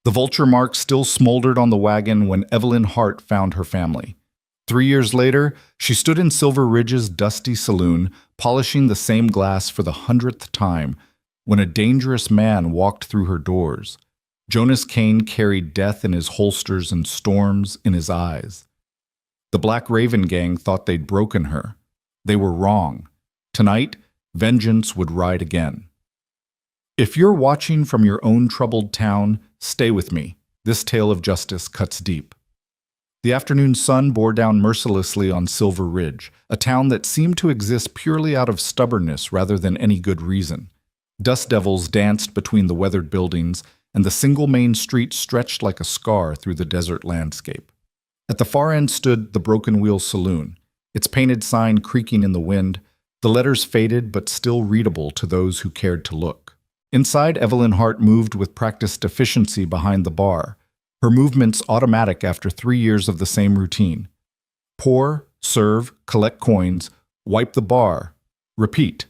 The vulture mark still smoldered on the wagon when Evelyn Hart found her family. 3 years later, she stood in Silver Ridge's dusty saloon, polishing the same glass for the 100th time, when a dangerous man walked through her doors. Jonas Kane carried death in his holsters and storms in his eyes. The Black Raven gang thought they'd broken her. They were wrong. Tonight, vengeance would ride again. If you're watching from your own troubled town, stay with me. This tale of justice cuts deep. The afternoon sun bore down mercilessly on Silver Ridge, a town that seemed to exist purely out of stubbornness rather than any good reason. Dust devils danced between the weathered buildings, and the single main street stretched like a scar through the desert landscape. At the far end stood the Broken Wheel Saloon, its painted sign creaking in the wind, the letters faded but still readable to those who cared to look. Inside, Evelyn Hart moved with practiced efficiency behind the bar, her movements automatic after 3 years of the same routine. Pour, serve, collect coins, wipe the bar, repeat.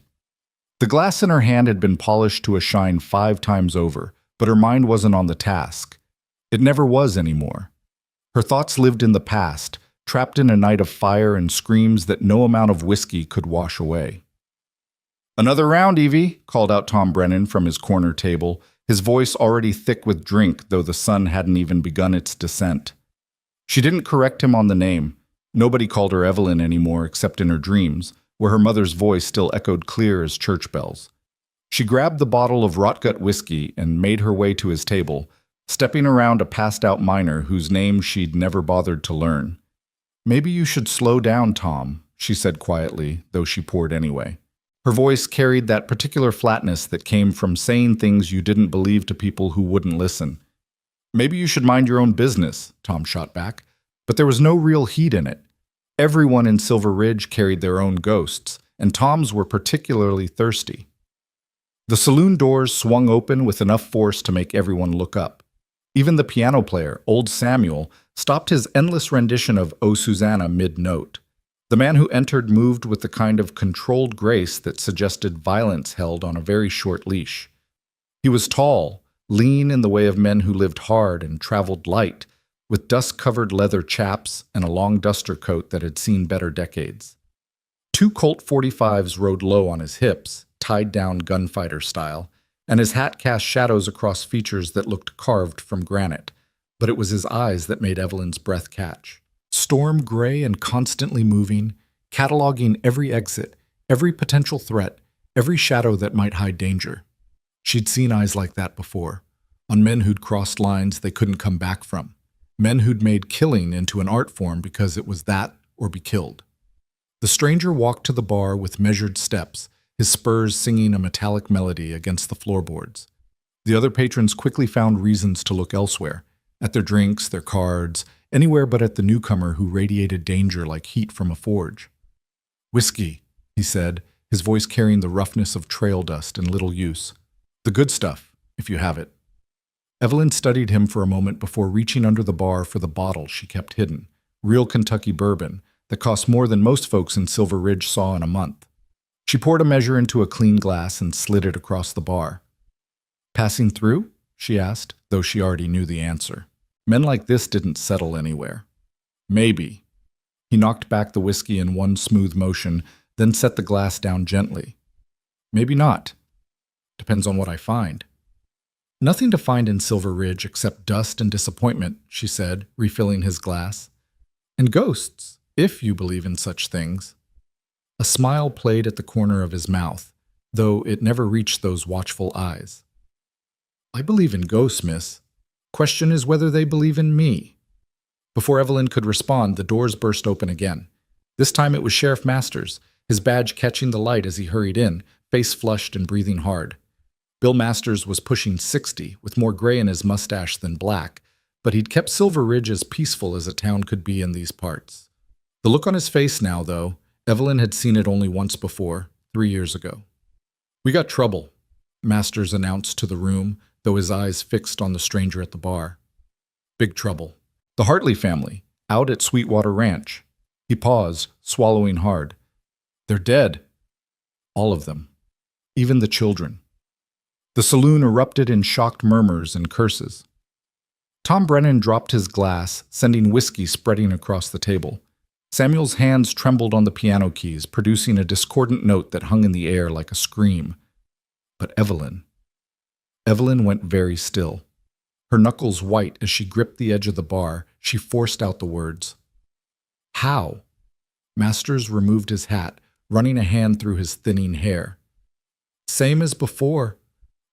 The glass in her hand had been polished to a shine 5 times over, but her mind wasn't on the task. It never was anymore. Her thoughts lived in the past, trapped in a night of fire and screams that no amount of whiskey could wash away. "Another round, Evie," called out Tom Brennan from his corner table, his voice already thick with drink, though the sun hadn't even begun its descent. She didn't correct him on the name. Nobody called her Evelyn anymore except in her dreams, where her mother's voice still echoed clear as church bells. She grabbed the bottle of rotgut whiskey and made her way to his table, stepping around a passed-out miner whose name she'd never bothered to learn. "Maybe you should slow down, Tom," she said quietly, though she poured anyway. Her voice carried that particular flatness that came from saying things you didn't believe to people who wouldn't listen. "Maybe you should mind your own business," Tom shot back, but there was no real heat in it. Everyone in Silver Ridge carried their own ghosts, and Tom's were particularly thirsty. The saloon doors swung open with enough force to make everyone look up. Even the piano player, old Samuel, stopped his endless rendition of "O Susanna" mid-note. The man who entered moved with the kind of controlled grace that suggested violence held on a very short leash. He was tall, lean in the way of men who lived hard and traveled light, with dust-covered leather chaps and a long duster coat that had seen better decades. 2 Colt .45s rode low on his hips, tied down gunfighter style, and his hat cast shadows across features that looked carved from granite, but it was his eyes that made Evelyn's breath catch. Storm gray and constantly moving, cataloging every exit, every potential threat, every shadow that might hide danger. She'd seen eyes like that before, on men who'd crossed lines they couldn't come back from, men who'd made killing into an art form because it was that or be killed. The stranger walked to the bar with measured steps, his spurs singing a metallic melody against the floorboards. The other patrons quickly found reasons to look elsewhere, at their drinks, their cards, anywhere but at the newcomer who radiated danger like heat from a forge. "Whiskey," he said, his voice carrying the roughness of trail dust and little use. "The good stuff, if you have it." Evelyn studied him for a moment before reaching under the bar for the bottle she kept hidden, real Kentucky bourbon, that cost more than most folks in Silver Ridge saw in a month. She poured a measure into a clean glass and slid it across the bar. "Passing through?" she asked, though she already knew the answer. Men like this didn't settle anywhere. "Maybe." He knocked back the whiskey in one smooth motion, then set the glass down gently. "Maybe not. Depends on what I find." "Nothing to find in Silver Ridge except dust and disappointment," she said, refilling his glass. "And ghosts, if you believe in such things." A smile played at the corner of his mouth, though it never reached those watchful eyes. "I believe in ghosts, miss. Question is whether they believe in me." Before Evelyn could respond, the doors burst open again. This time it was Sheriff Masters, his badge catching the light as he hurried in, face flushed and breathing hard. Bill Masters was pushing 60, with more gray in his mustache than black, but he'd kept Silver Ridge as peaceful as a town could be in these parts. The look on his face now, though, Evelyn had seen it only once before, 3 years ago. "We got trouble," Masters announced to the room, though his eyes fixed on the stranger at the bar. "Big trouble. The Hartley family, out at Sweetwater Ranch." He paused, swallowing hard. "They're dead. All of them. Even the children." The saloon erupted in shocked murmurs and curses. Tom Brennan dropped his glass, sending whiskey spreading across the table. Samuel's hands trembled on the piano keys, producing a discordant note that hung in the air like a scream. But Evelyn went very still. Her knuckles white as she gripped the edge of the bar, she forced out the words. How? Masters removed his hat, running a hand through his thinning hair. Same as before.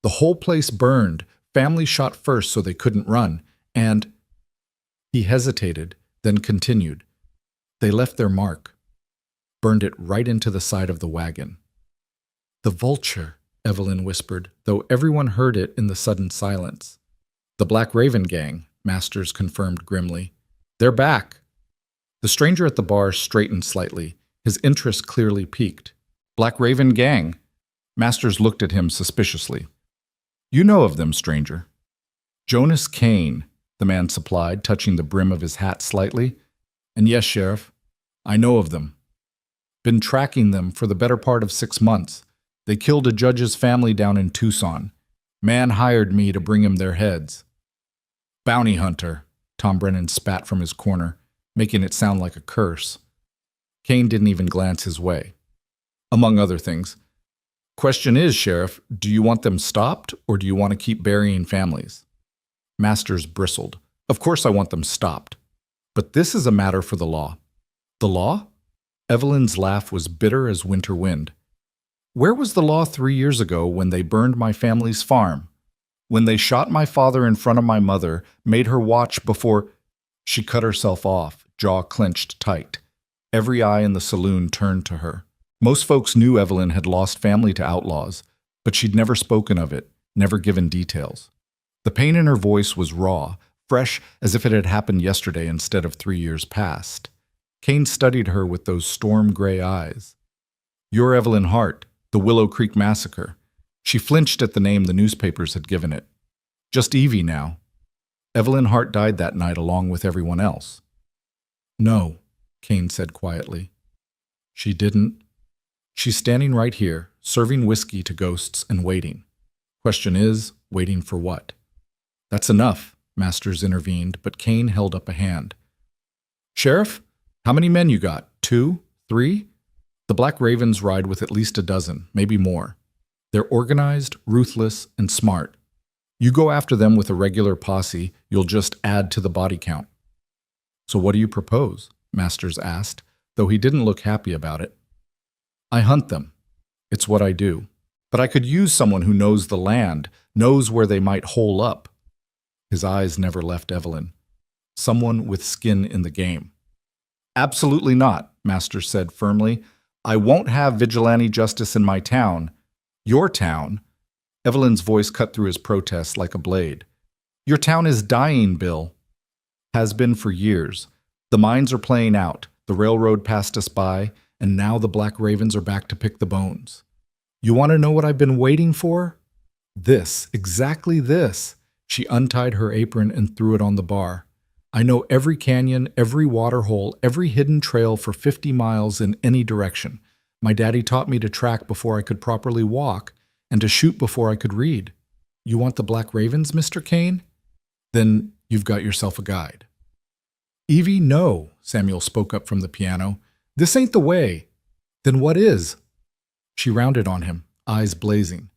The whole place burned. Family shot first so they couldn't run. And he hesitated, then continued. They left their mark. Burned it right into the side of the wagon. The vulture, Evelyn whispered, though everyone heard it in the sudden silence. The Black Raven gang, Masters confirmed grimly. They're back. The stranger at the bar straightened slightly, his interest clearly piqued. Black Raven gang. Masters looked at him suspiciously. You know of them, stranger. Jonas Kane, the man supplied, touching the brim of his hat slightly. And yes, Sheriff, I know of them. Been tracking them for the better part of 6 months. They killed a judge's family down in Tucson. Man hired me to bring him their heads. Bounty hunter, Tom Brennan spat from his corner, making it sound like a curse. Kane didn't even glance his way. Among other things. Question is, Sheriff, do you want them stopped or do you want to keep burying families? Masters bristled. Of course I want them stopped. But this is a matter for the law. The law? Evelyn's laugh was bitter as winter wind. Where was the law 3 years ago when they burned my family's farm? When they shot my father in front of my mother, made her watch before... She cut herself off, jaw clenched tight. Every eye in the saloon turned to her. Most folks knew Evelyn had lost family to outlaws, but she'd never spoken of it, never given details. The pain in her voice was raw, fresh as if it had happened yesterday instead of 3 years past. Kane studied her with those storm-gray eyes. You're Evelyn Hart, the Willow Creek Massacre. She flinched at the name the newspapers had given it. Just Evie now. Evelyn Hart died that night along with everyone else. No, Kane said quietly. She didn't. She's standing right here, serving whiskey to ghosts and waiting. Question is, waiting for what? That's enough, Masters intervened, but Kane held up a hand. Sheriff, how many men you got? 2? 3? The Black Ravens ride with at least a dozen, maybe more. They're organized, ruthless, and smart. You go after them with a regular posse, you'll just add to the body count. So what do you propose? Masters asked, though he didn't look happy about it. I hunt them. It's what I do. But I could use someone who knows the land, knows where they might hole up. His eyes never left Evelyn. Someone with skin in the game. Absolutely not, Masters said firmly. I won't have vigilante justice in my town. Your town. Evelyn's voice cut through his protest like a blade. Your town is dying, Bill. Has been for years. The mines are playing out. The railroad passed us by, and now the Black Ravens are back to pick the bones. You want to know what I've been waiting for? This, exactly this. She untied her apron and threw it on the bar. I know every canyon, every water hole, every hidden trail for 50 miles in any direction. My daddy taught me to track before I could properly walk and to shoot before I could read. You want the Black Ravens, Mr. Kane? Then you've got yourself a guide. Evie, no, Samuel spoke up from the piano. This ain't the way. Then what is? She rounded on him, eyes blazing.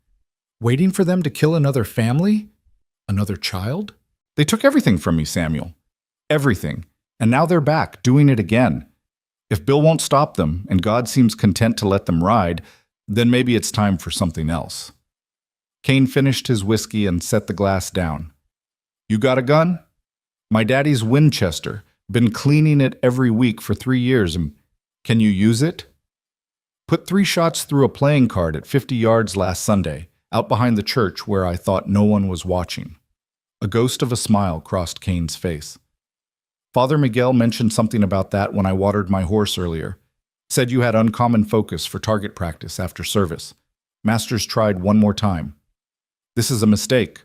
Waiting for them to kill another family? Another child? They took everything from me, Samuel. Everything. And now they're back, doing it again. If Bill won't stop them, and God seems content to let them ride, then maybe it's time for something else. Kane finished his whiskey and set the glass down. You got a gun? My daddy's Winchester. Been cleaning it every week for 3 years. Can you use it? Put 3 shots through a playing card at 50 yards last Sunday, out behind the church where I thought no one was watching. A ghost of a smile crossed Kane's face. Father Miguel mentioned something about that when I watered my horse earlier. Said you had uncommon focus for target practice after service. Masters tried one more time. This is a mistake.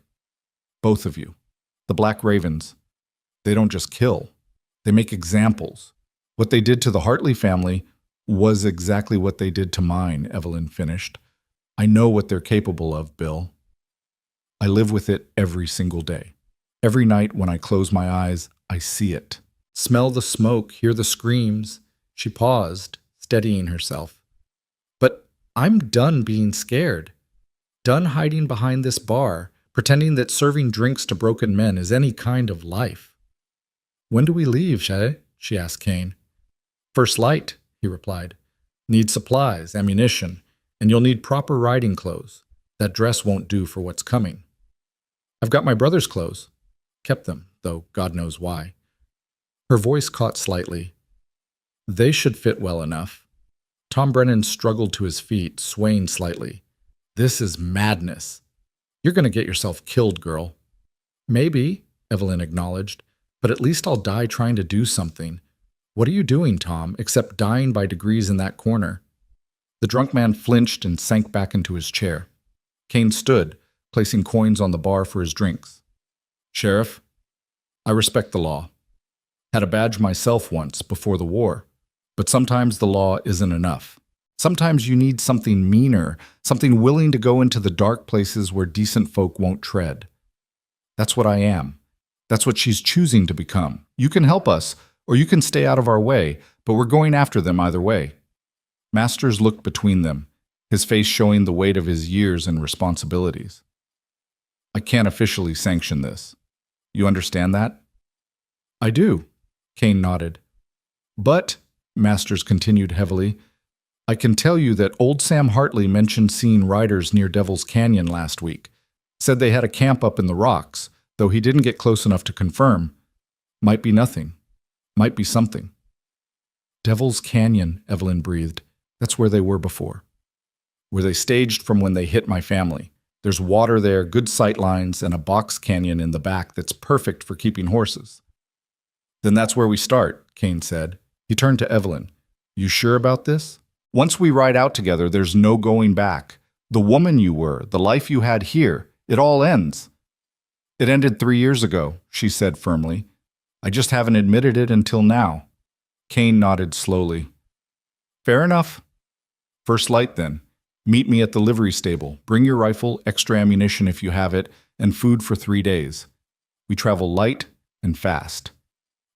Both of you. The Black Ravens. They don't just kill. They make examples. What they did to the Hartley family was exactly what they did to mine, Evelyn finished. I know what they're capable of, Bill. I live with it every single day. Every night when I close my eyes, I see it. Smell the smoke, hear the screams. She paused, steadying herself. But I'm done being scared. Done hiding behind this bar, pretending that serving drinks to broken men is any kind of life. When do we leave, Shay? She asked Kane. First light, he replied. Need supplies, ammunition, and you'll need proper riding clothes. That dress won't do for what's coming. I've got my brother's clothes. Kept them, though God knows why. Her voice caught slightly. They should fit well enough. Tom Brennan struggled to his feet, swaying slightly. This is madness. You're going to get yourself killed, girl. Maybe, Evelyn acknowledged, but at least I'll die trying to do something. What are you doing, Tom, except dying by degrees in that corner? The drunk man flinched and sank back into his chair. Kane stood, placing coins on the bar for his drinks. Sheriff, I respect the law. Had a badge myself once, before the war. But sometimes the law isn't enough. Sometimes you need something meaner, something willing to go into the dark places where decent folk won't tread. That's what I am. That's what she's choosing to become. You can help us, or you can stay out of our way, but we're going after them either way. Masters looked between them, his face showing the weight of his years and responsibilities. I can't officially sanction this. You understand that? I do, Kane nodded. But, Masters continued heavily, I can tell you that old Sam Hartley mentioned seeing riders near Devil's Canyon last week. Said they had a camp up in the rocks, though he didn't get close enough to confirm. Might be nothing. Might be something. Devil's Canyon, Evelyn breathed. That's where they were before. Where they staged from when they hit my family. There's water there, good sight lines, and a box canyon in the back that's perfect for keeping horses. Then that's where we start, Kane said. He turned to Evelyn. You sure about this? Once we ride out together, there's no going back. The woman you were, the life you had here, it all ends. It ended 3 years ago, she said firmly. I just haven't admitted it until now. Kane nodded slowly. Fair enough. First light, then. Meet me at the livery stable. Bring your rifle, extra ammunition if you have it, and food for 3 days. We travel light and fast.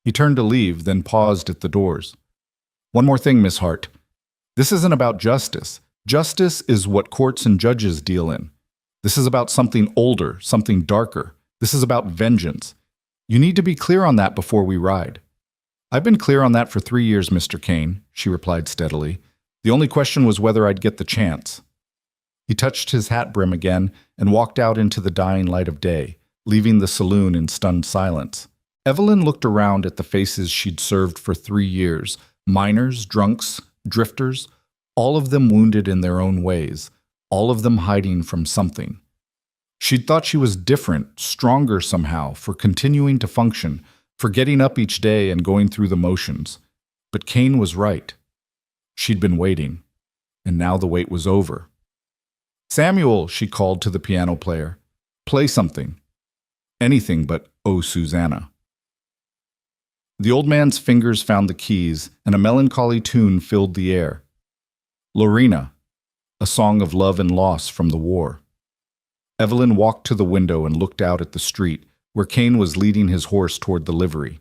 He turned to leave, then paused at the doors. One more thing, Miss Hart. This isn't about justice. Justice is what courts and judges deal in. This is about something older, something darker. This is about vengeance. You need to be clear on that before we ride. I've been clear on that for 3 years, Mr. Kane, she replied steadily. The only question was whether I'd get the chance. He touched his hat brim again and walked out into the dying light of day, leaving the saloon in stunned silence. Evelyn looked around at the faces she'd served for 3 years, miners, drunks, drifters, all of them wounded in their own ways, all of them hiding from something. She'd thought she was different, stronger somehow, for continuing to function, for getting up each day and going through the motions. But Kane was right. She'd been waiting, and now the wait was over. Samuel, she called to the piano player. Play something. Anything but Oh, Susanna. The old man's fingers found the keys, and a melancholy tune filled the air. Lorena, a song of love and loss from the war. Evelyn walked to the window and looked out at the street, where Kane was leading his horse toward the livery.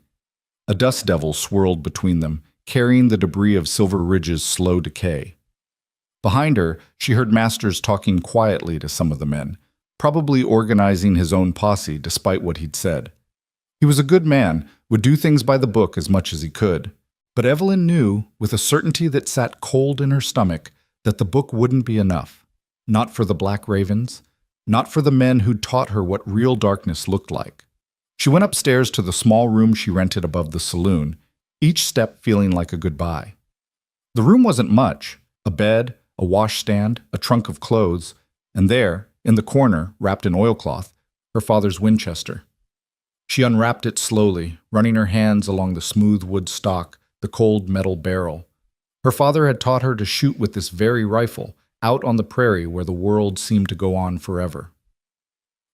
A dust devil swirled between them, carrying the debris of Silver Ridge's slow decay. Behind her, she heard Masters talking quietly to some of the men, probably organizing his own posse despite what he'd said. He was a good man, would do things by the book as much as he could. But Evelyn knew, with a certainty that sat cold in her stomach, that the book wouldn't be enough. Not for the Black Ravens, not for the men who'd taught her what real darkness looked like. She went upstairs to the small room she rented above the saloon, each step feeling like a goodbye. The room wasn't much: a bed, a washstand, a trunk of clothes, and there, in the corner, wrapped in oilcloth, her father's Winchester. She unwrapped it slowly, running her hands along the smooth wood stock, the cold metal barrel. Her father had taught her to shoot with this very rifle, out on the prairie where the world seemed to go on forever.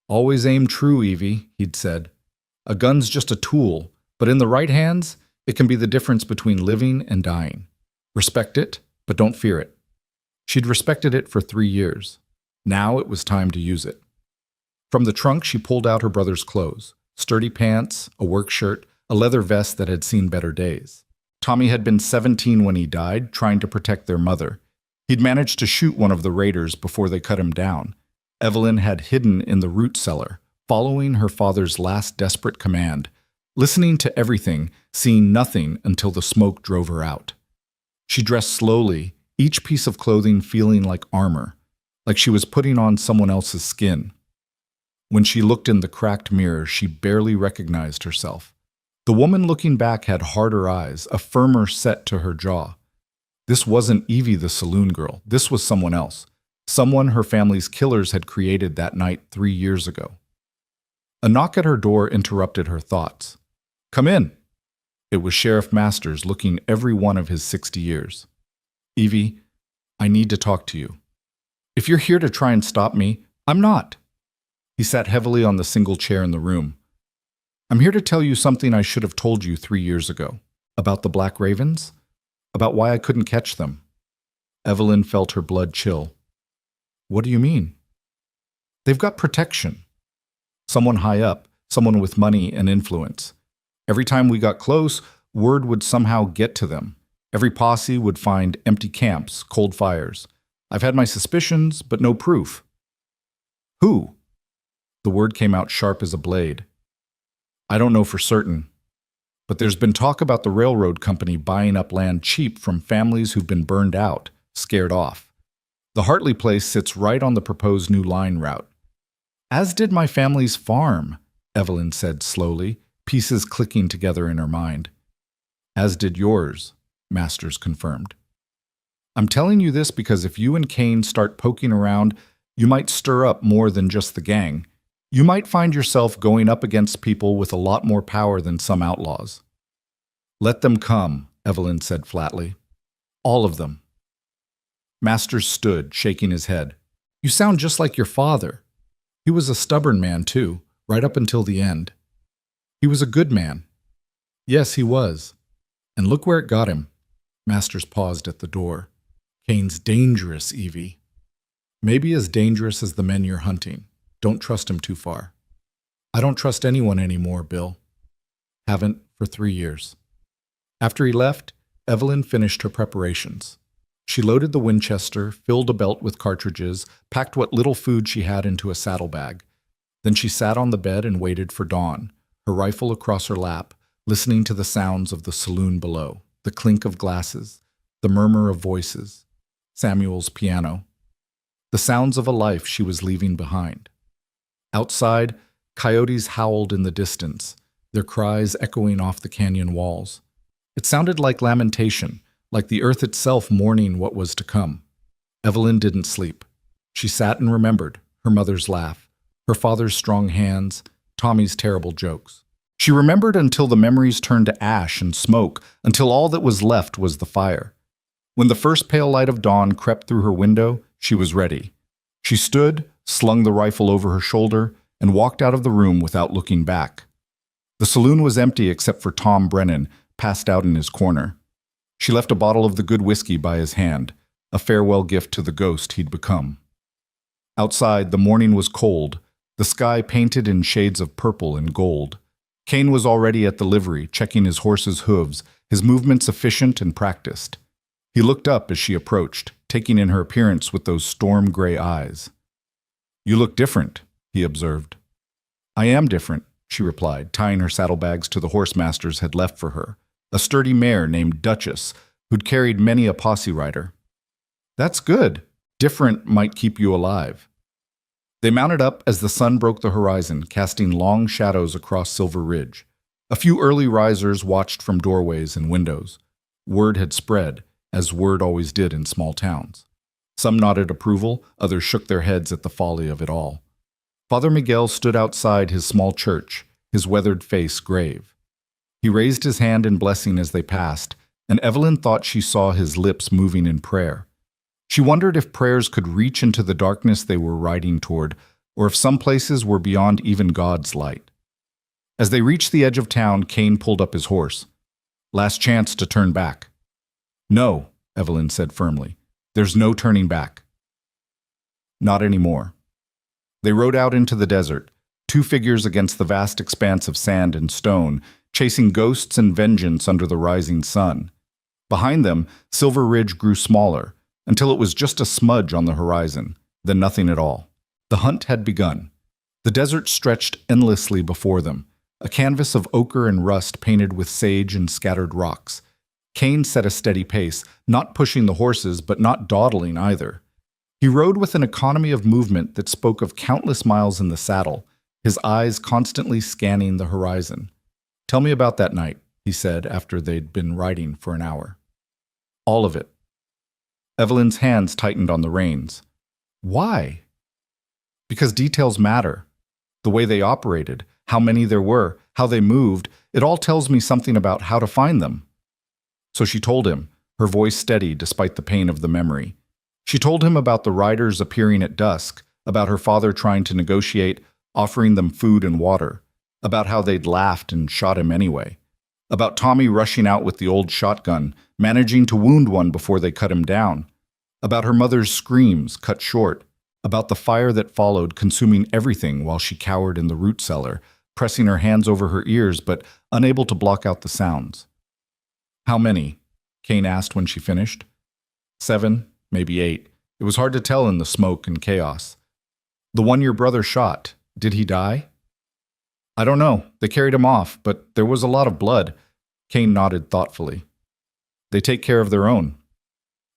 Always aim true, Evie, he'd said. A gun's just a tool, but in the right hands, it can be the difference between living and dying. Respect it, but don't fear it. She'd respected it for 3 years. Now it was time to use it. From the trunk, she pulled out her brother's clothes. sturdy pants, a work shirt, a leather vest that had seen better days. Tommy had been 17 when he died, trying to protect their mother. He'd managed to shoot one of the raiders before they cut him down. Evelyn had hidden in the root cellar, following her father's last desperate command, listening to everything, seeing nothing until the smoke drove her out. She dressed slowly, each piece of clothing feeling like armor, like she was putting on someone else's skin. When she looked in the cracked mirror, she barely recognized herself. The woman looking back had harder eyes, a firmer set to her jaw. This wasn't Evie the saloon girl. This was someone else. Someone her family's killers had created that night 3 years ago. A knock at her door interrupted her thoughts. "Come in." It was Sheriff Masters, looking every one of his 60 years. "Evie, I need to talk to you. If you're here to try and stop me, I'm not." He sat heavily on the single chair in the room. "I'm here to tell you something I should have told you 3 years ago. About the Black Ravens? About why I couldn't catch them." Evelyn felt her blood chill. "What do you mean?" "They've got protection. Someone high up, someone with money and influence. Every time we got close, word would somehow get to them. Every posse would find empty camps, cold fires. I've had my suspicions, but no proof." "Who?" The word came out sharp as a blade. "I don't know for certain. But there's been talk about the railroad company buying up land cheap from families who've been burned out, scared off. The Hartley place sits right on the proposed new line route. As did my family's farm," Evelyn said slowly, pieces clicking together in her mind. "As did yours," Masters confirmed. "I'm telling you this because if you and Kane start poking around, you might stir up more than just the gang. You might find yourself going up against people with a lot more power than some outlaws." "Let them come," Evelyn said flatly. "All of them." Masters stood, shaking his head. "You sound just like your father. He was a stubborn man, too, right up until the end. He was a good man." "Yes, he was. And look where it got him." Masters paused at the door. "Kane's dangerous, Evie. Maybe as dangerous as the men you're hunting. Don't trust him too far." "I don't trust anyone anymore, Bill. Haven't for 3 years." After he left, Evelyn finished her preparations. She loaded the Winchester, filled a belt with cartridges, packed what little food she had into a saddlebag. Then she sat on the bed and waited for dawn, her rifle across her lap, listening to the sounds of the saloon below, the clink of glasses, the murmur of voices, Samuel's piano, the sounds of a life she was leaving behind. Outside, coyotes howled in the distance, their cries echoing off the canyon walls. It sounded like lamentation, like the earth itself mourning what was to come. Evelyn didn't sleep. She sat and remembered her mother's laugh, her father's strong hands, Tommy's terrible jokes. She remembered until the memories turned to ash and smoke, until all that was left was the fire. When the first pale light of dawn crept through her window, she was ready. She stood, slung the rifle over her shoulder, and walked out of the room without looking back. The saloon was empty except for Tom Brennan, passed out in his corner. She left a bottle of the good whiskey by his hand, a farewell gift to the ghost he'd become. Outside, the morning was cold, the sky painted in shades of purple and gold. Kane was already at the livery, checking his horse's hooves, his movements efficient and practiced. He looked up as she approached, taking in her appearance with those storm-gray eyes. "You look different," he observed. "I am different," she replied, tying her saddlebags to the horse Masters had left for her, a sturdy mare named Duchess, who'd carried many a posse rider. "That's good. Different might keep you alive." They mounted up as the sun broke the horizon, casting long shadows across Silver Ridge. A few early risers watched from doorways and windows. Word had spread, as word always did in small towns. Some nodded approval, others shook their heads at the folly of it all. Father Miguel stood outside his small church, his weathered face grave. He raised his hand in blessing as they passed, and Evelyn thought she saw his lips moving in prayer. She wondered if prayers could reach into the darkness they were riding toward, or if some places were beyond even God's light. As they reached the edge of town, Kane pulled up his horse. "Last chance to turn back." "No," Evelyn said firmly. "There's no turning back." Not anymore. They rode out into the desert, two figures against the vast expanse of sand and stone, chasing ghosts and vengeance under the rising sun. Behind them, Silver Ridge grew smaller, until it was just a smudge on the horizon, then nothing at all. The hunt had begun. The desert stretched endlessly before them, a canvas of ochre and rust painted with sage and scattered rocks. Kane set a steady pace, not pushing the horses, but not dawdling either. He rode with an economy of movement that spoke of countless miles in the saddle, his eyes constantly scanning the horizon. "Tell me about that night," he said after they'd been riding for an hour. "All of it." Evelyn's hands tightened on the reins. "Why?" "Because details matter. The way they operated, how many there were, how they moved, it all tells me something about how to find them." So she told him, her voice steady despite the pain of the memory. She told him about the riders appearing at dusk, about her father trying to negotiate, offering them food and water, about how they'd laughed and shot him anyway, about Tommy rushing out with the old shotgun, managing to wound one before they cut him down, about her mother's screams cut short, about the fire that followed consuming everything while she cowered in the root cellar, pressing her hands over her ears but unable to block out the sounds. "How many?" Kane asked when she finished. 7, maybe 8. It was hard to tell in the smoke and chaos. "The one your brother shot, did he die?" "I don't know. They carried him off, but there was a lot of blood." Kane nodded thoughtfully. "They take care of their own."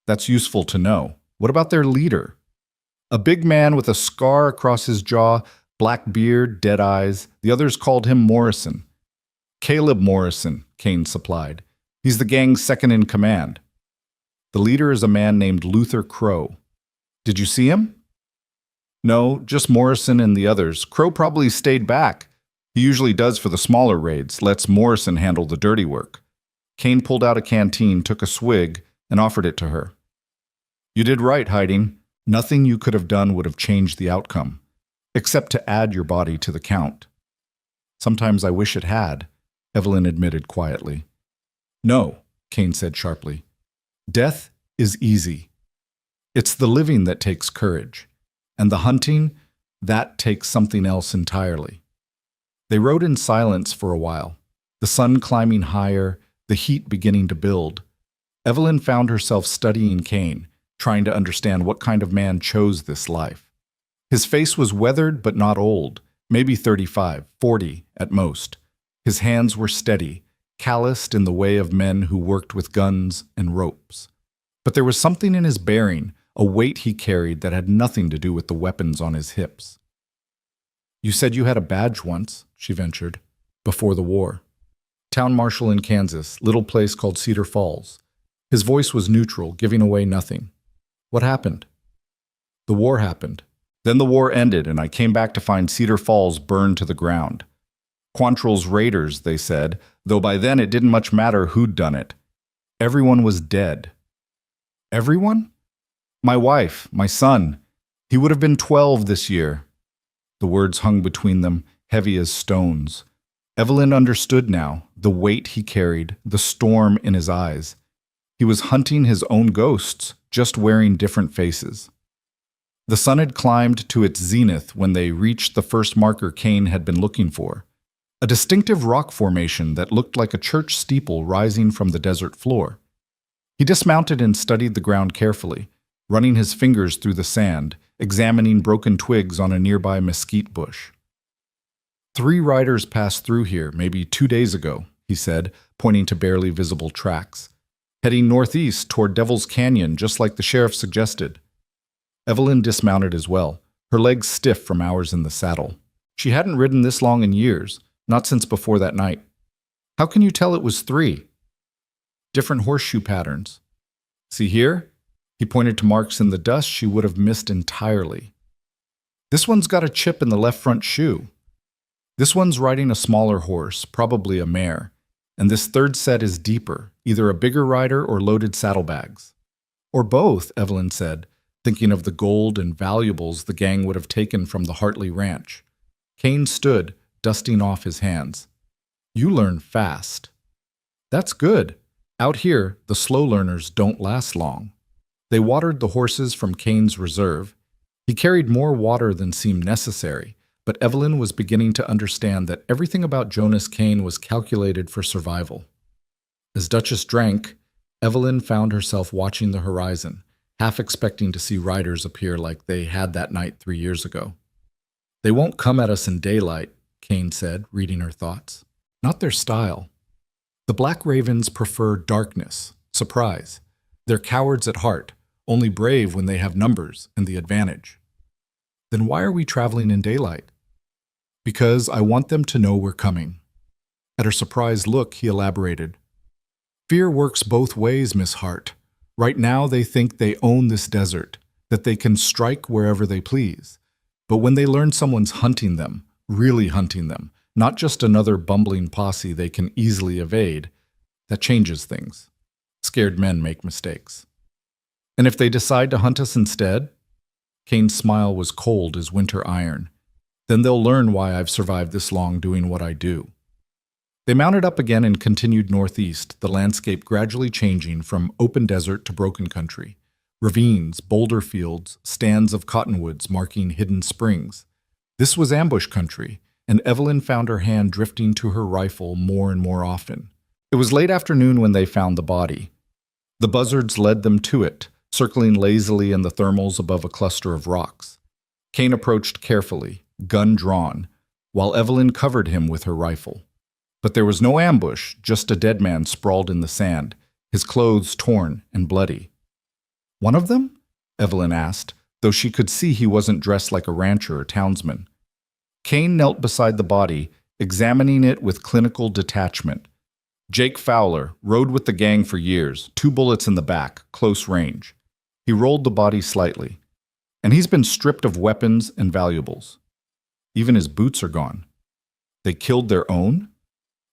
"That's useful to know. What about their leader?" "A big man with a scar across his jaw, black beard, dead eyes. The others called him Morrison." "Caleb Morrison," Kane supplied. "He's the gang's second in command." "The leader is a man named Luther Crow. Did you see him?" "No, just Morrison and the others. Crow probably stayed back. He usually does for the smaller raids, lets Morrison handle the dirty work." Kane pulled out a canteen, took a swig, and offered it to her. "You did right hiding. Nothing you could have done would have changed the outcome, except to add your body to the count." "Sometimes I wish it had," Evelyn admitted quietly. "No," Kane said sharply. "Death is easy. It's the living that takes courage, and the hunting, that takes something else entirely." They rode in silence for a while, the sun climbing higher, the heat beginning to build. Evelyn found herself studying Kane, trying to understand what kind of man chose this life. His face was weathered but not old, maybe 35, 40 at most. His hands were steady, calloused in the way of men who worked with guns and ropes. But there was something in his bearing, a weight he carried that had nothing to do with the weapons on his hips. "You said you had a badge once," she ventured, "before the war." "Town marshal in Kansas, little place called Cedar Falls." His voice was neutral, giving away nothing. "What happened?" "The war happened. Then the war ended, and I came back to find Cedar Falls burned to the ground. Quantrill's raiders, they said, though by then it didn't much matter who'd done it. Everyone was dead." "Everyone?" "My wife, my son. He would have been 12 this year." The words hung between them, heavy as stones. Evelyn understood now, the weight he carried, the storm in his eyes. He was hunting his own ghosts, just wearing different faces. The sun had climbed to its zenith when they reached the first marker Kane had been looking for. A distinctive rock formation that looked like a church steeple rising from the desert floor. He dismounted and studied the ground carefully, running his fingers through the sand, examining broken twigs on a nearby mesquite bush. 3 riders passed through here maybe 2 days ago, he said, pointing to barely visible tracks, heading northeast toward Devil's Canyon just like the sheriff suggested. Evelyn dismounted as well, her legs stiff from hours in the saddle. She hadn't ridden this long in years, not since before that night. "How can you tell it was 3? "Different horseshoe patterns. See here?" He pointed to marks in the dust she would have missed entirely. "This one's got a chip in the left front shoe. This one's riding a smaller horse, probably a mare. And this third set is deeper, either a bigger rider or loaded saddlebags." "Or both," Evelyn said, thinking of the gold and valuables the gang would have taken from the Hartley ranch. Kane stood, dusting off his hands. "You learn fast." "That's good. Out here, the slow learners don't last long." They watered the horses from Kane's reserve. He carried more water than seemed necessary, but Evelyn was beginning to understand that everything about Jonas Kane was calculated for survival. As Duchess drank, Evelyn found herself watching the horizon, half expecting to see riders appear like they had that night 3 years ago. "They won't come at us in daylight," Kane said, reading her thoughts. "Not their style. The Black Ravens prefer darkness, surprise. They're cowards at heart, only brave when they have numbers and the advantage." "Then why are we traveling in daylight?" "Because I want them to know we're coming." At her surprised look, he elaborated. "Fear works both ways, Miss Hart. Right now they think they own this desert, that they can strike wherever they please. But when they learn someone's hunting them, really hunting them, not just another bumbling posse they can easily evade, that changes things. Scared men make mistakes." "And if they decide to hunt us instead?" Kane's smile was cold as winter iron. "Then they'll learn why I've survived this long doing what I do." They mounted up again and continued northeast, the landscape gradually changing from open desert to broken country. Ravines, boulder fields, stands of cottonwoods marking hidden springs. This was ambush country, and Evelyn found her hand drifting to her rifle more and more often. It was late afternoon when they found the body. The buzzards led them to it, circling lazily in the thermals above a cluster of rocks. Kane approached carefully, gun drawn, while Evelyn covered him with her rifle. But there was no ambush, just a dead man sprawled in the sand, his clothes torn and bloody. "One of them?" Evelyn asked, though she could see he wasn't dressed like a rancher or townsman. Kane knelt beside the body, examining it with clinical detachment. "Jake Fowler, rode with the gang for years, 2 bullets in the back, close range." He rolled the body slightly. "And he's been stripped of weapons and valuables. Even his boots are gone." "They killed their own?"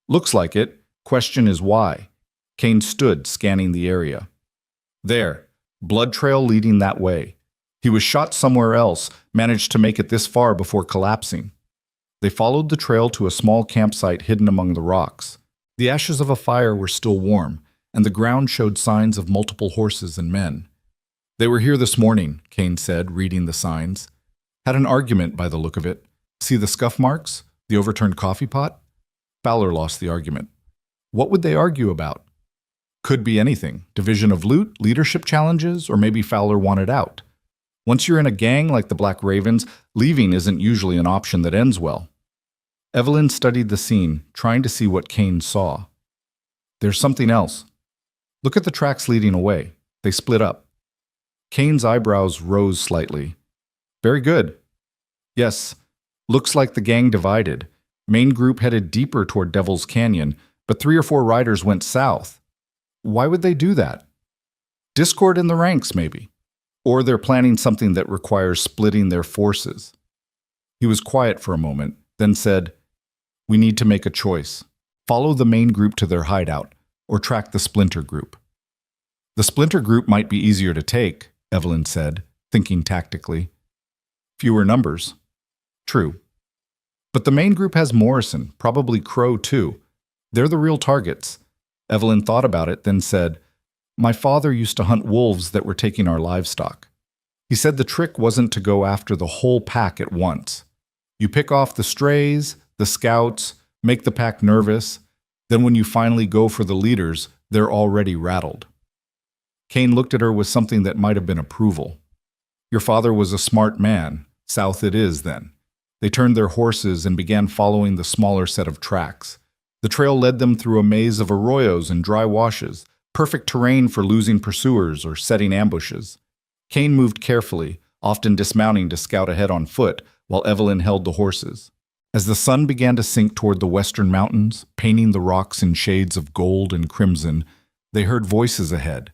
"Looks like it. Question is why." Kane stood, scanning the area. "There, blood trail leading that way. He was shot somewhere else, managed to make it this far before collapsing." They followed the trail to a small campsite hidden among the rocks. The ashes of a fire were still warm, and the ground showed signs of multiple horses and men. "They were here this morning," Kane said, reading the signs. "Had an argument by the look of it. See the scuff marks? The overturned coffee pot?" Fowler lost the argument. "What would they argue about?" "Could be anything. Division of loot, leadership challenges, or maybe Fowler wanted out. Once you're in a gang like the Black Ravens, leaving isn't usually an option that ends well." Evelyn studied the scene, trying to see what Kane saw. "There's something else. Look at the tracks leading away. They split up." Kane's eyebrows rose slightly. "Very good. Yes, looks like the gang divided. Main group headed deeper toward Devil's Canyon, but 3 or 4 riders went south. Why would they do that? Discord in the ranks, maybe. Or they're planning something that requires splitting their forces." He was quiet for a moment, then said, "We need to make a choice. Follow the main group to their hideout, or track the splinter group." "The splinter group might be easier to take," Evelyn said, thinking tactically. "Fewer numbers." "True. But the main group has Morrison, probably Crow too. They're the real targets." Evelyn thought about it, then said, "My father used to hunt wolves that were taking our livestock. He said the trick wasn't to go after the whole pack at once. You pick off the strays, the scouts, make the pack nervous, then when you finally go for the leaders, they're already rattled." Kane looked at her with something that might have been approval. "Your father was a smart man. South it is, then." They turned their horses and began following the smaller set of tracks. The trail led them through a maze of arroyos and dry washes, perfect terrain for losing pursuers or setting ambushes. Kane moved carefully, often dismounting to scout ahead on foot, while Evelyn held the horses. As the sun began to sink toward the western mountains, painting the rocks in shades of gold and crimson, they heard voices ahead.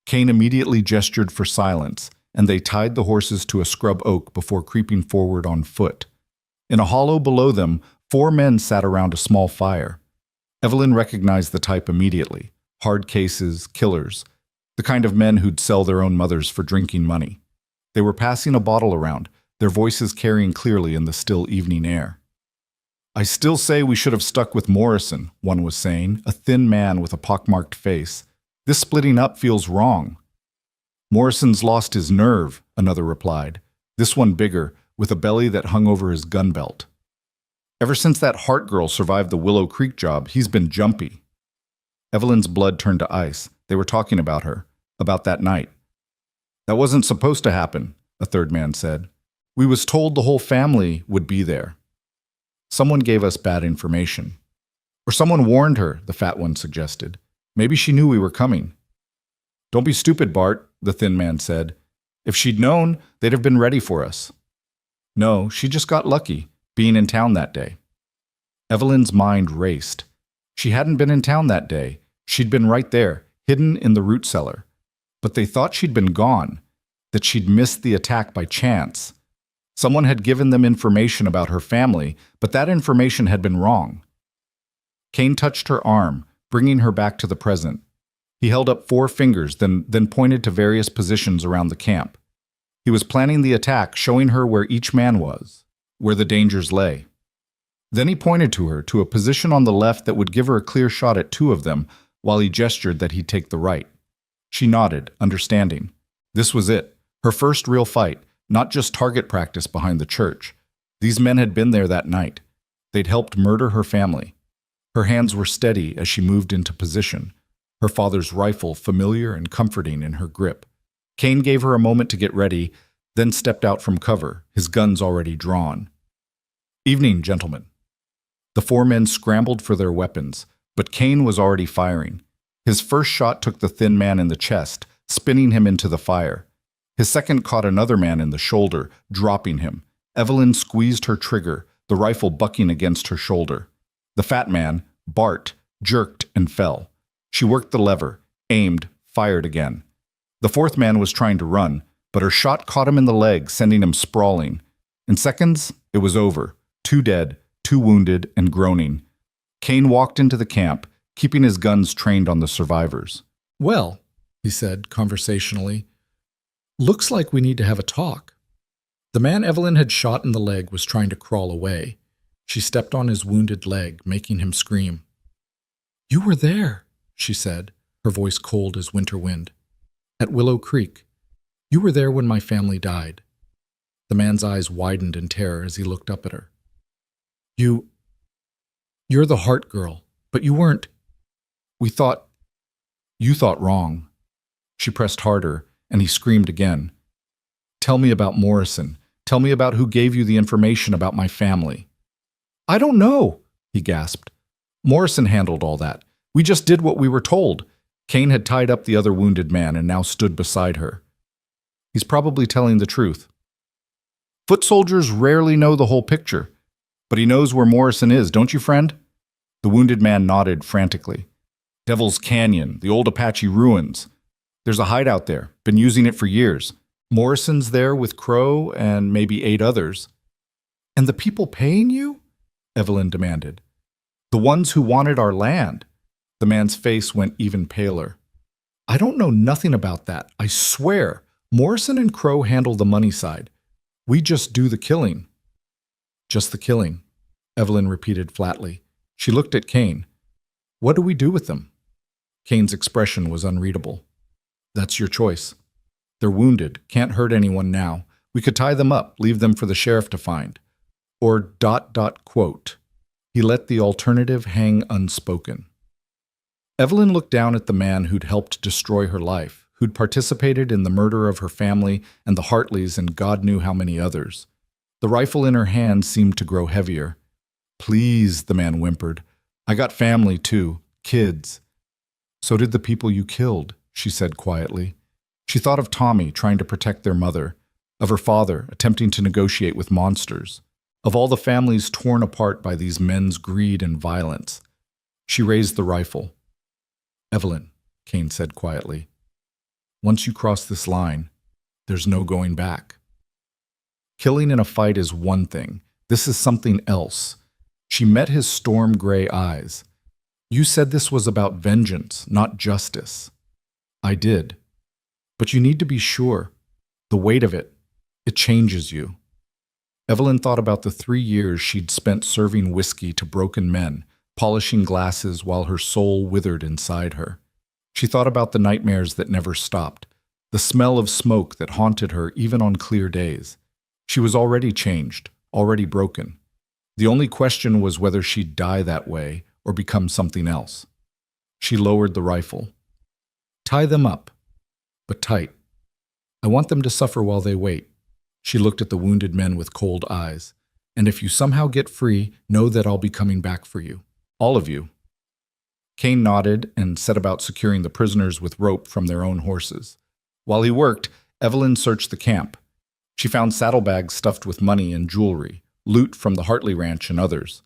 Kane immediately gestured for silence, and they tied the horses to a scrub oak before creeping forward on foot. In a hollow below them, 4 men sat around a small fire. Evelyn recognized the type immediately. Hard cases, killers, the kind of men who'd sell their own mothers for drinking money. They were passing a bottle around, their voices carrying clearly in the still evening air. "I still say we should have stuck with Morrison," one was saying, a thin man with a pockmarked face. "This splitting up feels wrong." "Morrison's lost his nerve," another replied. "This one bigger, with a belly that hung over his gun belt. Ever since that Hart girl survived the Willow Creek job, he's been jumpy. Evelyn's blood turned to ice. They were talking about her, about that night. That wasn't supposed to happen, a third man said. We was told the whole family would be there. Someone gave us bad information. Or someone warned her, the fat one suggested. Maybe she knew we were coming. Don't be stupid, Bart, the thin man said. If she'd known, they'd have been ready for us. No, she just got lucky, being in town that day. Evelyn's mind raced. She hadn't been in town that day. She'd been right there, hidden in the root cellar. But they thought she'd been gone, that she'd missed the attack by chance. Someone had given them information about her family, but that information had been wrong. Kane touched her arm, bringing her back to the present. He held up 4 fingers, then pointed to various positions around the camp. He was planning the attack, showing her where each man was, where the dangers lay. Then he pointed to her, to a position on the left that would give her a clear shot at 2 of them, while he gestured that he'd take the right. She nodded, understanding. This was it, her first real fight, not just target practice behind the church. These men had been there that night. They'd helped murder her family. Her hands were steady as she moved into position, her father's rifle familiar and comforting in her grip. Kane gave her a moment to get ready, then stepped out from cover, his guns already drawn. Evening, gentlemen. The 4 men scrambled for their weapons, but Kane was already firing. His first shot took the thin man in the chest, spinning him into the fire. His second caught another man in the shoulder, dropping him. Evelyn squeezed her trigger, the rifle bucking against her shoulder. The fat man, Bart, jerked and fell. She worked the lever, aimed, fired again. The 4th man was trying to run, but her shot caught him in the leg, sending him sprawling. In seconds, it was over. 2 dead, 2 wounded, and groaning. Kane walked into the camp, keeping his guns trained on the survivors. Well, he said conversationally, looks like we need to have a talk. The man Evelyn had shot in the leg was trying to crawl away. She stepped on his wounded leg, making him scream. You were there, she said, her voice cold as winter wind. At Willow Creek. You were there when my family died. The man's eyes widened in terror as he looked up at her. You're the Hart girl, but you weren't. You thought wrong. She pressed harder, and he screamed again. Tell me about Morrison. Tell me about who gave you the information about my family. I don't know, he gasped. Morrison handled all that. We just did what we were told. Kane had tied up the other wounded man and now stood beside her. He's probably telling the truth. Foot soldiers rarely know the whole picture, but he knows where Morrison is, don't you, friend? The wounded man nodded frantically. Devil's Canyon, the old Apache ruins. There's a hideout there, been using it for years. Morrison's there with Crow and maybe 8 others. And the people paying you? Evelyn demanded. The ones who wanted our land. The man's face went even paler. I don't know nothing about that, I swear. Morrison and Crow handle the money side. We just do the killing. Just the killing, Evelyn repeated flatly. She looked at Kane. What do we do with them? Kane's expression was unreadable. That's your choice. They're wounded, can't hurt anyone now. We could tie them up, leave them for the sheriff to find. Or ... He let the alternative hang unspoken. Evelyn looked down at the man who'd helped destroy her life, who'd participated in the murder of her family and the Hartleys and God knew how many others. The rifle in her hand seemed to grow heavier. Please, the man whimpered. I got family too, kids. So did the people you killed, she said quietly. She thought of Tommy trying to protect their mother, of her father attempting to negotiate with monsters, of all the families torn apart by these men's greed and violence. She raised the rifle. Evelyn, Kane said quietly, once you cross this line, there's no going back. Killing in a fight is one thing. This is something else. She met his storm gray eyes. You said this was about vengeance, not justice. I did. But you need to be sure. The weight of it, it changes you. Evelyn thought about the 3 years she'd spent serving whiskey to broken men, polishing glasses while her soul withered inside her. She thought about the nightmares that never stopped, the smell of smoke that haunted her even on clear days. She was already changed, already broken. The only question was whether she'd die that way or become something else. She lowered the rifle. Tie them up, but tight. I want them to suffer while they wait. She looked at the wounded men with cold eyes. And if you somehow get free, know that I'll be coming back for you. All of you. Cain nodded and set about securing the prisoners with rope from their own horses. While he worked, Evelyn searched the camp. She found saddlebags stuffed with money and jewelry, loot from the Hartley Ranch and others.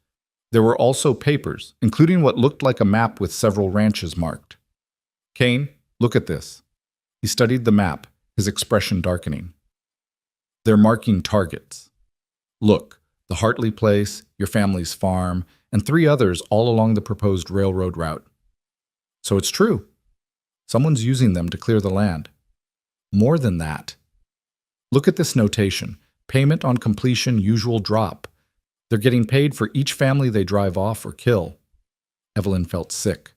There were also papers, including what looked like a map with several ranches marked. Cain, look at this. He studied the map, his expression darkening. They're marking targets. Look, the Hartley place, your family's farm, and 3 others all along the proposed railroad route. So it's true. Someone's using them to clear the land. More than that. Look at this notation. Payment on completion, usual drop. They're getting paid for each family they drive off or kill. Evelyn felt sick.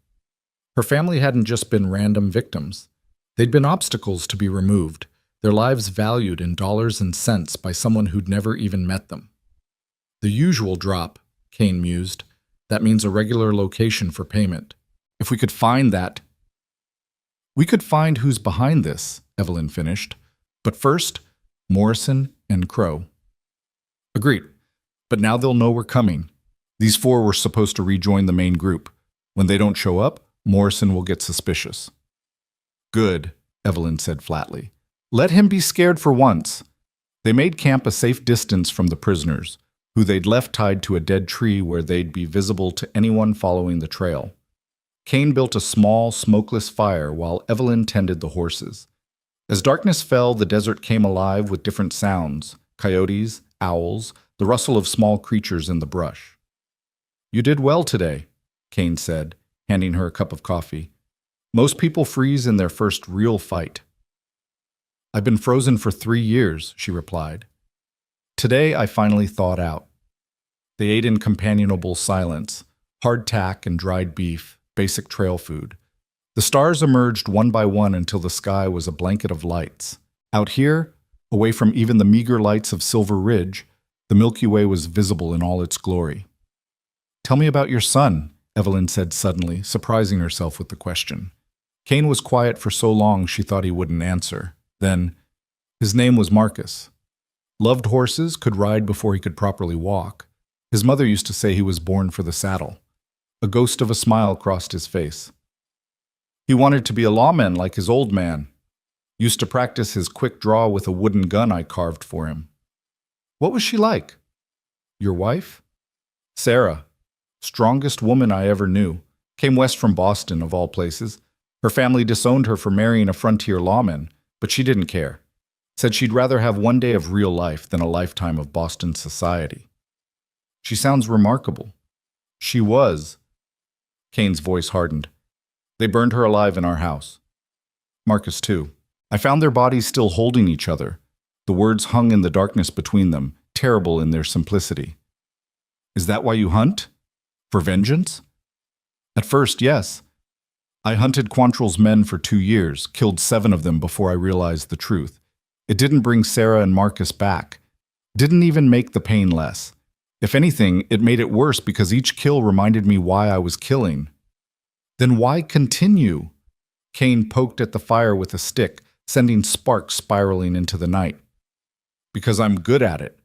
Her family hadn't just been random victims. They'd been obstacles to be removed, their lives valued in dollars and cents by someone who'd never even met them. The usual drop, Cain mused. That means a regular location for payment. If we could find that... We could find who's behind this, Evelyn finished. But first, Morrison and Crow. Agreed. But now they'll know we're coming. These 4 were supposed to rejoin the main group. When they don't show up, Morrison will get suspicious. Good, Evelyn said flatly. Let him be scared for once. They made camp a safe distance from the prisoners, who they'd left tied to a dead tree where they'd be visible to anyone following the trail. Cain built a small, smokeless fire while Evelyn tended the horses. As darkness fell, the desert came alive with different sounds, coyotes, owls, the rustle of small creatures in the brush. You did well today, Cain said, handing her a cup of coffee. Most people freeze in their first real fight. I've been frozen for 3 years, she replied. Today I finally thawed out. They ate in companionable silence, hardtack and dried beef, basic trail food. The stars emerged one by one until the sky was a blanket of lights. Out here, away from even the meager lights of Silver Ridge, the Milky Way was visible in all its glory. Tell me about your son, Evelyn said suddenly, surprising herself with the question. Cain was quiet for so long she thought he wouldn't answer. Then, his name was Marcus. Loved horses, could ride before he could properly walk. His mother used to say he was born for the saddle. A ghost of a smile crossed his face. He wanted to be a lawman like his old man. Used to practice his quick draw with a wooden gun I carved for him. What was she like? Your wife? Sarah. Strongest woman I ever knew. Came west from Boston, of all places. Her family disowned her for marrying a frontier lawman, but she didn't care. Said she'd rather have one day of real life than a lifetime of Boston society. She sounds remarkable. She was. Cain's voice hardened. They burned her alive in our house. Marcus, too. I found their bodies still holding each other. The words hung in the darkness between them, terrible in their simplicity. Is that why you hunt? For vengeance? At first, yes. I hunted Quantrill's men for 2 years, killed 7 of them before I realized the truth. It didn't bring Sarah and Marcus back. Didn't even make the pain less. If anything, it made it worse because each kill reminded me why I was killing. Then why continue? Cain poked at the fire with a stick, sending sparks spiraling into the night. Because I'm good at it.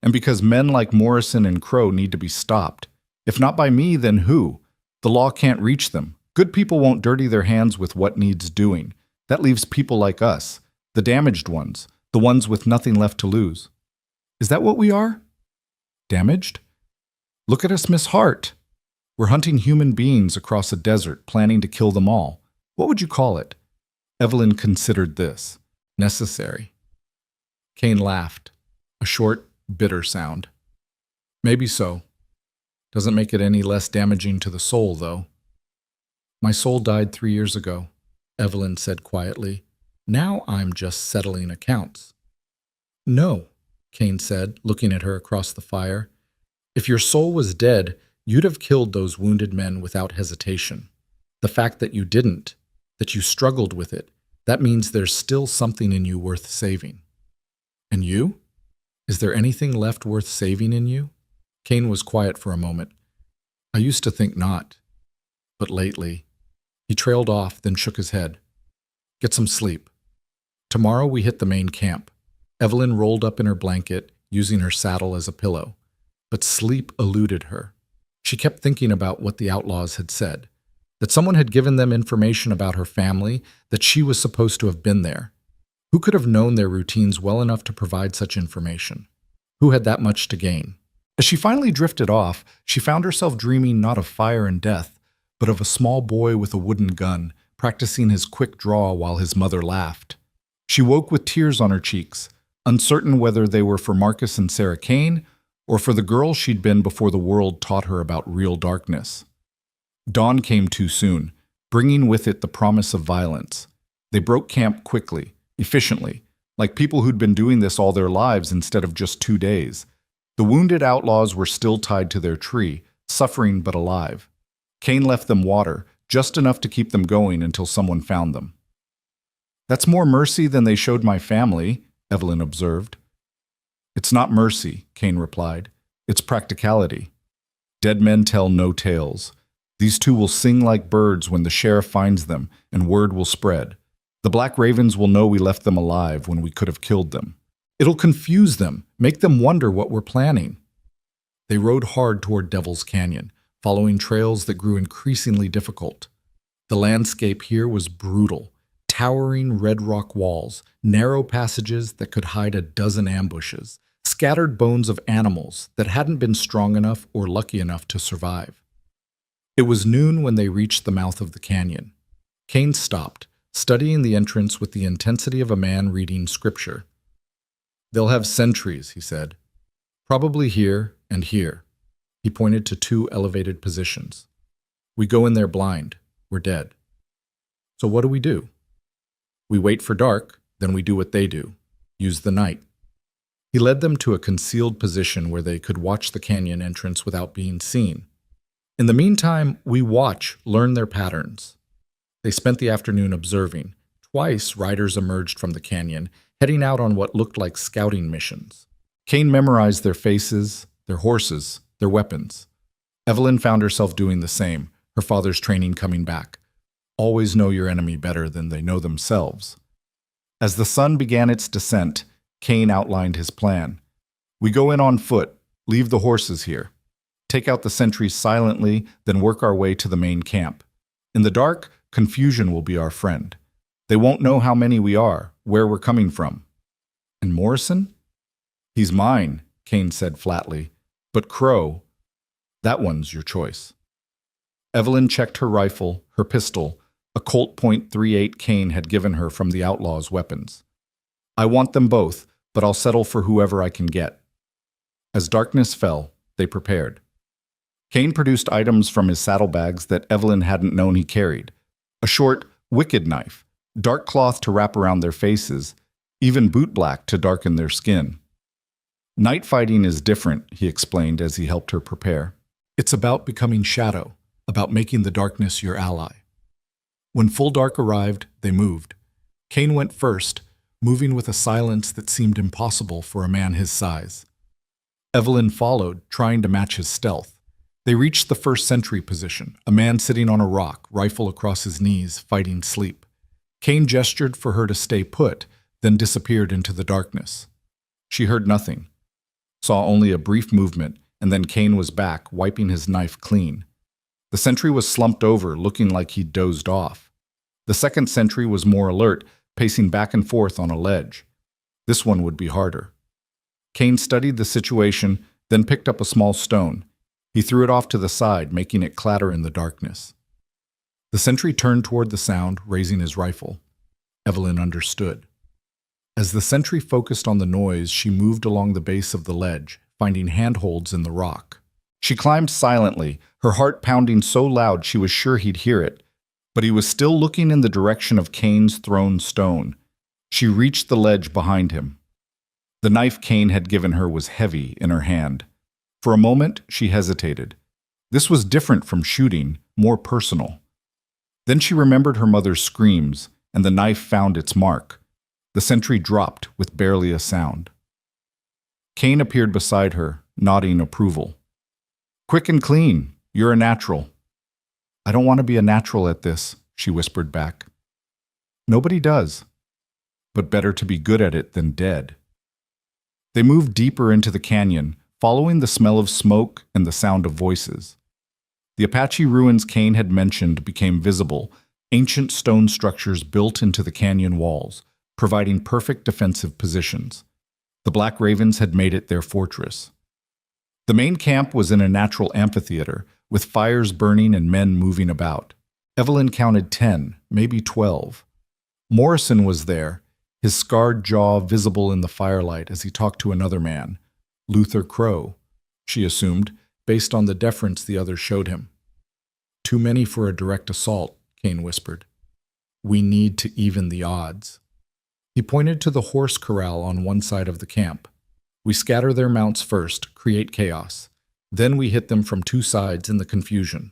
And because men like Morrison and Crow need to be stopped. If not by me, then who? The law can't reach them. Good people won't dirty their hands with what needs doing. That leaves people like us, the damaged ones, the ones with nothing left to lose. Is that what we are? Damaged? Look at us, Miss Hart. We're hunting human beings across a desert, planning to kill them all. What would you call it? Evelyn considered this. Necessary. Cain laughed, a short, bitter sound. Maybe so. Doesn't make it any less damaging to the soul, though. My soul died 3 years ago, Evelyn said quietly. Now I'm just settling accounts. No, Cain said, looking at her across the fire. If your soul was dead, you'd have killed those wounded men without hesitation. The fact that you didn't, that you struggled with it, that means there's still something in you worth saving. And you? Is there anything left worth saving in you? Kane was quiet for a moment. I used to think not, but lately. He trailed off, then shook his head. Get some sleep. Tomorrow we hit the main camp. Evelyn rolled up in her blanket, using her saddle as a pillow. But sleep eluded her. She kept thinking about what the outlaws had said, that someone had given them information about her family, that she was supposed to have been there. Who could have known their routines well enough to provide such information? Who had that much to gain? As she finally drifted off, she found herself dreaming not of fire and death, but of a small boy with a wooden gun, practicing his quick draw while his mother laughed. She woke with tears on her cheeks, uncertain whether they were for Marcus and Sarah Kane, or for the girl she'd been before the world taught her about real darkness. Dawn came too soon, bringing with it the promise of violence. They broke camp quickly, efficiently, like people who'd been doing this all their lives instead of just 2 days. The wounded outlaws were still tied to their tree, suffering but alive. Kane left them water, just enough to keep them going until someone found them. That's more mercy than they showed my family, Evelyn observed. It's not mercy, Kane replied. It's practicality. Dead men tell no tales. These two will sing like birds when the sheriff finds them, and word will spread. The Black Ravens will know we left them alive when we could have killed them. It'll confuse them, make them wonder what we're planning. They rode hard toward Devil's Canyon, following trails that grew increasingly difficult. The landscape here was brutal. Towering red rock walls, narrow passages that could hide a dozen ambushes, scattered bones of animals that hadn't been strong enough or lucky enough to survive. It was noon when they reached the mouth of the canyon. Kane stopped, studying the entrance with the intensity of a man reading scripture. They'll have sentries, he said. Probably here and here. He pointed to 2 elevated positions. We go in there blind. We're dead. So what do? We wait for dark, then we do what they do. Use the night. He led them to a concealed position where they could watch the canyon entrance without being seen. In the meantime, we watch, learn their patterns. They spent the afternoon observing. Twice, riders emerged from the canyon, heading out on what looked like scouting missions. Kane memorized their faces, their horses, their weapons. Evelyn found herself doing the same, her father's training coming back. Always know your enemy better than they know themselves. As the sun began its descent, Kane outlined his plan. We go in on foot, leave the horses here. Take out the sentries silently, then work our way to the main camp. In the dark, confusion will be our friend. They won't know how many we are, where we're coming from. And Morrison? He's mine, Kane said flatly. But Crow, that one's your choice. Evelyn checked her rifle, her pistol, a Colt .38 Kane had given her from the outlaw's weapons. I want them both, but I'll settle for whoever I can get. As darkness fell, they prepared. Kane produced items from his saddlebags that Evelyn hadn't known he carried. A short, wicked knife, dark cloth to wrap around their faces, even bootblack to darken their skin. Night fighting is different, he explained as he helped her prepare. It's about becoming shadow, about making the darkness your ally. When full dark arrived, they moved. Kane went first, moving with a silence that seemed impossible for a man his size. Evelyn followed, trying to match his stealth. They reached the first sentry position, a man sitting on a rock, rifle across his knees, fighting sleep. Kane gestured for her to stay put, then disappeared into the darkness. She heard nothing, saw only a brief movement, and then Kane was back, wiping his knife clean. The sentry was slumped over, looking like he'd dozed off. The second sentry was more alert, pacing back and forth on a ledge. This one would be harder. Kane studied the situation, then picked up a small stone. He threw it off to the side, making it clatter in the darkness. The sentry turned toward the sound, raising his rifle. Evelyn understood. As the sentry focused on the noise, she moved along the base of the ledge, finding handholds in the rock. She climbed silently, her heart pounding so loud she was sure he'd hear it, but he was still looking in the direction of Kane's thrown stone. She reached the ledge behind him. The knife Kane had given her was heavy in her hand. For a moment, she hesitated. This was different from shooting, more personal. Then she remembered her mother's screams, and the knife found its mark. The sentry dropped with barely a sound. Kane appeared beside her, nodding approval. Quick and clean. You're a natural. I don't want to be a natural at this, she whispered back. Nobody does. But better to be good at it than dead. They moved deeper into the canyon, following the smell of smoke and the sound of voices. The Apache ruins Kane had mentioned became visible, ancient stone structures built into the canyon walls, providing perfect defensive positions. The Black Ravens had made it their fortress. The main camp was in a natural amphitheater, with fires burning and men moving about. Evelyn counted 10, maybe 12. Morrison was there, his scarred jaw visible in the firelight as he talked to another man, Luther Crow, she assumed, based on the deference the other showed him. Too many for a direct assault, Kane whispered. We need to even the odds. He pointed to the horse corral on one side of the camp. We scatter their mounts first, create chaos. Then we hit them from two sides in the confusion.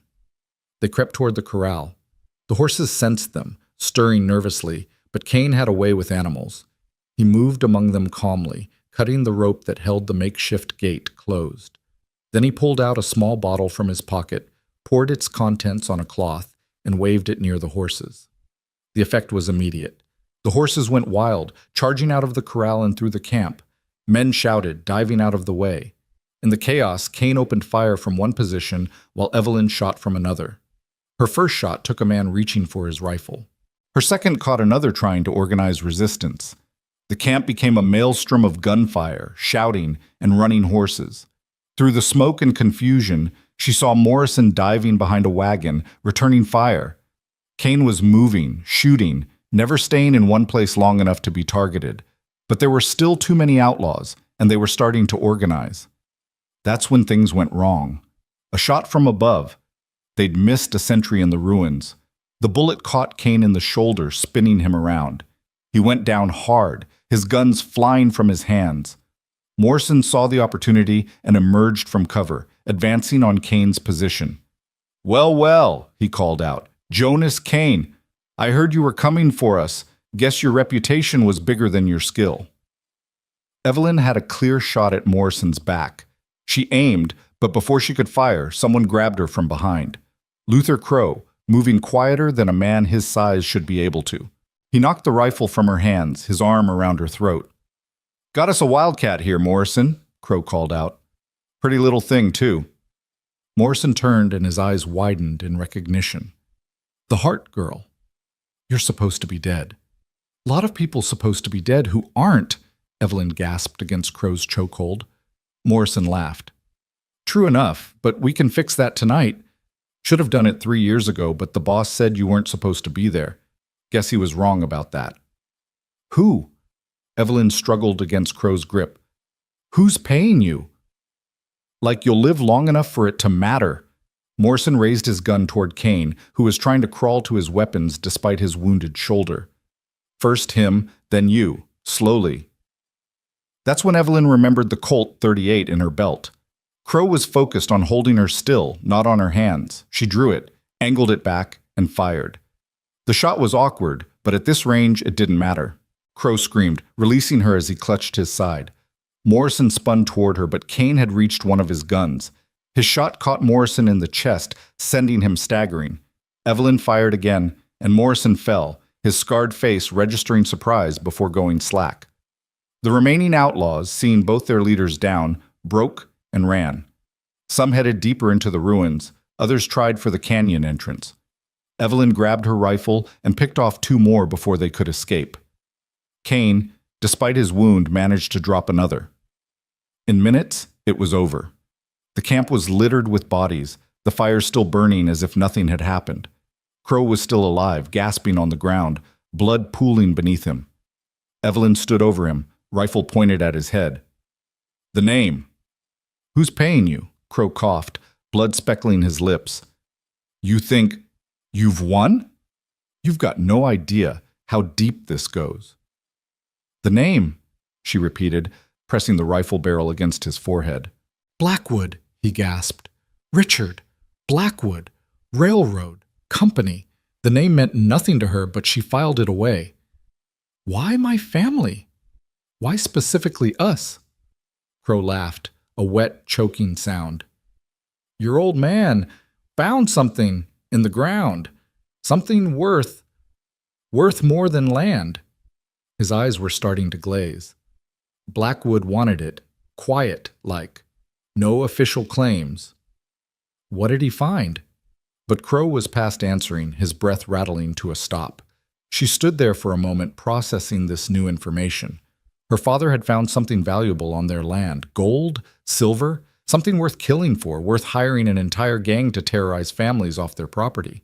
They crept toward the corral. The horses sensed them, stirring nervously, but Kane had a way with animals. He moved among them calmly, cutting the rope that held the makeshift gate closed. Then he pulled out a small bottle from his pocket, poured its contents on a cloth, and waved it near the horses. The effect was immediate. The horses went wild, charging out of the corral and through the camp. Men shouted, diving out of the way. In the chaos, Kane opened fire from one position while Evelyn shot from another. Her first shot took a man reaching for his rifle. Her second caught another trying to organize resistance. The camp became a maelstrom of gunfire, shouting, and running horses. Through the smoke and confusion, she saw Morrison diving behind a wagon, returning fire. Kane was moving, shooting, never staying in one place long enough to be targeted. But there were still too many outlaws, and they were starting to organize. That's when things went wrong. A shot from above. They'd missed a sentry in the ruins. The bullet caught Kane in the shoulder, spinning him around. He went down hard, his guns flying from his hands. Morrison saw the opportunity and emerged from cover, advancing on Kane's position. Well, well, he called out. Jonas Kane, I heard you were coming for us. Guess your reputation was bigger than your skill. Evelyn had a clear shot at Morrison's back. She aimed, but before she could fire, someone grabbed her from behind. Luther Crow, moving quieter than a man his size should be able to. He knocked the rifle from her hands, his arm around her throat. Got us a wildcat here, Morrison, Crow called out. Pretty little thing, too. Morrison turned and his eyes widened in recognition. The Heart Girl. You're supposed to be dead. A lot of people supposed to be dead who aren't, Evelyn gasped against Crow's chokehold. Morrison laughed. True enough, but we can fix that tonight. Should have done it 3 years ago, but the boss said you weren't supposed to be there. Guess he was wrong about that. Who? Evelyn struggled against Crow's grip. Who's paying you? Like you'll live long enough for it to matter. Morrison raised his gun toward Kane, who was trying to crawl to his weapons despite his wounded shoulder. First him, then you, slowly. That's when Evelyn remembered the Colt 38 in her belt. Crow was focused on holding her still, not on her hands. She drew it, angled it back, and fired. The shot was awkward, but at this range it didn't matter. Crow screamed, releasing her as he clutched his side. Morrison spun toward her, but Kane had reached one of his guns. His shot caught Morrison in the chest, sending him staggering. Evelyn fired again, and Morrison fell, his scarred face registering surprise before going slack. The remaining outlaws, seeing both their leaders down, broke and ran. Some headed deeper into the ruins, others tried for the canyon entrance. Evelyn grabbed her rifle and picked off 2 more before they could escape. Kane, despite his wound, managed to drop another. In minutes, it was over. The camp was littered with bodies, the fire still burning as if nothing had happened. Crow was still alive, gasping on the ground, blood pooling beneath him. Evelyn stood over him, rifle pointed at his head. The name. Who's paying you? Crow coughed, blood speckling his lips. You think you've won? You've got no idea how deep this goes. The name, she repeated, pressing the rifle barrel against his forehead. Blackwood, he gasped. Richard, Blackwood, Railroad, Company. The name meant nothing to her, but she filed it away. Why my family? Why specifically us? Crow laughed, a wet, choking sound. Your old man found something in the ground, something worth more than land. His eyes were starting to glaze. Blackwood wanted it, quiet like. No official claims. What did he find? But Crow was past answering, his breath rattling to a stop. She stood there for a moment, processing this new information. Her father had found something valuable on their land. Gold? Silver? Something worth killing for, worth hiring an entire gang to terrorize families off their property.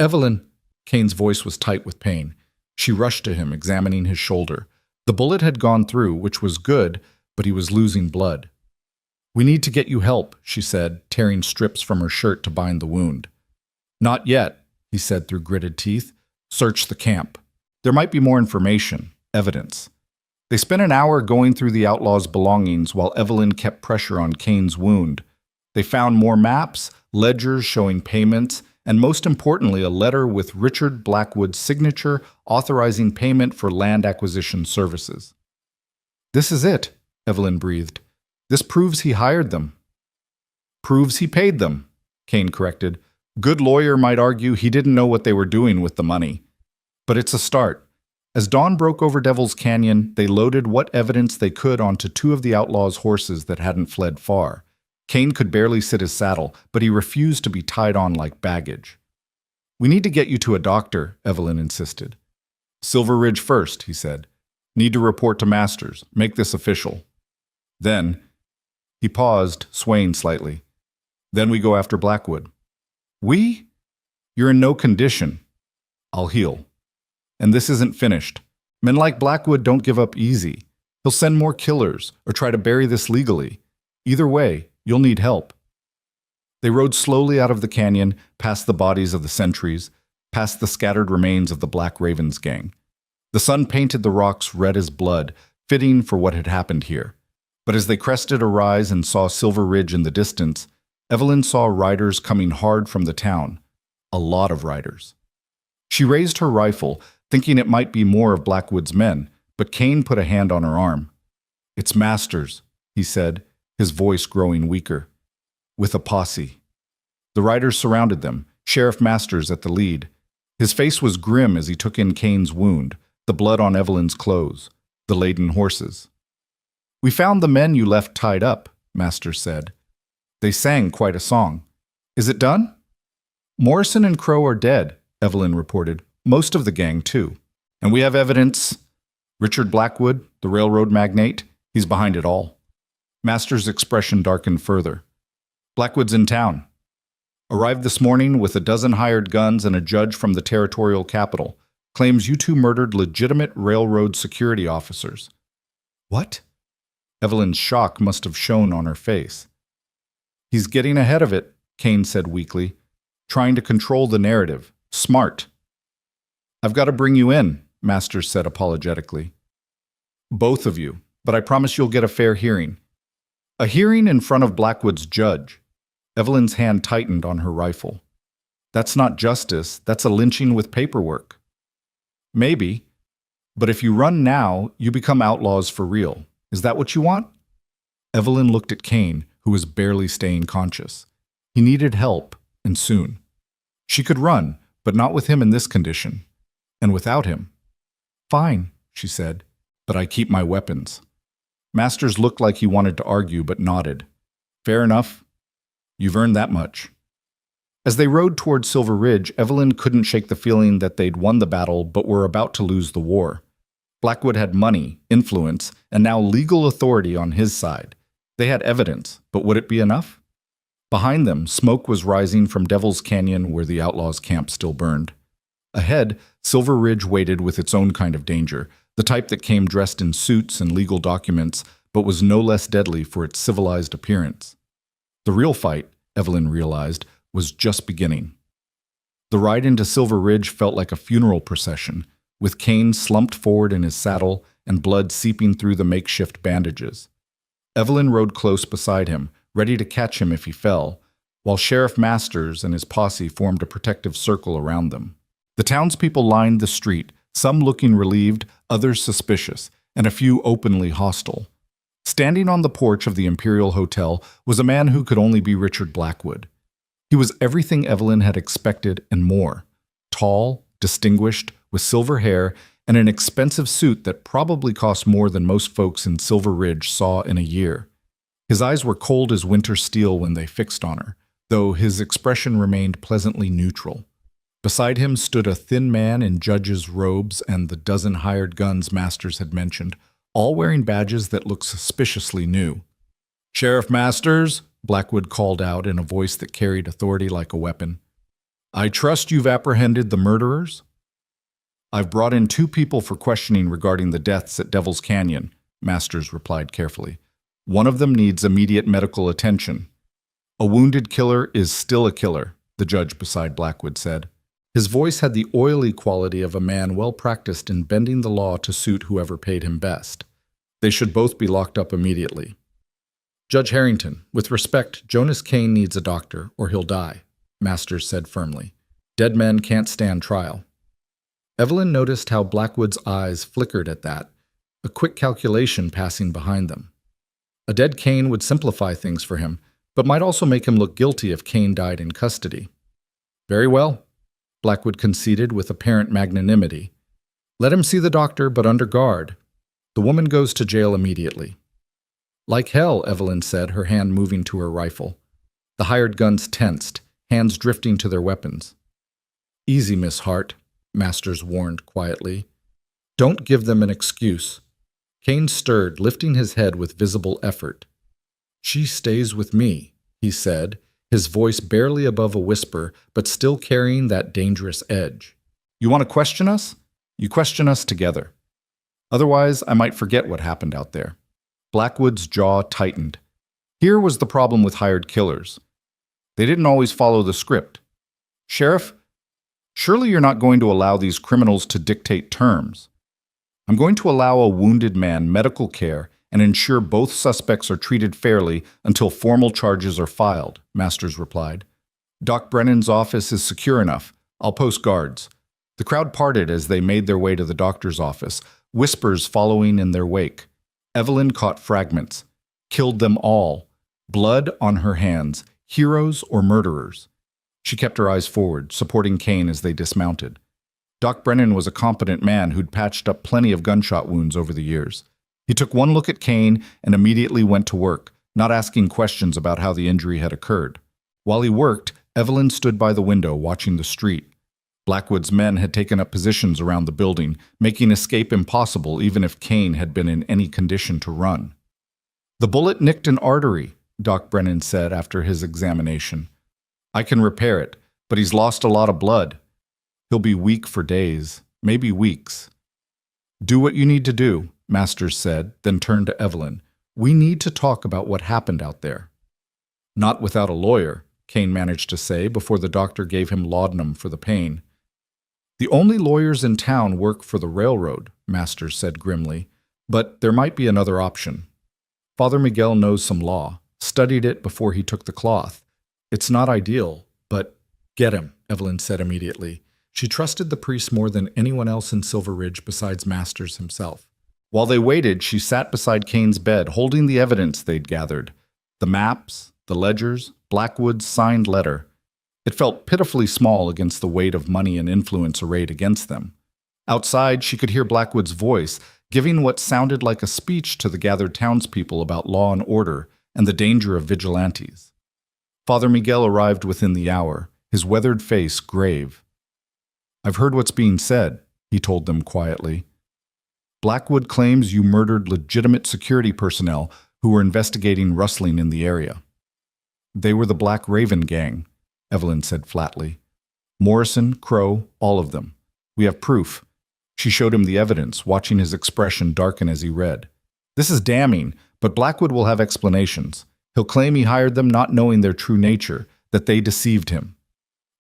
Evelyn, Kane's voice was tight with pain. She rushed to him, examining his shoulder. The bullet had gone through, which was good, but he was losing blood. We need to get you help, she said, tearing strips from her shirt to bind the wound. Not yet, he said through gritted teeth. Search the camp. There might be more information, evidence. They spent an hour going through the outlaw's belongings while Evelyn kept pressure on Kane's wound. They found more maps, ledgers showing payments, and most importantly, a letter with Richard Blackwood's signature authorizing payment for land acquisition services. This is it, Evelyn breathed. This proves he hired them. Proves he paid them, Kane corrected. Good lawyer might argue he didn't know what they were doing with the money. But it's a start. As dawn broke over Devil's Canyon, they loaded what evidence they could onto two of the outlaws' horses that hadn't fled far. Kane could barely sit his saddle, but he refused to be tied on like baggage. We need to get you to a doctor, Evelyn insisted. Silver Ridge first, he said. Need to report to Masters. Make this official. Then, he paused, swaying slightly. Then we go after Blackwood. We? You're in no condition. I'll heal. And this isn't finished. Men like Blackwood don't give up easy. He'll send more killers or try to bury this legally. Either way, you'll need help. They rode slowly out of the canyon, past the bodies of the sentries, past the scattered remains of the Black Ravens gang. The sun painted the rocks red as blood, fitting for what had happened here. But as they crested a rise and saw Silver Ridge in the distance, Evelyn saw riders coming hard from the town. A lot of riders. She raised her rifle, thinking it might be more of Blackwood's men, but Kane put a hand on her arm. It's Masters, he said, his voice growing weaker. With a posse. The riders surrounded them, Sheriff Masters at the lead. His face was grim as he took in Kane's wound, the blood on Evelyn's clothes, the laden horses. We found the men you left tied up, Masters said. They sang quite a song. Is it done? Morrison and Crow are dead, Evelyn reported. Most of the gang, too. And we have evidence. Richard Blackwood, the railroad magnate, he's behind it all. Masters' expression darkened further. Blackwood's in town. Arrived this morning with a dozen hired guns and a judge from the territorial capital. Claims you two murdered legitimate railroad security officers. What? Evelyn's shock must have shown on her face. He's getting ahead of it, Kane said weakly. Trying to control the narrative. Smart. I've got to bring you in, Masters said apologetically. Both of you, but I promise you'll get a fair hearing. A hearing in front of Blackwood's judge. Evelyn's hand tightened on her rifle. That's not justice, that's a lynching with paperwork. Maybe, but if you run now, you become outlaws for real. Is that what you want? Evelyn looked at Kane, who was barely staying conscious. He needed help, and soon. She could run, but not with him in this condition. And without him. Fine, she said, but I keep my weapons. Masters looked like he wanted to argue, but nodded. Fair enough. You've earned that much. As they rode toward Silver Ridge, Evelyn couldn't shake the feeling that they'd won the battle but were about to lose the war. Blackwood had money, influence, and now legal authority on his side. They had evidence, but would it be enough? Behind them, smoke was rising from Devil's Canyon where the outlaws' camp still burned. Ahead, Silver Ridge waited with its own kind of danger, the type that came dressed in suits and legal documents, but was no less deadly for its civilized appearance. The real fight, Evelyn realized, was just beginning. The ride into Silver Ridge felt like a funeral procession, with Kane slumped forward in his saddle and blood seeping through the makeshift bandages. Evelyn rode close beside him, ready to catch him if he fell, while Sheriff Masters and his posse formed a protective circle around them. The townspeople lined the street, some looking relieved, others suspicious, and a few openly hostile. Standing on the porch of the Imperial Hotel was a man who could only be Richard Blackwood. He was everything Evelyn had expected and more. Tall, distinguished, with silver hair, and an expensive suit that probably cost more than most folks in Silver Ridge saw in a year. His eyes were cold as winter steel when they fixed on her, though his expression remained pleasantly neutral. Beside him stood a thin man in judge's robes and the dozen hired guns Masters had mentioned, all wearing badges that looked suspiciously new. "Sheriff Masters," Blackwood called out in a voice that carried authority like a weapon. "I trust you've apprehended the murderers?" "I've brought in 2 people for questioning regarding the deaths at Devil's Canyon," Masters replied carefully. "One of them needs immediate medical attention." "A wounded killer is still a killer," the judge beside Blackwood said. His voice had the oily quality of a man well practiced in bending the law to suit whoever paid him best. "They should both be locked up immediately." "Judge Harrington, with respect, Jonas Kane needs a doctor or he'll die," Masters said firmly. "Dead men can't stand trial." Evelyn noticed how Blackwood's eyes flickered at that, a quick calculation passing behind them. A dead Kane would simplify things for him, but might also make him look guilty if Kane died in custody. "Very well," Blackwood conceded with apparent magnanimity. "Let him see the doctor, but under guard. The woman goes to jail immediately." "Like hell," Evelyn said, her hand moving to her rifle. The hired guns tensed, hands drifting to their weapons. "Easy, Miss Hart," Masters warned quietly. "Don't give them an excuse." Kane stirred, lifting his head with visible effort. "She stays with me," he said, his voice barely above a whisper, but still carrying that dangerous edge. "You want to question us? You question us together. Otherwise, I might forget what happened out there." Blackwood's jaw tightened. Here was the problem with hired killers. They didn't always follow the script. "Sheriff, surely you're not going to allow these criminals to dictate terms." "I'm going to allow a wounded man medical care and ensure both suspects are treated fairly until formal charges are filed," Masters replied. "Doc Brennan's office is secure enough. I'll post guards." The crowd parted as they made their way to the doctor's office, whispers following in their wake. Evelyn caught fragments. Killed them all. Blood on her hands. Heroes or murderers. She kept her eyes forward, supporting Kane as they dismounted. Doc Brennan was a competent man who'd patched up plenty of gunshot wounds over the years. He took one look at Kane and immediately went to work, not asking questions about how the injury had occurred. While he worked, Evelyn stood by the window watching the street. Blackwood's men had taken up positions around the building, making escape impossible even if Kane had been in any condition to run. "The bullet nicked an artery," Doc Brennan said after his examination. "I can repair it, but he's lost a lot of blood. He'll be weak for days, maybe weeks." "Do what you need to do," Masters said, then turned to Evelyn. "We need to talk about what happened out there." "Not without a lawyer," Kane managed to say before the doctor gave him laudanum for the pain. "The only lawyers in town work for the railroad," Masters said grimly, "but there might be another option. Father Miguel knows some law, studied it before he took the cloth. It's not ideal, but—" "Get him," Evelyn said immediately. She trusted the priest more than anyone else in Silver Ridge besides Masters himself. While they waited, she sat beside Kane's bed, holding the evidence they'd gathered. The maps, the ledgers, Blackwood's signed letter. It felt pitifully small against the weight of money and influence arrayed against them. Outside, she could hear Blackwood's voice, giving what sounded like a speech to the gathered townspeople about law and order and the danger of vigilantes. Father Miguel arrived within the hour, his weathered face grave. "I've heard what's being said," he told them quietly. "Blackwood claims you murdered legitimate security personnel who were investigating rustling in the area." "They were the Black Raven gang," Evelyn said flatly. "Morrison, Crow, all of them. We have proof." She showed him the evidence, watching his expression darken as he read. "This is damning, but Blackwood will have explanations. He'll claim he hired them not knowing their true nature, that they deceived him."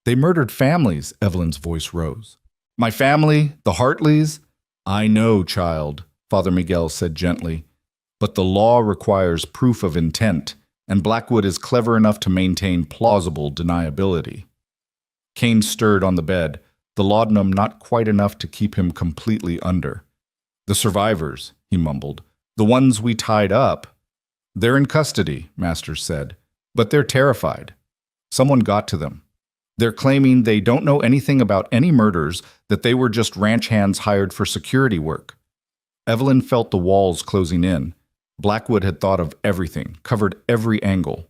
"They murdered families," Evelyn's voice rose. "My family, the Hartleys?" "I know, child," Father Miguel said gently. "But the law requires proof of intent, and Blackwood is clever enough to maintain plausible deniability." Kane stirred on the bed, the laudanum not quite enough to keep him completely under. "The survivors," he mumbled. "The ones we tied up." They're in custody, Masters said, but they're terrified. Someone got to them. They're claiming they don't know anything about any murders, that they were just ranch hands hired for security work. Evelyn felt the walls closing in. Blackwood had thought of everything, covered every angle.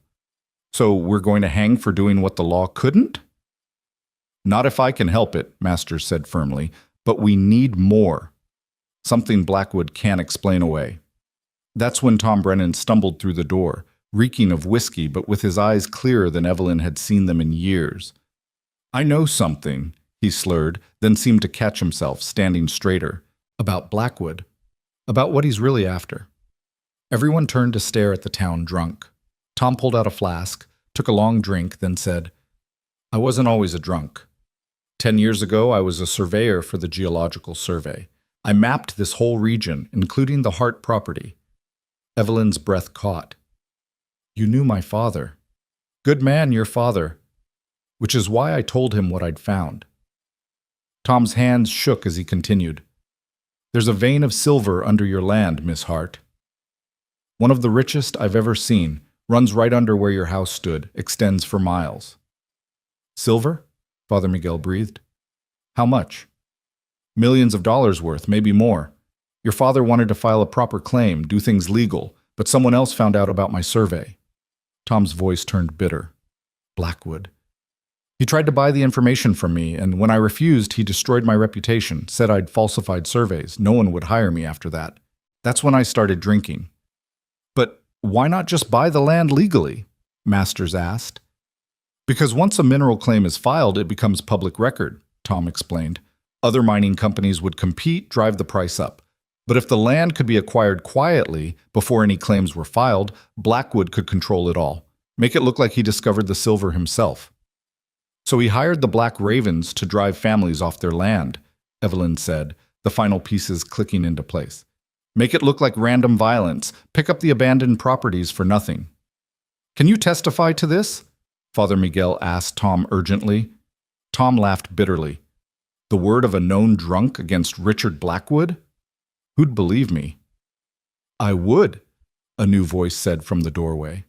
So we're going to hang for doing what the law couldn't? Not if I can help it, Masters said firmly, but we need more. Something Blackwood can't explain away. That's when Tom Brennan stumbled through the door, reeking of whiskey but with his eyes clearer than Evelyn had seen them in years. I know something, he slurred, then seemed to catch himself, standing straighter. About Blackwood. About what he's really after. Everyone turned to stare at the town drunk. Tom pulled out a flask, took a long drink, then said, I wasn't always a drunk. 10 years ago, I was a surveyor for the Geological Survey. I mapped this whole region, including the Hart property. Evelyn's breath caught. You knew my father. Good man, your father. Which is why I told him what I'd found. Tom's hands shook as he continued. There's a vein of silver under your land, Miss Hart. One of the richest I've ever seen, runs right under where your house stood, extends for miles. Silver? Father Miguel breathed. How much? Millions of dollars worth, maybe more. Your father wanted to file a proper claim, do things legal, but someone else found out about my survey. Tom's voice turned bitter. Blackwood. He tried to buy the information from me, and when I refused, he destroyed my reputation, said I'd falsified surveys. No one would hire me after that. That's when I started drinking. But why not just buy the land legally? Masters asked. Because once a mineral claim is filed, it becomes public record, Tom explained. Other mining companies would compete, drive the price up. But if the land could be acquired quietly, before any claims were filed, Blackwood could control it all, make it look like he discovered the silver himself. So he hired the Black Ravens to drive families off their land, Evelyn said, the final pieces clicking into place. Make it look like random violence, pick up the abandoned properties for nothing. Can you testify to this? Father Miguel asked Tom urgently. Tom laughed bitterly. The word of a known drunk against Richard Blackwood? Who'd believe me? I would, a new voice said from the doorway.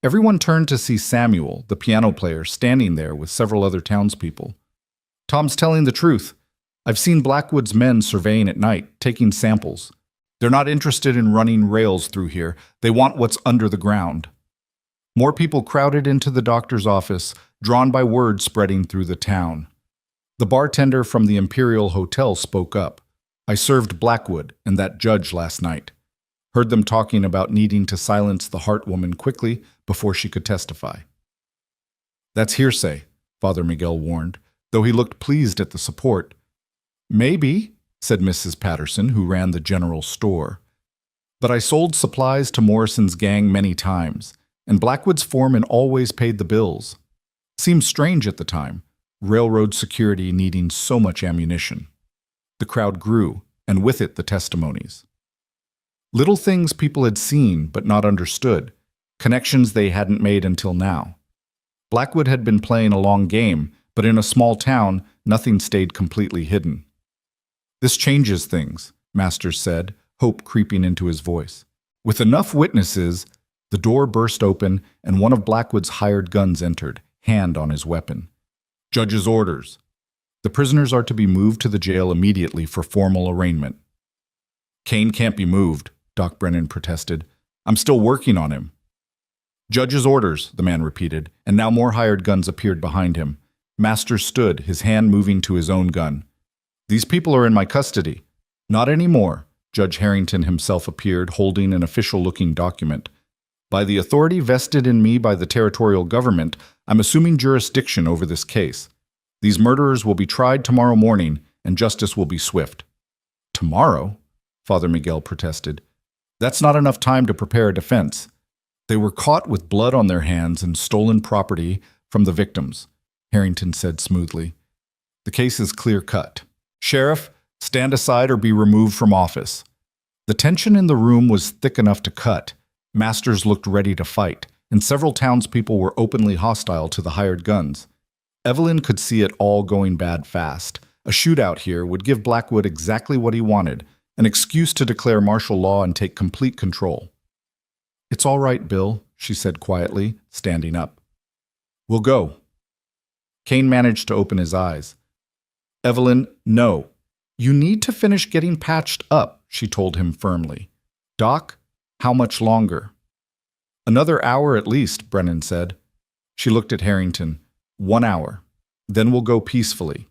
Everyone turned to see Samuel, the piano player, standing there with several other townspeople. Tom's telling the truth. I've seen Blackwood's men surveying at night, taking samples. They're not interested in running rails through here. They want what's under the ground. More people crowded into the doctor's office, drawn by word spreading through the town. The bartender from the Imperial Hotel spoke up. I served Blackwood and that judge last night. Heard them talking about needing to silence the Hart woman quickly before she could testify. That's hearsay, Father Miguel warned, though he looked pleased at the support. Maybe, said Mrs. Patterson, who ran the general store. But I sold supplies to Morrison's gang many times, and Blackwood's foreman always paid the bills. Seemed strange at the time, railroad security needing so much ammunition. The crowd grew, and with it the testimonies. Little things people had seen but not understood, connections they hadn't made until now. Blackwood had been playing a long game, but in a small town, nothing stayed completely hidden. This changes things, Masters said, hope creeping into his voice. With enough witnesses, the door burst open and one of Blackwood's hired guns entered, hand on his weapon. Judge's orders. The prisoners are to be moved to the jail immediately for formal arraignment. Kane can't be moved, Doc Brennan protested. I'm still working on him. Judge's orders, the man repeated, and now more hired guns appeared behind him. Masters stood, his hand moving to his own gun. These people are in my custody. Not anymore. Judge Harrington himself appeared, holding an official-looking document. By the authority vested in me by the territorial government, I'm assuming jurisdiction over this case. These murderers will be tried tomorrow morning, and justice will be swift. Tomorrow? Father Miguel protested. That's not enough time to prepare a defense. They were caught with blood on their hands and stolen property from the victims, Harrington said smoothly. The case is clear-cut. Sheriff, stand aside or be removed from office. The tension in the room was thick enough to cut. Masters looked ready to fight, and several townspeople were openly hostile to the hired guns. Evelyn could see it all going bad fast. A shootout here would give Blackwood exactly what he wanted, an excuse to declare martial law and take complete control. It's all right, Bill, she said quietly, standing up. We'll go. Kane managed to open his eyes. Evelyn, no. You need to finish getting patched up, she told him firmly. Doc, how much longer? Another hour at least, Brennan said. She looked at Harrington. 1 hour. Then we'll go peacefully.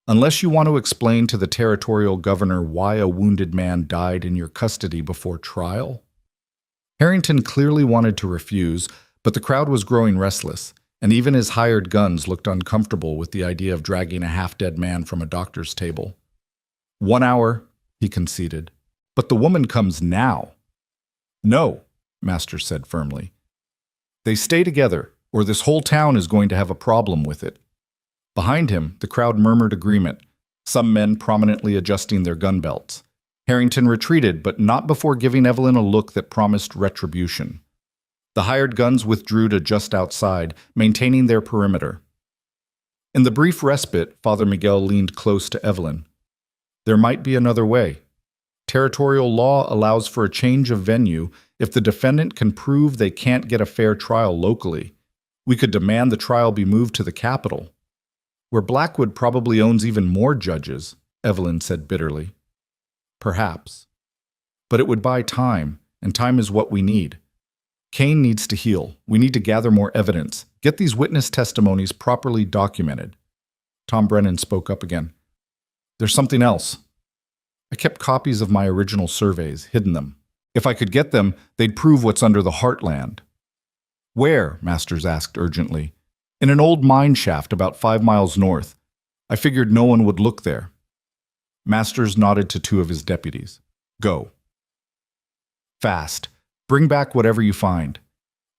Unless you want to explain to the territorial governor why a wounded man died in your custody before trial. Harrington clearly wanted to refuse, but the crowd was growing restless, and even his hired guns looked uncomfortable with the idea of dragging a half-dead man from a doctor's table. 1 hour, he conceded. But the woman comes now. No, Masters said firmly. They stay together, or this whole town is going to have a problem with it. Behind him, the crowd murmured agreement, some men prominently adjusting their gun belts. Harrington retreated, but not before giving Evelyn a look that promised retribution. The hired guns withdrew to just outside, maintaining their perimeter. In the brief respite, Father Miguel leaned close to Evelyn. There might be another way. Territorial law allows for a change of venue if the defendant can prove they can't get a fair trial locally. We could demand the trial be moved to the capital, where Blackwood probably owns even more judges, Evelyn said bitterly. Perhaps. But it would buy time, and time is what we need. Kane needs to heal. We need to gather more evidence, get these witness testimonies properly documented. Tom Brennan spoke up again. There's something else. I kept copies of my original surveys, hidden them. If I could get them, they'd prove what's under the heartland. Where? Masters asked urgently. In an old mine shaft about 5 miles north. I figured no one would look there. Masters nodded to 2 of his deputies. Go. Fast. Bring back whatever you find.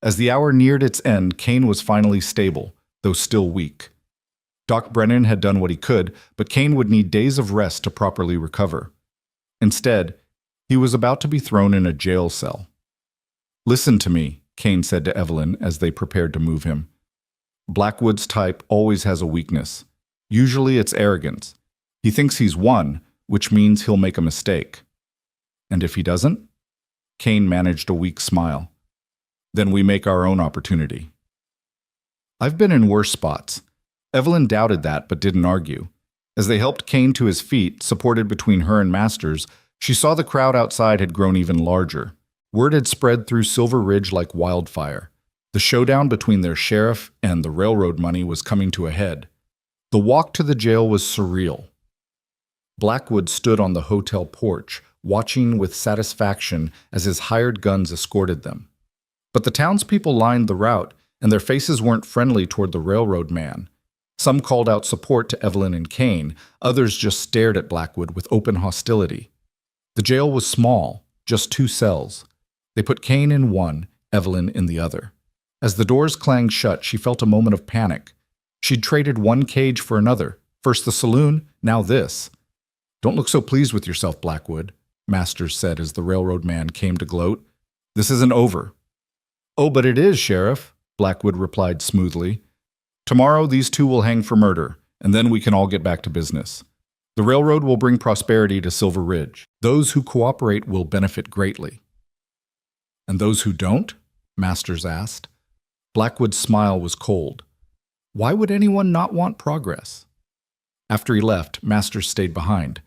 As the hour neared its end, Kane was finally stable, though still weak. Doc Brennan had done what he could, but Kane would need days of rest to properly recover. Instead, he was about to be thrown in a jail cell. Listen to me, Kane said to Evelyn as they prepared to move him. Blackwood's type always has a weakness. Usually it's arrogance. He thinks he's won, which means he'll make a mistake. And if he doesn't? Kane managed a weak smile. Then we make our own opportunity. I've been in worse spots. Evelyn doubted that but didn't argue. As they helped Kane to his feet, supported between her and Masters, she saw the crowd outside had grown even larger. Word had spread through Silver Ridge like wildfire. The showdown between their sheriff and the railroad money was coming to a head. The walk to the jail was surreal. Blackwood stood on the hotel porch, watching with satisfaction as his hired guns escorted them. But the townspeople lined the route, and their faces weren't friendly toward the railroad man. Some called out support to Evelyn and Kane, others just stared at Blackwood with open hostility. The jail was small, just 2 cells. They put Kane in one, Evelyn in the other. As the doors clanged shut, she felt a moment of panic. She'd traded one cage for another, first the saloon, now this. Don't look so pleased with yourself, Blackwood, Masters said as the railroad man came to gloat. This isn't over. Oh, but it is, Sheriff, Blackwood replied smoothly. Tomorrow these 2 will hang for murder, and then we can all get back to business. The railroad will bring prosperity to Silver Ridge. Those who cooperate will benefit greatly. And those who don't? Masters asked. Blackwood's smile was cold. Why would anyone not want progress? After he left, Masters stayed behind.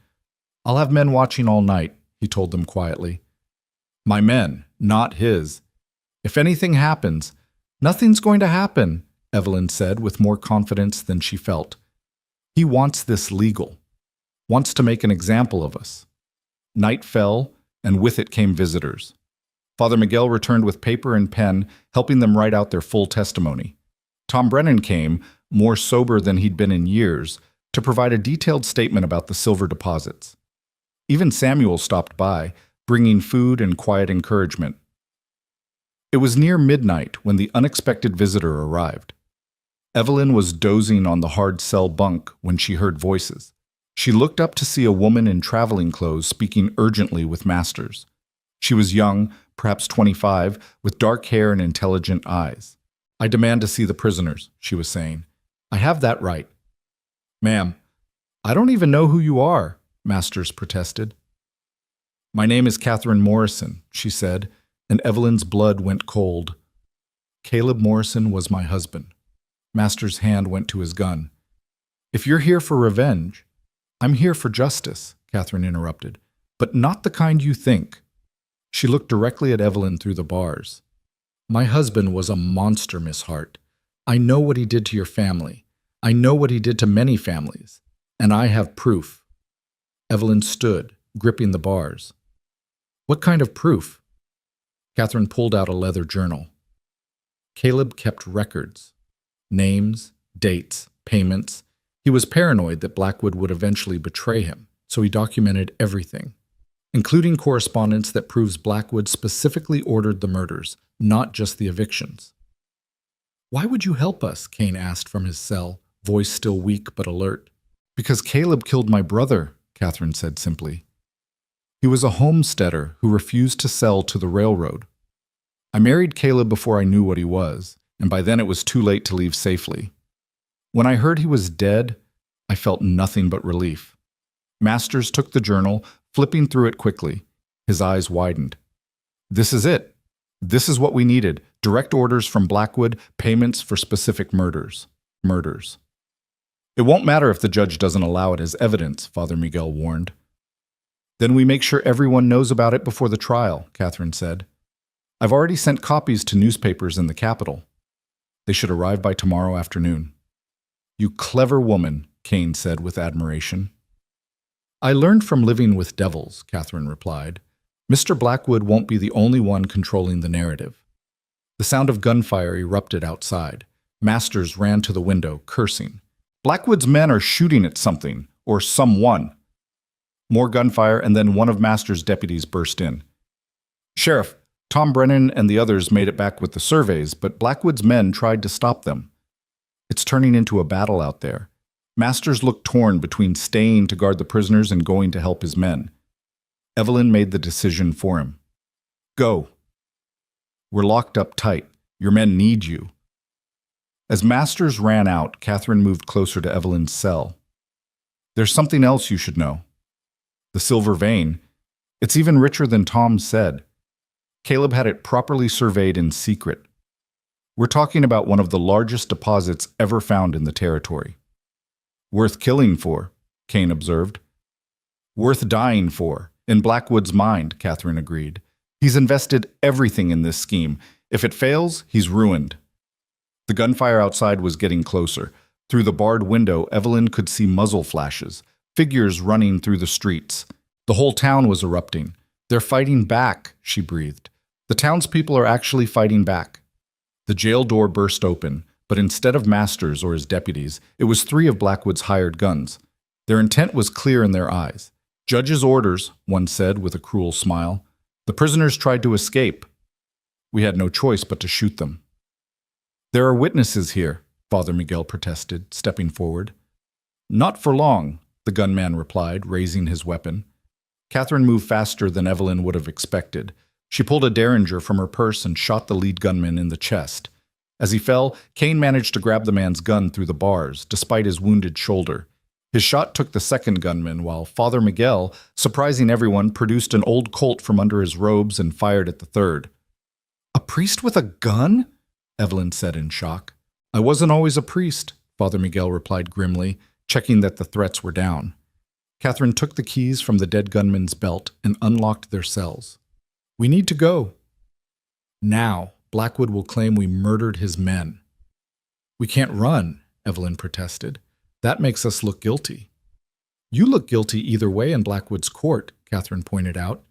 I'll have men watching all night, he told them quietly. My men, not his. If anything happens, nothing's going to happen, Evelyn said with more confidence than she felt. He wants this legal. Wants to make an example of us. Night fell, and with it came visitors. Father Miguel returned with paper and pen, helping them write out their full testimony. Tom Brennan came, more sober than he'd been in years, to provide a detailed statement about the silver deposits. Even Samuel stopped by, bringing food and quiet encouragement. It was near midnight when the unexpected visitor arrived. Evelyn was dozing on the hard cell bunk when she heard voices. She looked up to see a woman in traveling clothes speaking urgently with Masters. She was young, perhaps 25, with dark hair and intelligent eyes. I demand to see the prisoners, she was saying. I have that right. Ma'am, I don't even know who you are, Masters protested. My name is Catherine Morrison, she said, and Evelyn's blood went cold. Caleb Morrison was my husband. Masters' hand went to his gun. If you're here for revenge, I'm here for justice, Catherine interrupted, but not the kind you think. She looked directly at Evelyn through the bars. My husband was a monster, Miss Hart. I know what he did to your family. I know what he did to many families, and I have proof. Evelyn stood, gripping the bars. What kind of proof? Catherine pulled out a leather journal. Caleb kept records. Names, dates, payments. He was paranoid that Blackwood would eventually betray him, so he documented everything, including correspondence that proves Blackwood specifically ordered the murders, not just the evictions. Why would you help us? Kane asked from his cell, voice still weak but alert. Because Caleb killed my brother, Catherine said simply. He was a homesteader who refused to sell to the railroad. I married Caleb before I knew what he was, and by then it was too late to leave safely. When I heard he was dead, I felt nothing but relief. Masters took the journal, flipping through it quickly. His eyes widened. This is it. This is what we needed. Direct orders from Blackwood, payments for specific murders. It won't matter if the judge doesn't allow it as evidence, Father Miguel warned. Then we make sure everyone knows about it before the trial, Catherine said. I've already sent copies to newspapers in the capital. They should arrive by tomorrow afternoon. You clever woman, Kane said with admiration. I learned from living with devils, Catherine replied. Mr. Blackwood won't be the only one controlling the narrative. The sound of gunfire erupted outside. Masters ran to the window, cursing. Blackwood's men are shooting at something, or someone. More gunfire, and then one of Masters' deputies burst in. Sheriff, Tom Brennan and the others made it back with the surveys, but Blackwood's men tried to stop them. It's turning into a battle out there. Masters looked torn between staying to guard the prisoners and going to help his men. Evelyn made the decision for him. Go. We're locked up tight. Your men need you. As Masters ran out, Catherine moved closer to Evelyn's cell. There's something else you should know. The silver vein. It's even richer than Tom said. Caleb had it properly surveyed in secret. We're talking about one of the largest deposits ever found in the territory. Worth killing for, Kane observed. Worth dying for, in Blackwood's mind, Catherine agreed. He's invested everything in this scheme. If it fails, he's ruined. The gunfire outside was getting closer. Through the barred window, Evelyn could see muzzle flashes, figures running through the streets. The whole town was erupting. They're fighting back, she breathed. The townspeople are actually fighting back. The jail door burst open, but instead of Masters or his deputies, it was 3 of Blackwood's hired guns. Their intent was clear in their eyes. Judge's orders, one said with a cruel smile. The prisoners tried to escape. We had no choice but to shoot them. There are witnesses here, Father Miguel protested, stepping forward. Not for long, the gunman replied, raising his weapon. Catherine moved faster than Evelyn would have expected. She pulled a derringer from her purse and shot the lead gunman in the chest. As he fell, Kane managed to grab the man's gun through the bars, despite his wounded shoulder. His shot took the second gunman, while Father Miguel, surprising everyone, produced an old Colt from under his robes and fired at the third. A priest with a gun? Evelyn said in shock. I wasn't always a priest, Father Miguel replied grimly, checking that the threats were down. Catherine took the keys from the dead gunman's belt and unlocked their cells. We need to go. Now, Blackwood will claim we murdered his men. We can't run, Evelyn protested. That makes us look guilty. You look guilty either way in Blackwood's court, Catherine pointed out,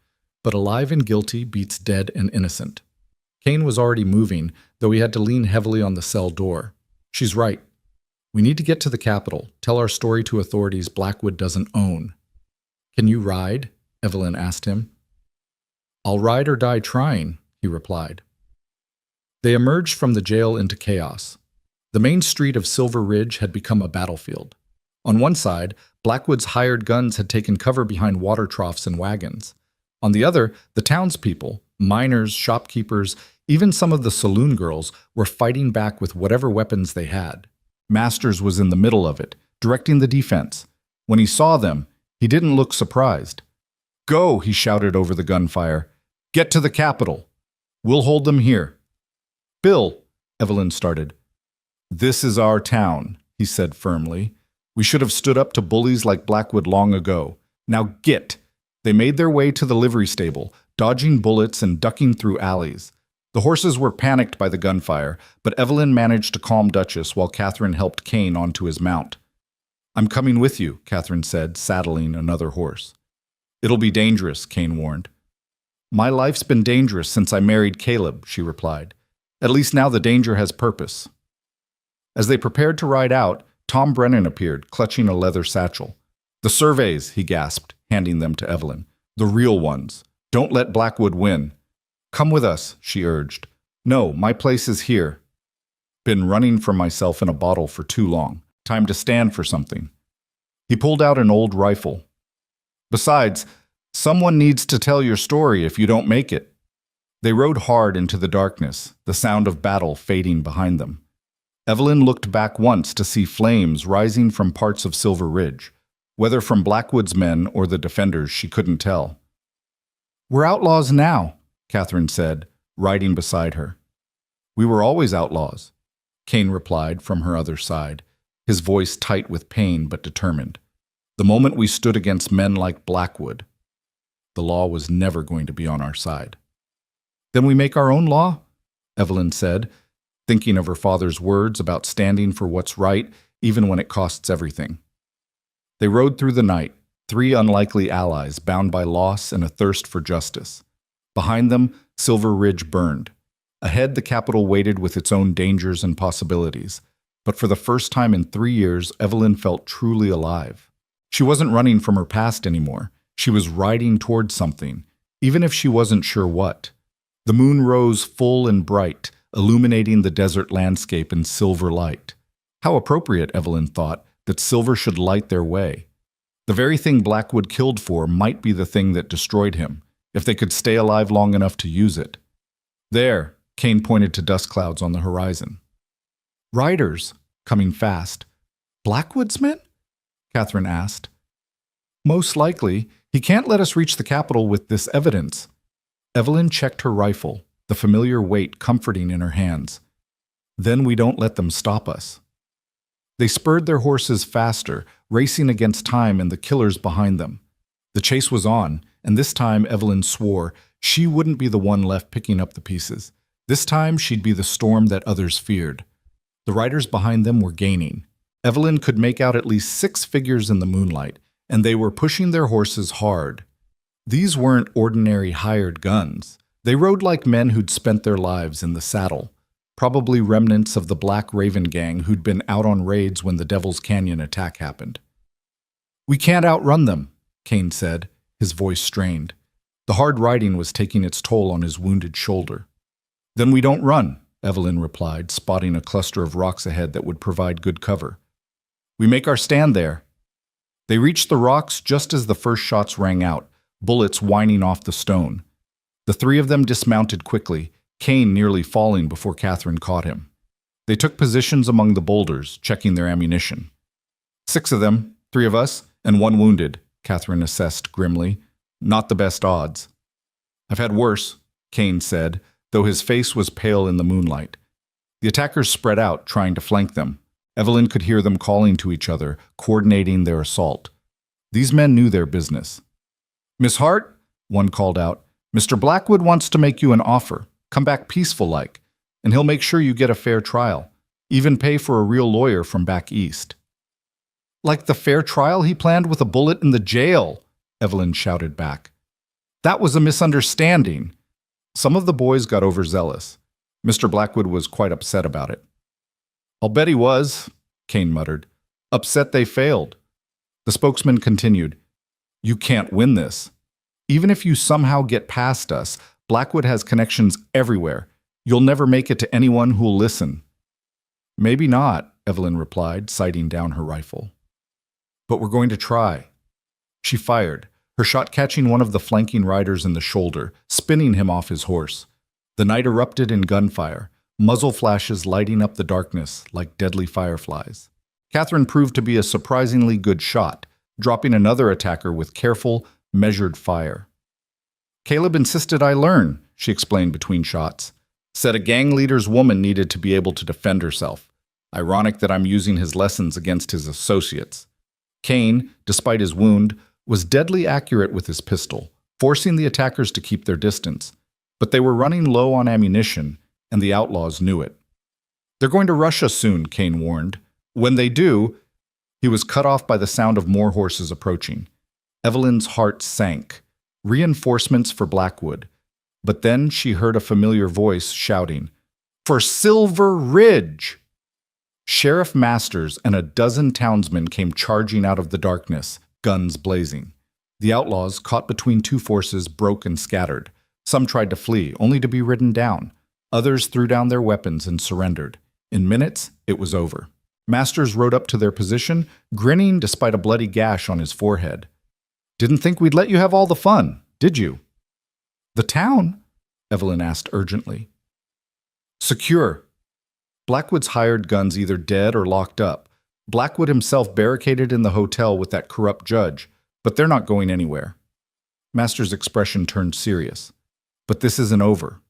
but alive and guilty beats dead and innocent. Kane was already moving, though he had to lean heavily on the cell door. She's right. We need to get to the capital, tell our story to authorities Blackwood doesn't own. Can you ride? Evelyn asked him. I'll ride or die trying, he replied. They emerged from the jail into chaos. The main street of Silver Ridge had become a battlefield. On one side, Blackwood's hired guns had taken cover behind water troughs and wagons. On the other, the townspeople, miners, shopkeepers, even some of the saloon girls, were fighting back with whatever weapons they had. Masters was in the middle of it, directing the defense. When he saw them, he didn't look surprised. Go, he shouted over the gunfire. Get to the capital. We'll hold them here. Bill, Evelyn started. This is our town, he said firmly. We should have stood up to bullies like Blackwood long ago. Now get! They made their way to the livery stable, dodging bullets and ducking through alleys. The horses were panicked by the gunfire, but Evelyn managed to calm Duchess while Catherine helped Kane onto his mount. I'm coming with you, Catherine said, saddling another horse. It'll be dangerous, Kane warned. My life's been dangerous since I married Caleb, she replied. At least now the danger has purpose. As they prepared to ride out, Tom Brennan appeared, clutching a leather satchel. The surveys, he gasped, handing them to Evelyn. The real ones. Don't let Blackwood win. Come with us, she urged. No, my place is here. Been running from myself in a bottle for too long. Time to stand for something. He pulled out an old rifle. Besides, someone needs to tell your story if you don't make it. They rode hard into the darkness, the sound of battle fading behind them. Evelyn looked back once to see flames rising from parts of Silver Ridge. Whether from Blackwood's men or the defenders, she couldn't tell. We're outlaws now, Catherine said, riding beside her. We were always outlaws, Kane replied from her other side, his voice tight with pain but determined. The moment we stood against men like Blackwood, the law was never going to be on our side. Then we make our own law, Evelyn said, thinking of her father's words about standing for what's right, even when it costs everything. They rode through the night, three unlikely allies bound by loss and a thirst for justice. Behind them, Silver Ridge burned. Ahead, the capital waited with its own dangers and possibilities. But for the first time in 3 years, Evelyn felt truly alive. She wasn't running from her past anymore. She was riding towards something, even if she wasn't sure what. The moon rose full and bright, illuminating the desert landscape in silver light. How appropriate, Evelyn thought, that silver should light their way. The very thing Blackwood killed for might be the thing that destroyed him, if they could stay alive long enough to use it. There, Kane pointed to dust clouds on the horizon. Riders, coming fast. Blackwood's men? Catherine asked. Most likely. He can't let us reach the capital with this evidence. Evelyn checked her rifle, the familiar weight comforting in her hands. Then we don't let them stop us. They spurred their horses faster, racing against time and the killers behind them. The chase was on, and this time Evelyn swore she wouldn't be the one left picking up the pieces. This time she'd be the storm that others feared. The riders behind them were gaining. Evelyn could make out at least 6 figures in the moonlight, and they were pushing their horses hard. These weren't ordinary hired guns. They rode like men who'd spent their lives in the saddle, probably remnants of the Black Raven gang who'd been out on raids when the Devil's Canyon attack happened. We can't outrun them, Kane said, his voice strained. The hard riding was taking its toll on his wounded shoulder. Then we don't run, Evelyn replied, spotting a cluster of rocks ahead that would provide good cover. We make our stand there. They reached the rocks just as the first shots rang out, bullets whining off the stone. The 3 of them dismounted quickly, Kane nearly falling before Catherine caught him. They took positions among the boulders, checking their ammunition. 6 of them, 3 of us, and 1 wounded, Catherine assessed grimly. Not the best odds. I've had worse, Kane said, though his face was pale in the moonlight. The attackers spread out, trying to flank them. Evelyn could hear them calling to each other, coordinating their assault. These men knew their business. Miss Hart, one called out, Mr. Blackwood wants to make you an offer. Come back peaceful-like, and he'll make sure you get a fair trial, even pay for a real lawyer from back east. Like the fair trial he planned with a bullet in the jail, Evelyn shouted back. That was a misunderstanding. Some of the boys got overzealous. Mr. Blackwood was quite upset about it. I'll bet he was, Kane muttered. Upset they failed. The spokesman continued. You can't win this. Even if you somehow get past us, Blackwood has connections everywhere. You'll never make it to anyone who'll listen. Maybe not, Evelyn replied, sighting down her rifle. But we're going to try. She fired, her shot catching one of the flanking riders in the shoulder, spinning him off his horse. The night erupted in gunfire, muzzle flashes lighting up the darkness like deadly fireflies. Catherine proved to be a surprisingly good shot, dropping another attacker with careful, measured fire. Caleb insisted I learn, she explained between shots. Said a gang leader's woman needed to be able to defend herself. Ironic that I'm using his lessons against his associates. Kane, despite his wound, was deadly accurate with his pistol, forcing the attackers to keep their distance. But they were running low on ammunition, and the outlaws knew it. They're going to rush us soon, Kane warned. When they do, he was cut off by the sound of more horses approaching. Evelyn's heart sank. Reinforcements for Blackwood. But then she heard a familiar voice shouting, "For Silver Ridge!" Sheriff Masters and a dozen townsmen came charging out of the darkness, guns blazing. The outlaws, caught between two forces, broke and scattered. Some tried to flee, only to be ridden down. Others threw down their weapons and surrendered. In minutes, it was over. Masters rode up to their position, grinning despite a bloody gash on his forehead. "Didn't think we'd let you have all the fun, did you?" "The town?" Evelyn asked urgently. "Secure." Blackwood's hired guns either dead or locked up. Blackwood himself barricaded in the hotel with that corrupt judge, but they're not going anywhere. Masters' expression turned serious. "But this isn't over.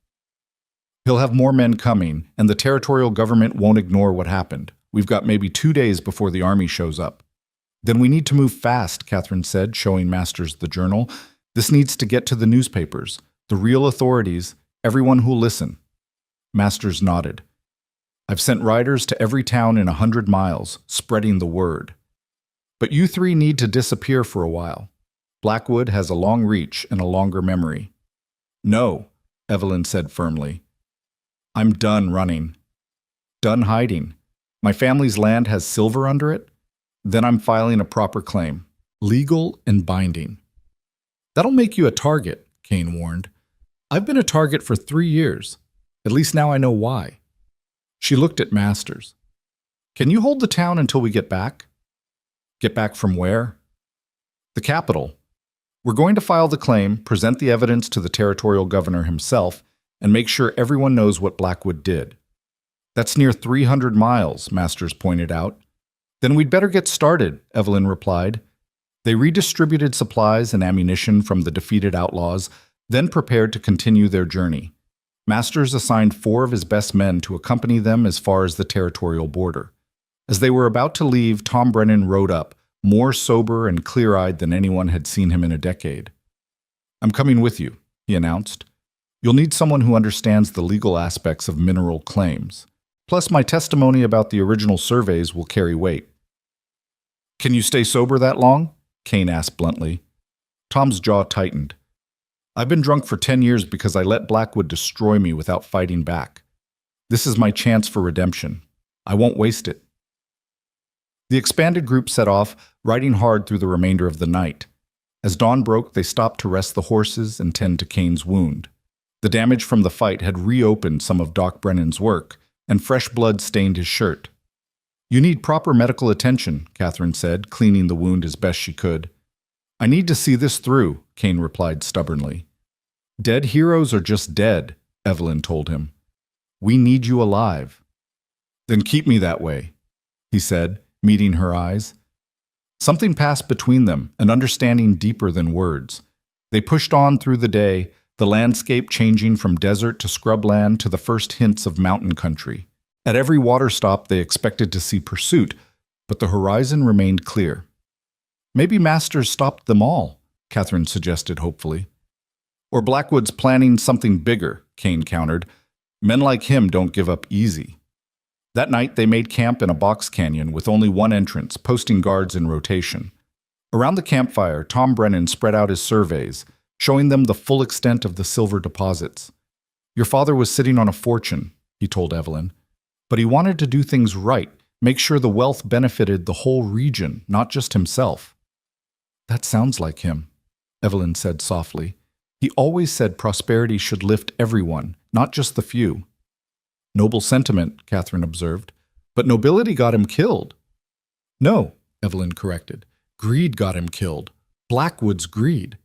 He'll have more men coming, and the territorial government won't ignore what happened. We've got maybe 2 days before the army shows up." "Then we need to move fast," Catherine said, showing Masters the journal. "This needs to get to the newspapers, the real authorities, everyone who'll listen." Masters nodded. "I've sent riders to every town in 100 miles, spreading the word. But you three need to disappear for a while. Blackwood has a long reach and a longer memory." "No," Evelyn said firmly. "I'm done running. Done hiding. My family's land has silver under it. Then I'm filing a proper claim. Legal and binding." "That'll make you a target," Kane warned. "I've been a target for 3 years. At least now I know why." She looked at Masters. "Can you hold the town until we get back?" "Get back from where?" "The capital. We're going to file the claim, present the evidence to the territorial governor himself, and make sure everyone knows what Blackwood did." "That's near 300 miles, Masters pointed out. "Then we'd better get started," Evelyn replied. They redistributed supplies and ammunition from the defeated outlaws, then prepared to continue their journey. Masters assigned 4 of his best men to accompany them as far as the territorial border. As they were about to leave, Tom Brennan rode up, more sober and clear-eyed than anyone had seen him in a decade. "I'm coming with you," he announced. "You'll need someone who understands the legal aspects of mineral claims. Plus, my testimony about the original surveys will carry weight." "Can you stay sober that long?" Kane asked bluntly. Tom's jaw tightened. "I've been drunk for 10 years because I let Blackwood destroy me without fighting back. This is my chance for redemption. I won't waste it." The expanded group set off, riding hard through the remainder of the night. As dawn broke, they stopped to rest the horses and tend to Kane's wound. The damage from the fight had reopened some of Doc Brennan's work, and fresh blood stained his shirt. "You need proper medical attention," Catherine said, cleaning the wound as best she could. "I need to see this through," Kane replied stubbornly. "Dead heroes are just dead," Evelyn told him. "We need you alive." "Then keep me that way," he said, meeting her eyes. Something passed between them, an understanding deeper than words. They pushed on through the day, the landscape changing from desert to scrubland to the first hints of mountain country. At every water stop they expected to see pursuit, but the horizon remained clear. "Maybe Masters stopped them all," Catherine suggested hopefully. "Or Blackwood's planning something bigger," Kane countered. "Men like him don't give up easy." That night they made camp in a box canyon with only one entrance, posting guards in rotation. Around the campfire, Tom Brennan spread out his surveys, showing them the full extent of the silver deposits. "Your father was sitting on a fortune," he told Evelyn. "But he wanted to do things right, make sure the wealth benefited the whole region, not just himself." "That sounds like him," Evelyn said softly. "He always said prosperity should lift everyone, not just the few." "Noble sentiment," Catherine observed. "But nobility got him killed." "No," Evelyn corrected. "Greed got him killed. Blackwood's greed."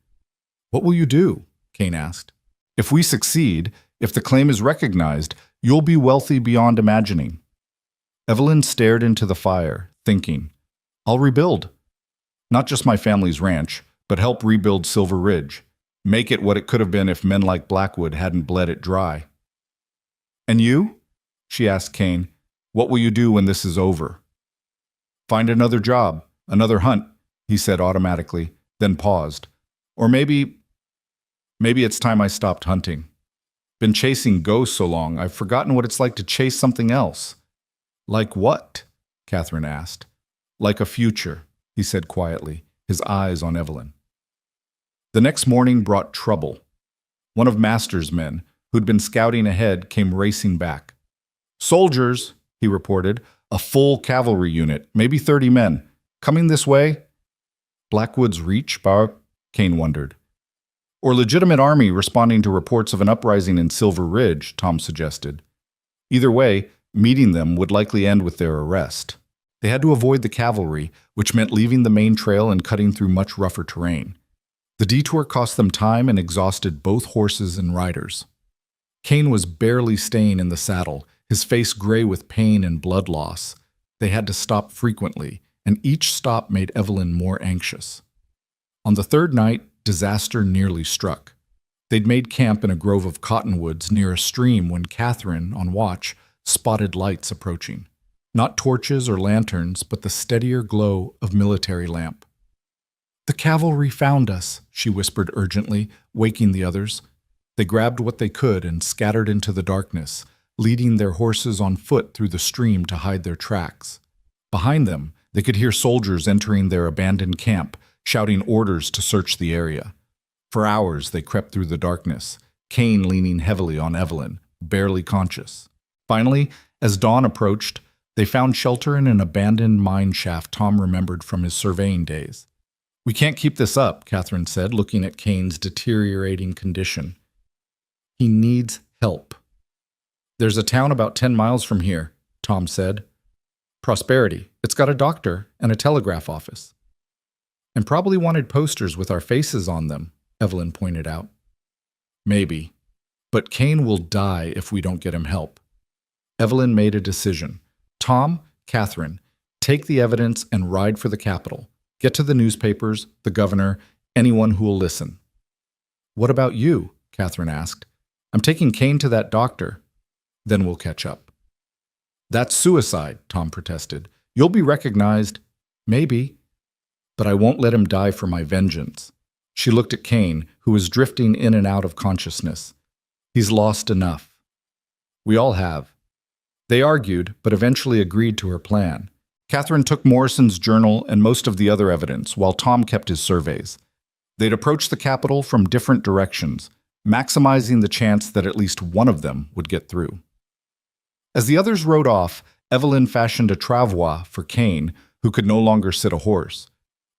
"What will you do?" Kane asked. "If we succeed, if the claim is recognized, you'll be wealthy beyond imagining." Evelyn stared into the fire, thinking, "I'll rebuild. Not just my family's ranch, but help rebuild Silver Ridge. Make it what it could have been if men like Blackwood hadn't bled it dry. And you? She asked Kane. What will you do when this is over? Find another job, another hunt, he said automatically, then paused. Or maybe it's time I stopped hunting. Been chasing ghosts so long, I've forgotten what it's like to chase something else. Like what? Catherine asked. Like a future, he said quietly, his eyes on Evelyn. The next morning brought trouble. One of Master's men, who'd been scouting ahead, came racing back. Soldiers, he reported, a full cavalry unit, maybe 30 men. Coming this way? Blackwood's reach, Bar? Kane wondered. Or legitimate army responding to reports of an uprising in Silver Ridge, Tom suggested. Either way, meeting them would likely end with their arrest. They had to avoid the cavalry, which meant leaving the main trail and cutting through much rougher terrain. The detour cost them time and exhausted both horses and riders. Kane was barely staying in the saddle, his face gray with pain and blood loss. They had to stop frequently, and each stop made Evelyn more anxious. On the third night, disaster nearly struck. They'd made camp in a grove of cottonwoods near a stream when Catherine, on watch, spotted lights approaching. Not torches or lanterns, but the steadier glow of military lamp. The cavalry found us, she whispered urgently, waking the others. They grabbed what they could and scattered into the darkness, leading their horses on foot through the stream to hide their tracks. Behind them, they could hear soldiers entering their abandoned camp, shouting orders to search the area. For hours they crept through the darkness, Kane leaning heavily on Evelyn, barely conscious. Finally, as dawn approached, they found shelter in an abandoned mine shaft Tom remembered from his surveying days. We can't keep this up, Catherine said, looking at Kane's deteriorating condition. He needs help. There's a town about 10 miles from here, Tom said. Prosperity. It's got a doctor and a telegraph office. And probably wanted posters with our faces on them, Evelyn pointed out. Maybe. But Kane will die if we don't get him help. Evelyn made a decision. Tom, Catherine, take the evidence and ride for the capital. Get to the newspapers, the governor, anyone who will listen. What about you? Catherine asked. I'm taking Kane to that doctor. Then we'll catch up. That's suicide, Tom protested. You'll be recognized. Maybe. But I won't let him die for my vengeance. She looked at Kane, who was drifting in and out of consciousness. He's lost enough. We all have. They argued, but eventually agreed to her plan. Catherine took Morrison's journal and most of the other evidence, while Tom kept his surveys. They'd approach the capital from different directions, maximizing the chance that at least one of them would get through. As the others rode off, Evelyn fashioned a travois for Kane, who could no longer sit a horse.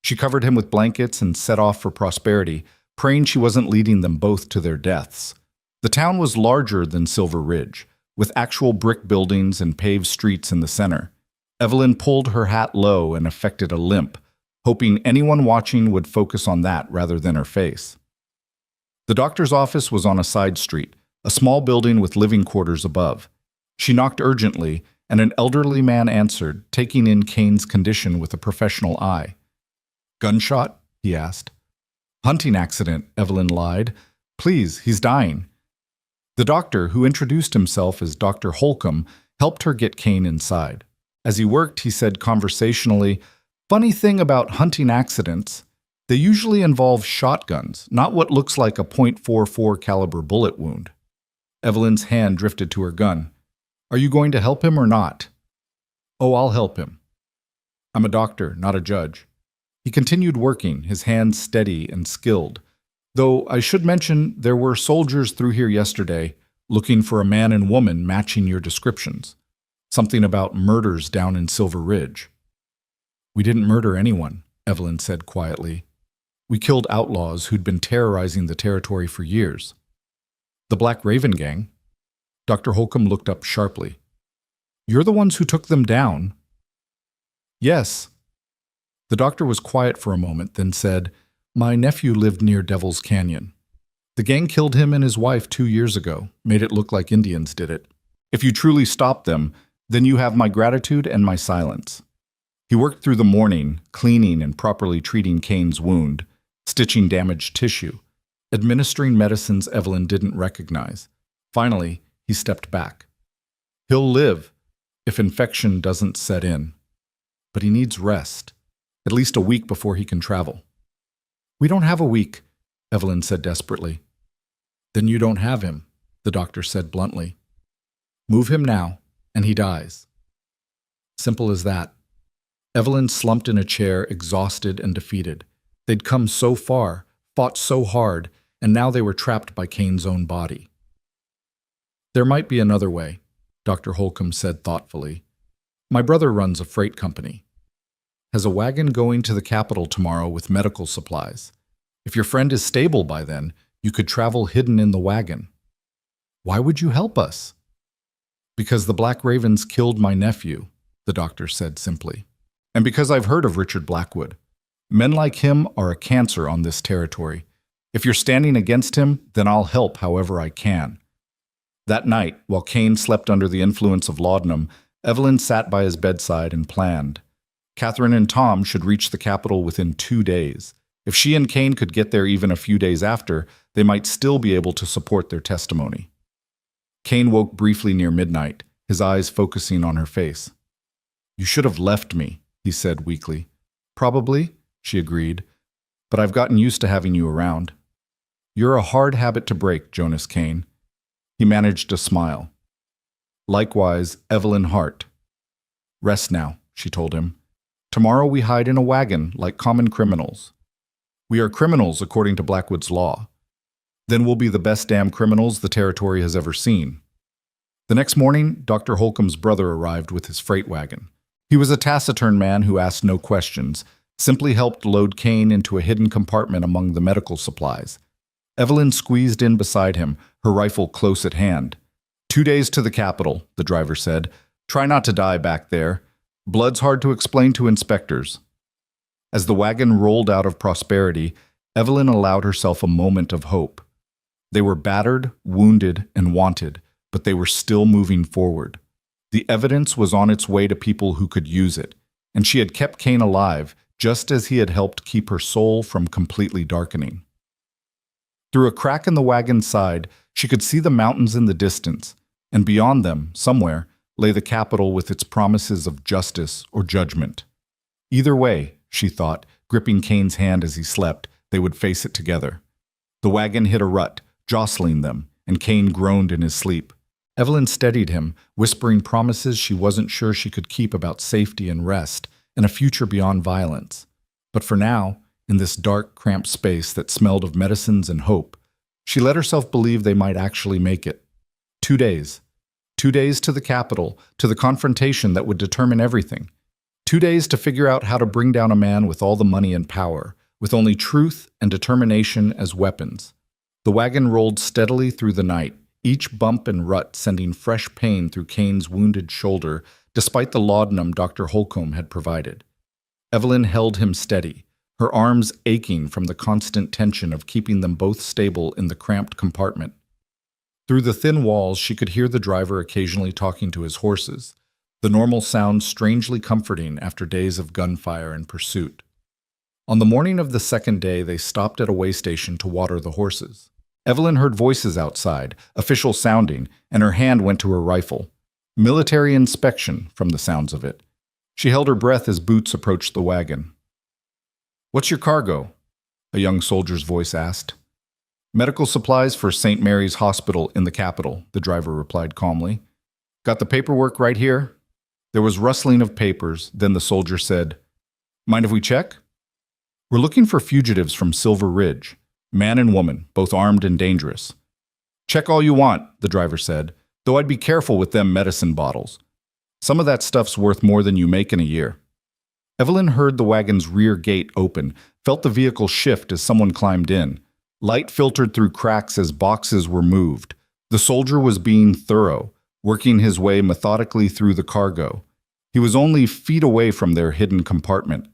She covered him with blankets and set off for Prosperity, praying she wasn't leading them both to their deaths. The town was larger than Silver Ridge, with actual brick buildings and paved streets in the center. Evelyn pulled her hat low and affected a limp, hoping anyone watching would focus on that rather than her face. The doctor's office was on a side street, a small building with living quarters above. She knocked urgently, and an elderly man answered, taking in Kane's condition with a professional eye. Gunshot? He asked. Hunting accident, Evelyn lied. Please, he's dying. The doctor, who introduced himself as Dr. Holcomb, helped her get Kane inside. As he worked, he said conversationally, Funny thing about hunting accidents, they usually involve shotguns, not what looks like a .44 caliber bullet wound. Evelyn's hand drifted to her gun. Are you going to help him or not? Oh, I'll help him. I'm a doctor, not a judge. He continued working, his hands steady and skilled. Though I should mention there were soldiers through here yesterday looking for a man and woman matching your descriptions. Something about murders down in Silver Ridge. We didn't murder anyone, Evelyn said quietly. We killed outlaws who'd been terrorizing the territory for years. The Black Raven Gang? Dr. Holcomb looked up sharply. You're the ones who took them down? Yes. The doctor was quiet for a moment, then said, My nephew lived near Devil's Canyon. The gang killed him and his wife 2 years ago, made it look like Indians did it. If you truly stopped them, then you have my gratitude and my silence. He worked through the morning, cleaning and properly treating Kane's wound, stitching damaged tissue. administering medicines Evelyn didn't recognize. Finally, he stepped back. He'll live if infection doesn't set in. But he needs rest, at least a week before he can travel. We don't have a week, Evelyn said desperately. Then you don't have him, the doctor said bluntly. Move him now, and he dies. Simple as that. Evelyn slumped in a chair, exhausted and defeated. They'd come so far, fought so hard, and now they were trapped by Kane's own body. There might be another way, Dr. Holcomb said thoughtfully. My brother runs a freight company. Has a wagon going to the capital tomorrow with medical supplies. If your friend is stable by then, you could travel hidden in the wagon. Why would you help us? Because the Black Ravens killed my nephew, the doctor said simply. And because I've heard of Richard Blackwood. Men like him are a cancer on this territory. If you're standing against him, then I'll help however I can. That night, while Kane slept under the influence of laudanum, Evelyn sat by his bedside and planned. Catherine and Tom should reach the capital within 2 days. If she and Kane could get there even a few days after, they might still be able to support their testimony. Kane woke briefly near midnight, his eyes focusing on her face. You should have left me, he said weakly. Probably, she agreed, but I've gotten used to having you around. You're a hard habit to break, Jonas Kane. He managed a smile. Likewise, Evelyn Hart. Rest now, she told him. Tomorrow we hide in a wagon like common criminals. We are criminals according to Blackwood's law. Then we'll be the best damn criminals the territory has ever seen. The next morning, Dr. Holcomb's brother arrived with his freight wagon. He was a taciturn man who asked no questions, simply helped load Kane into a hidden compartment among the medical supplies. Evelyn squeezed in beside him, her rifle close at hand. 2 days to the capital, the driver said. Try not to die back there. Blood's hard to explain to inspectors. As the wagon rolled out of prosperity, Evelyn allowed herself a moment of hope. They were battered, wounded, and wanted, but they were still moving forward. The evidence was on its way to people who could use it, and she had kept Kane alive, just as he had helped keep her soul from completely darkening. Through a crack in the wagon's side, she could see the mountains in the distance, and beyond them, somewhere, lay the capital with its promises of justice or judgment. Either way, she thought, gripping Kane's hand as he slept, they would face it together. The wagon hit a rut, jostling them, and Kane groaned in his sleep. Evelyn steadied him, whispering promises she wasn't sure she could keep about safety and rest, and a future beyond violence. But for now, in this dark, cramped space that smelled of medicines and hope, she let herself believe they might actually make it. 2 days. 2 days to the capital, to the confrontation that would determine everything. 2 days to figure out how to bring down a man with all the money and power, with only truth and determination as weapons. The wagon rolled steadily through the night, each bump and rut sending fresh pain through Kane's wounded shoulder, despite the laudanum Dr. Holcomb had provided. Evelyn held him steady, her arms aching from the constant tension of keeping them both stable in the cramped compartment. Through the thin walls, she could hear the driver occasionally talking to his horses, the normal sound strangely comforting after days of gunfire and pursuit. On the morning of the second day, they stopped at a way station to water the horses. Evelyn heard voices outside, official sounding, and her hand went to her rifle. Military inspection, from the sounds of it. She held her breath as Boots approached the wagon. "What's your cargo?" a young soldier's voice asked. "Medical supplies for St. Mary's Hospital in the capital," the driver replied calmly. "Got the paperwork right here?" There was rustling of papers, then the soldier said, "Mind if we check?" "We're looking for fugitives from Silver Ridge, man and woman, both armed and dangerous." "Check all you want," the driver said, "though I'd be careful with them medicine bottles. Some of that stuff's worth more than you make in a year." Evelyn heard the wagon's rear gate open, felt the vehicle shift as someone climbed in. Light filtered through cracks as boxes were moved. The soldier was being thorough, working his way methodically through the cargo. He was only feet away from their hidden compartment.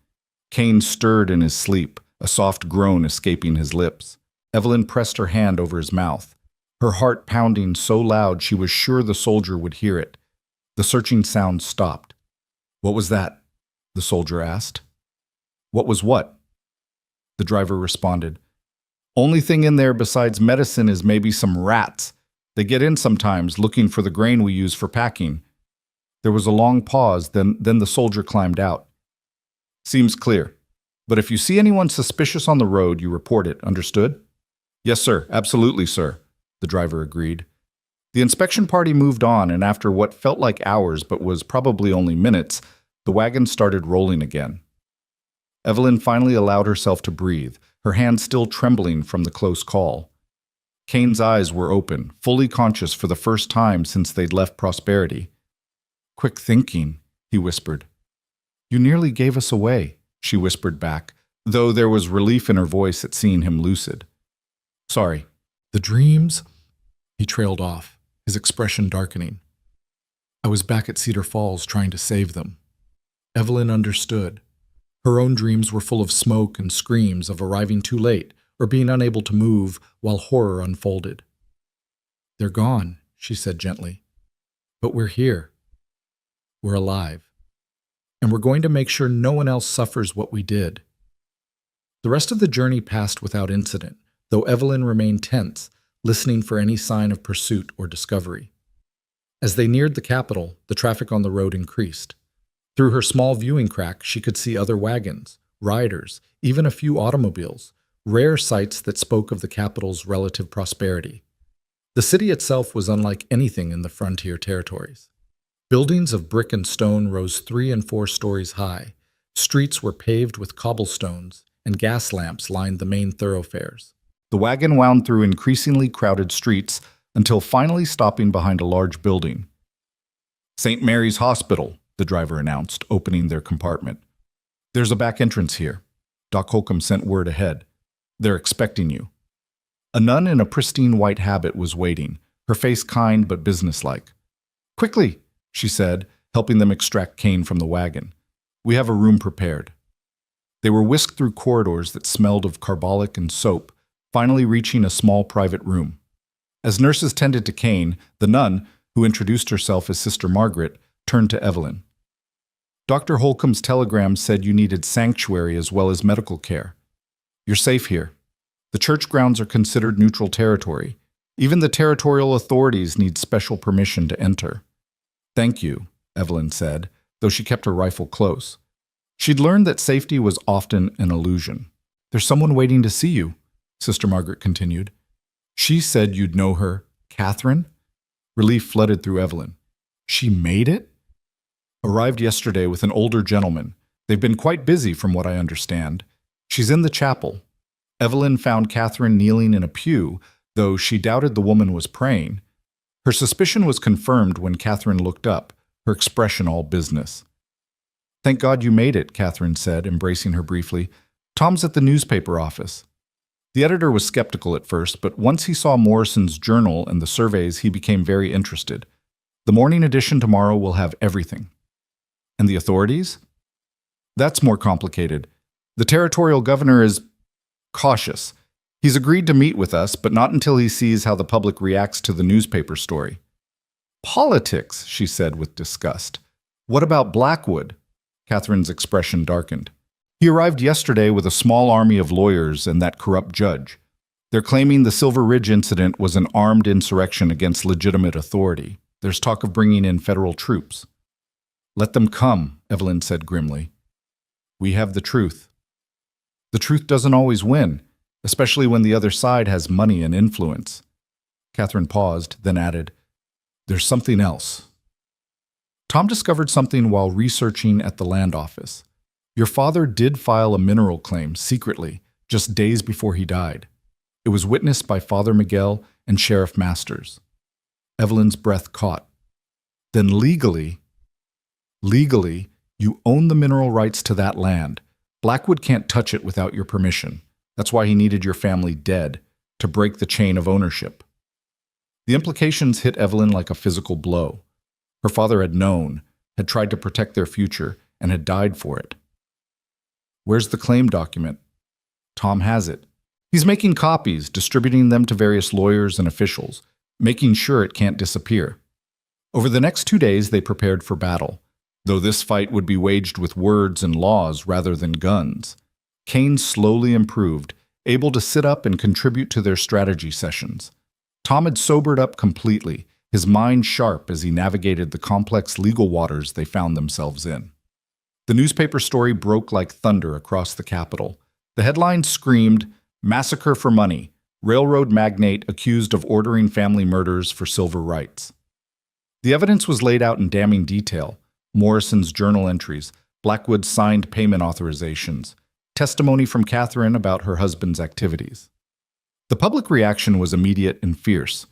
Kane stirred in his sleep, a soft groan escaping his lips. Evelyn pressed her hand over his mouth, her heart pounding so loud she was sure the soldier would hear it. The searching sound stopped. "What was that?" the soldier asked. "What was what?" The driver responded. Only thing in there besides medicine is maybe some rats. They get in sometimes looking for the grain we use for packing. There was a long pause, then the soldier climbed out. Seems clear. But if you see anyone suspicious on the road, you report it, understood? Yes, sir. Absolutely, sir, the driver agreed. The inspection party moved on, and after what felt like hours but was probably only minutes, the wagon started rolling again. Evelyn finally allowed herself to breathe, her hand still trembling from the close call. Kane's eyes were open, fully conscious for the first time since they'd left Prosperity. Quick thinking, he whispered. You nearly gave us away, she whispered back, though there was relief in her voice at seeing him lucid. Sorry. The dreams? He trailed off, his expression darkening. I was back at Cedar Falls trying to save them. Evelyn understood. Her own dreams were full of smoke and screams of arriving too late or being unable to move while horror unfolded. They're gone, she said gently. But we're here. We're alive. And we're going to make sure no one else suffers what we did. The rest of the journey passed without incident, though Evelyn remained tense, listening for any sign of pursuit or discovery. As they neared the capital, the traffic on the road increased. Through her small viewing crack, she could see other wagons, riders, even a few automobiles, rare sights that spoke of the capital's relative prosperity. The city itself was unlike anything in the frontier territories. Buildings of brick and stone rose 3 and 4 stories high. Streets were paved with cobblestones, and gas lamps lined the main thoroughfares. The wagon wound through increasingly crowded streets until finally stopping behind a large building. St. Mary's Hospital, the driver announced, opening their compartment. There's a back entrance here. Doc Holcomb sent word ahead. They're expecting you. A nun in a pristine white habit was waiting, her face kind but businesslike. Quickly, she said, helping them extract Kane from the wagon. We have a room prepared. They were whisked through corridors that smelled of carbolic and soap, finally reaching a small private room. As nurses tended to Kane, the nun, who introduced herself as Sister Margaret, turned to Evelyn. Dr. Holcomb's telegram said you needed sanctuary as well as medical care. You're safe here. The church grounds are considered neutral territory. Even the territorial authorities need special permission to enter. Thank you, Evelyn said, though she kept her rifle close. She'd learned that safety was often an illusion. There's someone waiting to see you, Sister Margaret continued. She said you'd know her, Catherine? Relief flooded through Evelyn. She made it? Arrived yesterday with an older gentleman. They've been quite busy from what I understand. She's in the chapel. Evelyn found Catherine kneeling in a pew, though she doubted the woman was praying. Her suspicion was confirmed when Catherine looked up, her expression all business. Thank God you made it, Catherine said, embracing her briefly. Tom's at the newspaper office. The editor was skeptical at first, but once he saw Morrison's journal and the surveys, he became very interested. The morning edition tomorrow will have everything. And the authorities? That's more complicated. The territorial governor is cautious. He's agreed to meet with us, but not until he sees how the public reacts to the newspaper story. Politics, she said with disgust. What about Blackwood? Catherine's expression darkened. He arrived yesterday with a small army of lawyers and that corrupt judge. They're claiming the Silver Ridge incident was an armed insurrection against legitimate authority. There's talk of bringing in federal troops. Let them come, Evelyn said grimly. We have the truth. The truth doesn't always win, especially when the other side has money and influence. Catherine paused, then added, There's something else. Tom discovered something while researching at the land office. Your father did file a mineral claim secretly, just days before he died. It was witnessed by Father Miguel and Sheriff Masters. Evelyn's breath caught. Then legally, you own the mineral rights to that land. Blackwood can't touch it without your permission. That's why he needed your family dead, to break the chain of ownership. The implications hit Evelyn like a physical blow. Her father had known, had tried to protect their future, and had died for it. Where's the claim document? Tom has it. He's making copies, distributing them to various lawyers and officials, making sure it can't disappear. Over the next 2 days, they prepared for battle, though this fight would be waged with words and laws rather than guns. Kane slowly improved, able to sit up and contribute to their strategy sessions. Tom had sobered up completely, his mind sharp as he navigated the complex legal waters they found themselves in. The newspaper story broke like thunder across the capital. The headline screamed, "Massacre for Money. Railroad magnate accused of ordering family murders for silver rights." The evidence was laid out in damning detail: Morrison's journal entries, Blackwood's signed payment authorizations, testimony from Catherine about her husband's activities. The public reaction was immediate and fierce.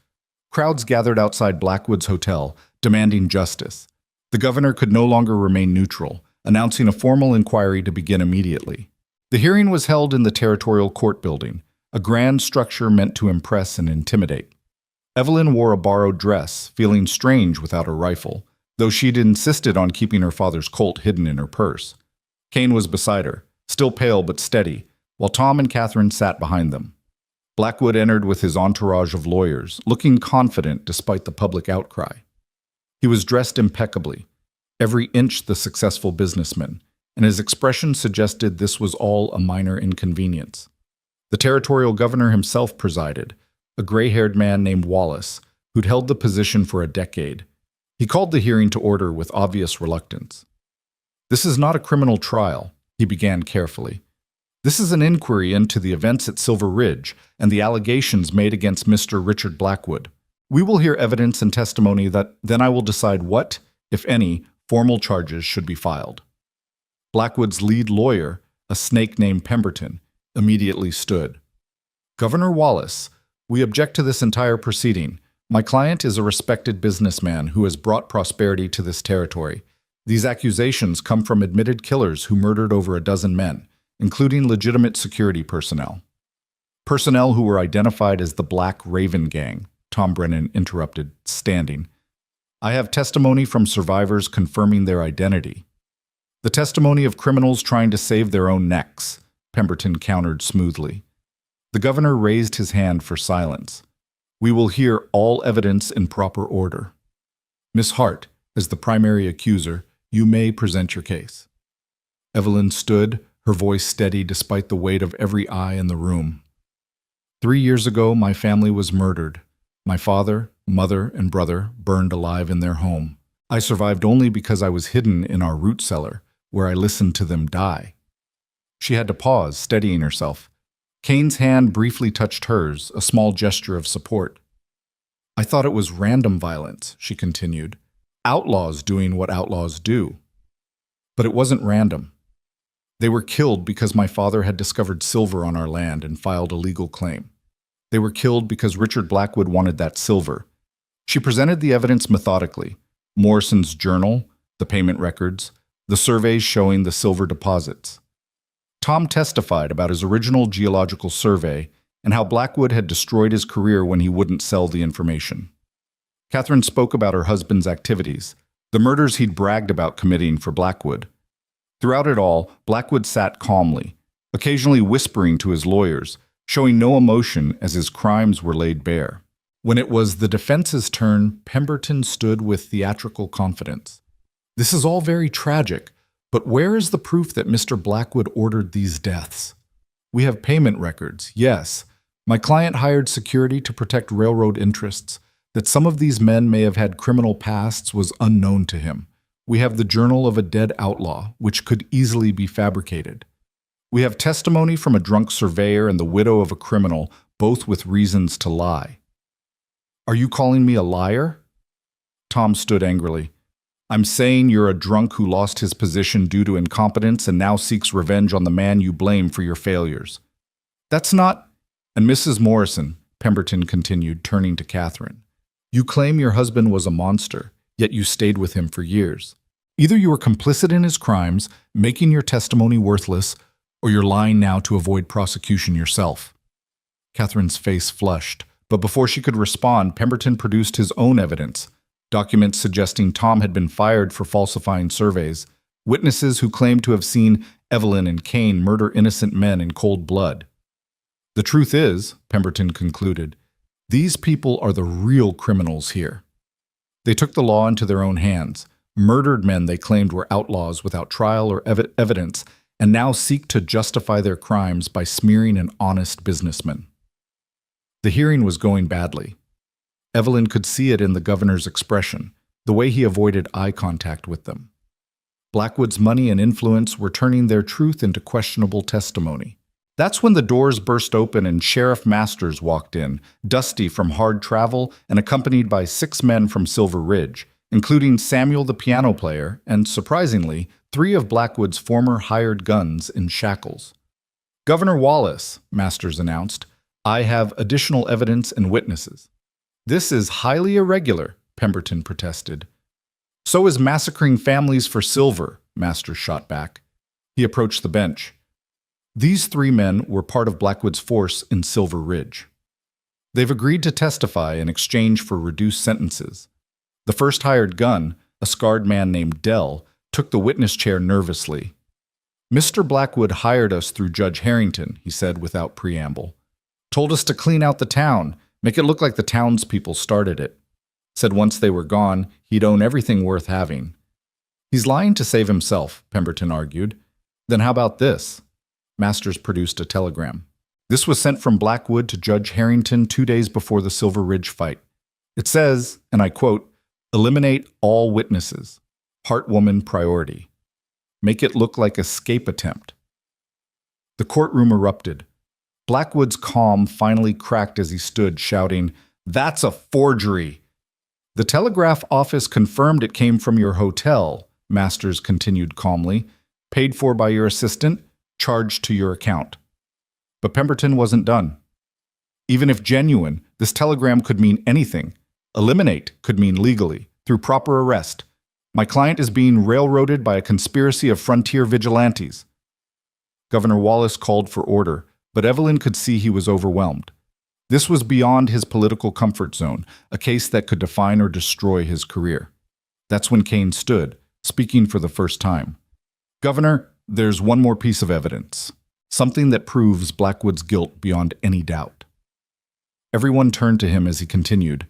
Crowds gathered outside Blackwood's hotel, demanding justice. The governor could no longer remain neutral, announcing a formal inquiry to begin immediately. The hearing was held in the Territorial Court building, a grand structure meant to impress and intimidate. Evelyn wore a borrowed dress, feeling strange without her rifle, though she'd insisted on keeping her father's Colt hidden in her purse. Kane was beside her, still pale but steady, while Tom and Catherine sat behind them. Blackwood entered with his entourage of lawyers, looking confident despite the public outcry. He was dressed impeccably, every inch the successful businessman, and his expression suggested this was all a minor inconvenience. The territorial governor himself presided, a gray-haired man named Wallace, who'd held the position for a decade. He called the hearing to order with obvious reluctance. "This is not a criminal trial," he began carefully. "This is an inquiry into the events at Silver Ridge and the allegations made against Mr. Richard Blackwood. We will hear evidence and testimony that then I will decide what, if any, formal charges should be filed." Blackwood's lead lawyer, a snake named Pemberton, immediately stood. "Governor Wallace, we object to this entire proceeding. My client is a respected businessman who has brought prosperity to this territory. These accusations come from admitted killers who murdered over a dozen men, including legitimate security personnel. Personnel who were identified as the Black Raven Gang," Tom Brennan interrupted, standing. "I have testimony from survivors confirming their identity." "The testimony of criminals trying to save their own necks," Pemberton countered smoothly. The governor raised his hand for silence. "We will hear all evidence in proper order. Miss Hart, as the primary accuser, you may present your case." Evelyn stood, her voice steady despite the weight of every eye in the room. 3 years ago, my family was murdered. My father, mother, and brother burned alive in their home. I survived only because I was hidden in our root cellar, where I listened to them die." She had to pause, steadying herself. Kane's hand briefly touched hers, a small gesture of support. "I thought it was random violence," she continued. "Outlaws doing what outlaws do. But it wasn't random. They were killed because my father had discovered silver on our land and filed a legal claim. They were killed because Richard Blackwood wanted that silver." She presented the evidence methodically: Morrison's journal, the payment records, the surveys showing the silver deposits. Tom testified about his original geological survey and how Blackwood had destroyed his career when he wouldn't sell the information. Catherine spoke about her husband's activities, the murders he'd bragged about committing for Blackwood. Throughout it all, Blackwood sat calmly, occasionally whispering to his lawyers, showing no emotion as his crimes were laid bare. When it was the defense's turn, Pemberton stood with theatrical confidence. "This is all very tragic, but where is the proof that Mr. Blackwood ordered these deaths? We have payment records, yes. My client hired security to protect railroad interests. That some of these men may have had criminal pasts was unknown to him. We have the journal of a dead outlaw, which could easily be fabricated. We have testimony from a drunk surveyor and the widow of a criminal, both with reasons to lie." "Are you calling me a liar?" Tom stood angrily. "I'm saying you're a drunk who lost his position due to incompetence and now seeks revenge on the man you blame for your failures. That's not—" "And Mrs. Morrison," Pemberton continued, turning to Catherine, "you claim your husband was a monster, yet you stayed with him for years. Either you were complicit in his crimes, making your testimony worthless, or you're lying now to avoid prosecution yourself." Catherine's face flushed, but before she could respond, Pemberton produced his own evidence: documents suggesting Tom had been fired for falsifying surveys, witnesses who claimed to have seen Evelyn and Kane murder innocent men in cold blood. "The truth is," Pemberton concluded, "these people are the real criminals here. They took the law into their own hands, murdered men they claimed were outlaws without trial or evidence, and now seek to justify their crimes by smearing an honest businessman. The hearing was going badly. Evelyn could see it in the governor's expression, the way he avoided eye contact with them. Blackwood's money and influence were turning their truth into questionable testimony. That's when the doors burst open and Sheriff Masters walked in, dusty from hard travel and accompanied by 6 men from Silver Ridge, including Samuel the piano player and, surprisingly, 3 of Blackwood's former hired guns in shackles. "Governor Wallace," Masters announced, "I have additional evidence and witnesses." "This is highly irregular," Pemberton protested. "So is massacring families for silver," Masters shot back. He approached the bench. These 3 men were part of Blackwood's force in Silver Ridge. They've agreed to testify in exchange for reduced sentences. The first hired gun, a scarred man named Dell, took the witness chair nervously. "Mr. Blackwood hired us through Judge Harrington," he said without preamble. "Told us to clean out the town, make it look like the townspeople started it. Said once they were gone, he'd own everything worth having." "He's lying to save himself," Pemberton argued. "Then how about this?" Masters produced a telegram. This was sent from Blackwood to Judge Harrington 2 days before the Silver Ridge fight. It says, and I quote, "Eliminate all witnesses. Heartwoman priority. Make it look like escape attempt." The courtroom erupted. Blackwood's calm finally cracked as he stood, shouting, "That's a forgery!" "The telegraph office confirmed it came from your hotel," Masters continued calmly, "paid for by your assistant, charged to your account." But Pemberton wasn't done. Even if genuine, this telegram could mean anything. Eliminate could mean legally, through proper arrest. "My client is being railroaded by a conspiracy of frontier vigilantes." Governor Wallace called for order, but Evelyn could see he was overwhelmed. This was beyond his political comfort zone, a case that could define or destroy his career. That's when Kane stood, speaking for the first time. "Governor, there's one more piece of evidence. Something that proves Blackwood's guilt beyond any doubt." Everyone turned to him as he continued.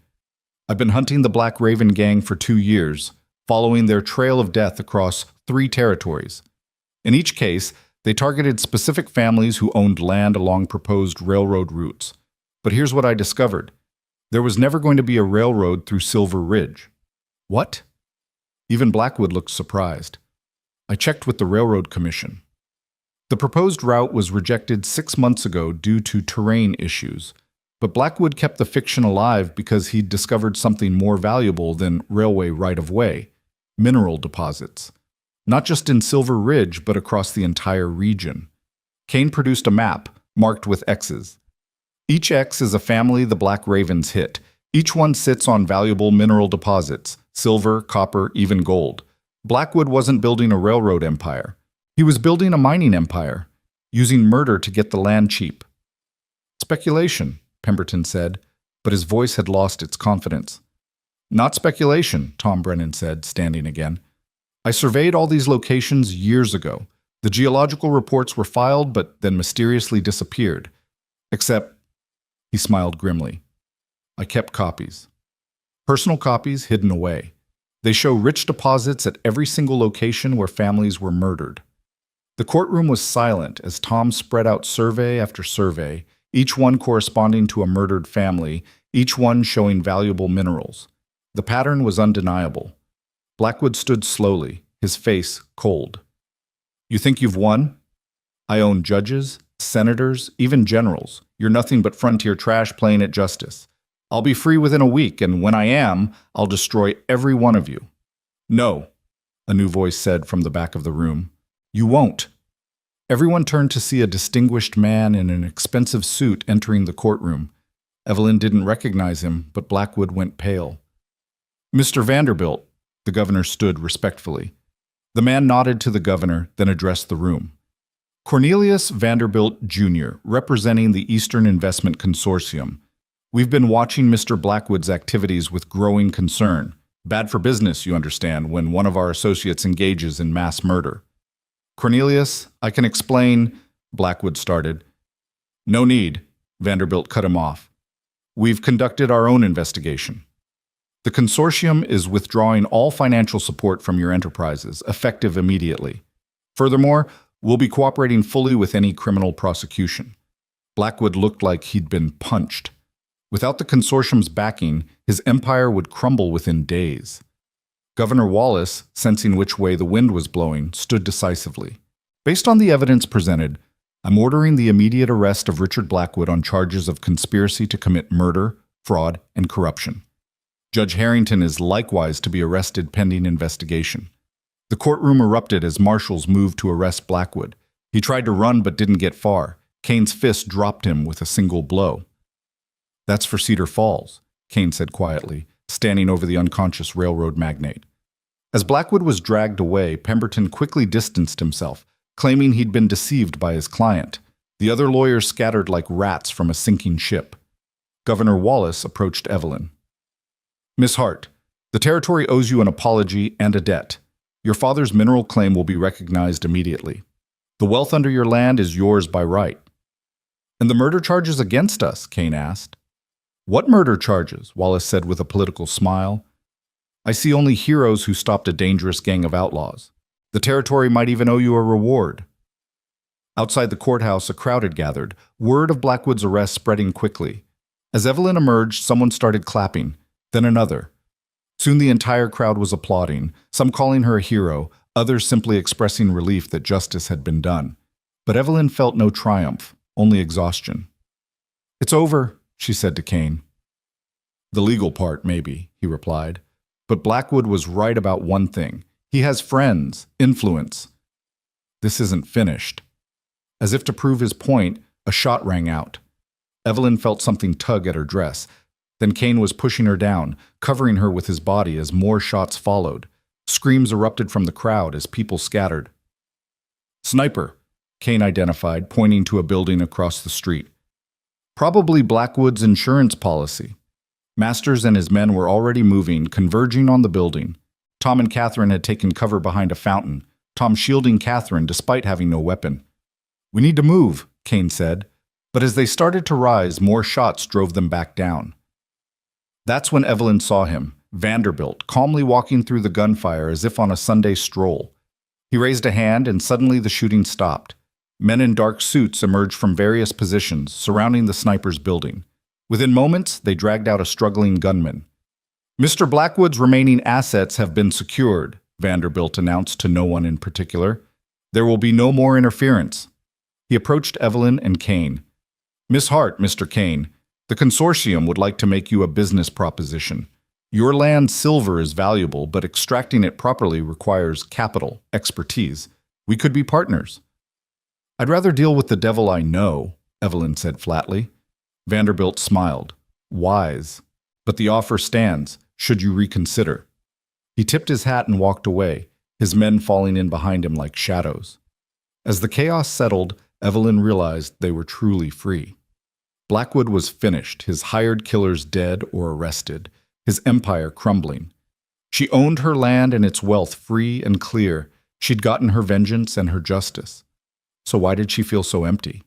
"I've been hunting the Black Raven gang for 2 years, following their trail of death across 3 territories. In each case, they targeted specific families who owned land along proposed railroad routes. But here's what I discovered. There was never going to be a railroad through Silver Ridge." "What?" Even Blackwood looked surprised. "I checked with the Railroad Commission. The proposed route was rejected 6 months ago due to terrain issues, but Blackwood kept the fiction alive because he'd discovered something more valuable than railway right-of-way: mineral deposits. Not just in Silver Ridge, but across the entire region." Kane produced a map, marked with X's. Each X is a family the Black Ravens hit. Each one sits on valuable mineral deposits: silver, copper, even gold. Blackwood wasn't building a railroad empire. He was building a mining empire, using murder to get the land cheap. "Speculation," Pemberton said, but his voice had lost its confidence. "Not speculation," Tom Brennan said, standing again. "I surveyed all these locations years ago. The geological reports were filed, but then mysteriously disappeared. Except," he smiled grimly, "I kept copies. Personal copies hidden away. They show rich deposits at every single location where families were murdered." The courtroom was silent as Tom spread out survey after survey, each one corresponding to a murdered family, each one showing valuable minerals. The pattern was undeniable. Blackwood stood slowly, his face cold. "You think you've won? I own judges, senators, even generals. You're nothing but frontier trash playing at justice. I'll be free within a week, and when I am, I'll destroy every one of you." "No," a new voice said from the back of the room. "You won't." Everyone turned to see a distinguished man in an expensive suit entering the courtroom. Evelyn didn't recognize him, but Blackwood went pale. "Mr. Vanderbilt," the governor stood respectfully. The man nodded to the governor, then addressed the room. "Cornelius Vanderbilt, Jr., representing the Eastern Investment Consortium. We've been watching Mr. Blackwood's activities with growing concern. Bad for business, you understand, when one of our associates engages in mass murder." "Cornelius, I can explain," Blackwood started. "No need," Vanderbilt cut him off. "We've conducted our own investigation. The consortium is withdrawing all financial support from your enterprises, effective immediately. Furthermore, We'll be cooperating fully with any criminal prosecution. Blackwood looked like he'd been punched. Without the consortium's backing, his empire would crumble within days. Governor Wallace, sensing which way the wind was blowing, stood decisively. Based on the evidence presented, I'm ordering the immediate arrest of Richard Blackwood on charges of conspiracy to commit murder, fraud, and corruption. Judge Harrington is likewise to be arrested pending investigation. The courtroom erupted as marshals moved to arrest Blackwood. He tried to run but didn't get far. Kane's fist dropped him with a single blow. That's for Cedar Falls, Kane said quietly, standing over the unconscious railroad magnate. As Blackwood was dragged away, Pemberton quickly distanced himself, claiming he'd been deceived by his client. The other lawyers scattered like rats from a sinking ship. Governor Wallace approached Evelyn. Miss Hart, the territory owes you an apology and a debt. Your father's mineral claim will be recognized immediately. The wealth under your land is yours by right. And the murder charges against us? Kane asked. What murder charges? Wallace said with a political smile. I see only heroes who stopped a dangerous gang of outlaws. The territory might even owe you a reward. Outside the courthouse, a crowd had gathered, word of Blackwood's arrest spreading quickly. As Evelyn emerged, someone started clapping, then another. Soon the entire crowd was applauding, some calling her a hero, others simply expressing relief that justice had been done. But Evelyn felt no triumph, only exhaustion. It's over, she said to Kane. The legal part, maybe, he replied. But Blackwood was right about one thing. He has friends, influence. This isn't finished. As if to prove his point, a shot rang out. Evelyn felt something tug at her dress. Then Kane was pushing her down, covering her with his body as more shots followed. Screams erupted from the crowd as people scattered. Sniper, Kane identified, pointing to a building across the street. Probably Blackwood's insurance policy. Masters and his men were already moving, converging on the building. Tom and Catherine had taken cover behind a fountain, Tom shielding Catherine despite having no weapon. We need to move, Kane said, but as they started to rise, more shots drove them back down. That's when Evelyn saw him, Vanderbilt, calmly walking through the gunfire as if on a Sunday stroll. He raised a hand and suddenly the shooting stopped. Men in dark suits emerged from various positions, surrounding the sniper's building. Within moments, they dragged out a struggling gunman. Mr. Blackwood's remaining assets have been secured, Vanderbilt announced to no one in particular. There will be no more interference. He approached Evelyn and Kane. Miss Hart, Mr. Kane, the consortium would like to make you a business proposition. Your land silver is valuable, but extracting it properly requires capital, expertise. We could be partners. I'd rather deal with the devil I know, Evelyn said flatly. Vanderbilt smiled. Wise. But the offer stands, should you reconsider. He tipped his hat and walked away, his men falling in behind him like shadows. As the chaos settled, Evelyn realized they were truly free. Blackwood was finished, his hired killers dead or arrested, his empire crumbling. She owned her land and its wealth free and clear. She'd gotten her vengeance and her justice. So why did she feel so empty?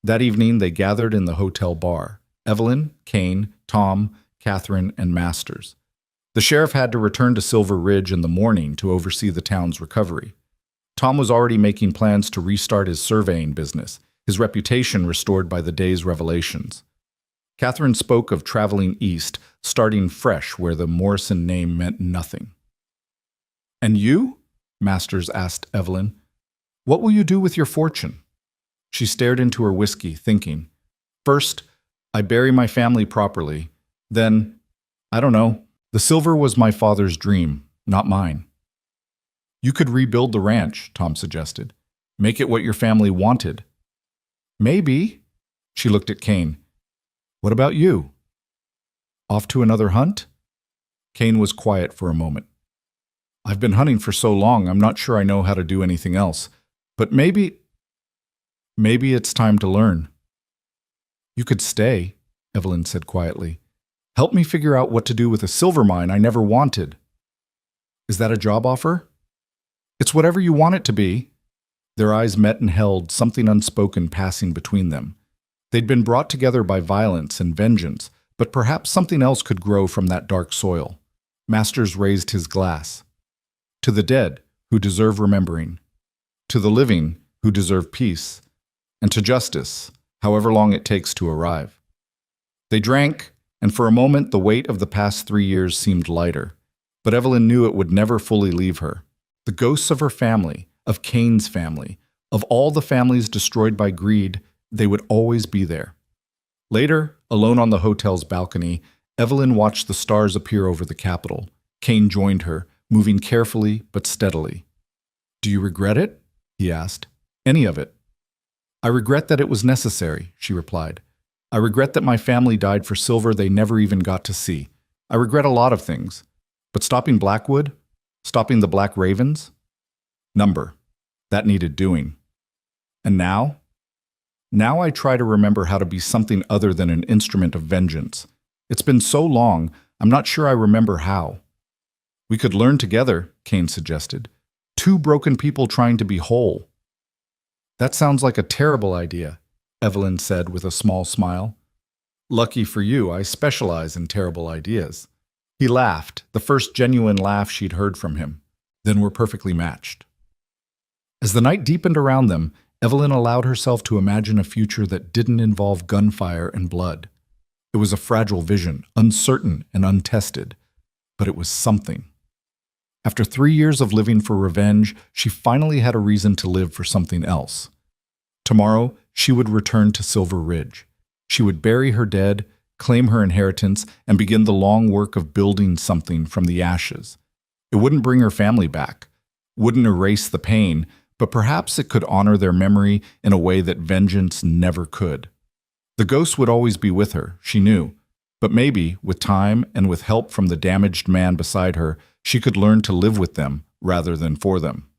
That evening, they gathered in the hotel bar. Evelyn, Kane, Tom, Catherine, and Masters. The sheriff had to return to Silver Ridge in the morning to oversee the town's recovery. Tom was already making plans to restart his surveying business, his reputation restored by the day's revelations. Catherine spoke of traveling east, starting fresh where the Morrison name meant nothing. And you? Masters asked Evelyn. What will you do with your fortune? She stared into her whiskey, thinking. First, I bury my family properly. Then, I don't know. The silver was my father's dream, not mine. You could rebuild the ranch, Tom suggested. Make it what your family wanted. Maybe. She looked at Kane. What about you? Off to another hunt? Kane was quiet for a moment. I've been hunting for so long, I'm not sure I know how to do anything else. But maybe it's time to learn. You could stay, Evelyn said quietly. Help me figure out what to do with a silver mine I never wanted. Is that a job offer? It's whatever you want it to be. Their eyes met and held, something unspoken passing between them. They'd been brought together by violence and vengeance, but perhaps something else could grow from that dark soil. Masters raised his glass. To the dead, who deserve remembering. To the living, who deserve peace, and to justice, however long it takes to arrive. They drank, and for a moment the weight of the past 3 years seemed lighter, but Evelyn knew it would never fully leave her. The ghosts of her family, of Cain's family, of all the families destroyed by greed, they would always be there. Later, alone on the hotel's balcony, Evelyn watched the stars appear over the Capitol. Cain joined her, moving carefully but steadily. "Do you regret it?" he asked. "Any of it?" "I regret that it was necessary," she replied. "I regret that my family died for silver they never even got to see. I regret a lot of things. But stopping Blackwood? Stopping the Black Ravens? Number. That needed doing. And now? Now I try to remember how to be something other than an instrument of vengeance. It's been so long, I'm not sure I remember how." "We could learn together," Cain suggested. "Two broken people trying to be whole." "That sounds like a terrible idea," Evelyn said with a small smile. "Lucky for you, I specialize in terrible ideas." He laughed, the first genuine laugh she'd heard from him. "Then we're perfectly matched." As the night deepened around them, Evelyn allowed herself to imagine a future that didn't involve gunfire and blood. It was a fragile vision, uncertain and untested, but it was something. After 3 years of living for revenge, she finally had a reason to live for something else. Tomorrow, she would return to Silver Ridge. She would bury her dead, claim her inheritance, and begin the long work of building something from the ashes. It wouldn't bring her family back, wouldn't erase the pain, but perhaps it could honor their memory in a way that vengeance never could. The ghosts would always be with her, she knew, but maybe, with time and with help from the damaged man beside her, she could learn to live with them rather than for them.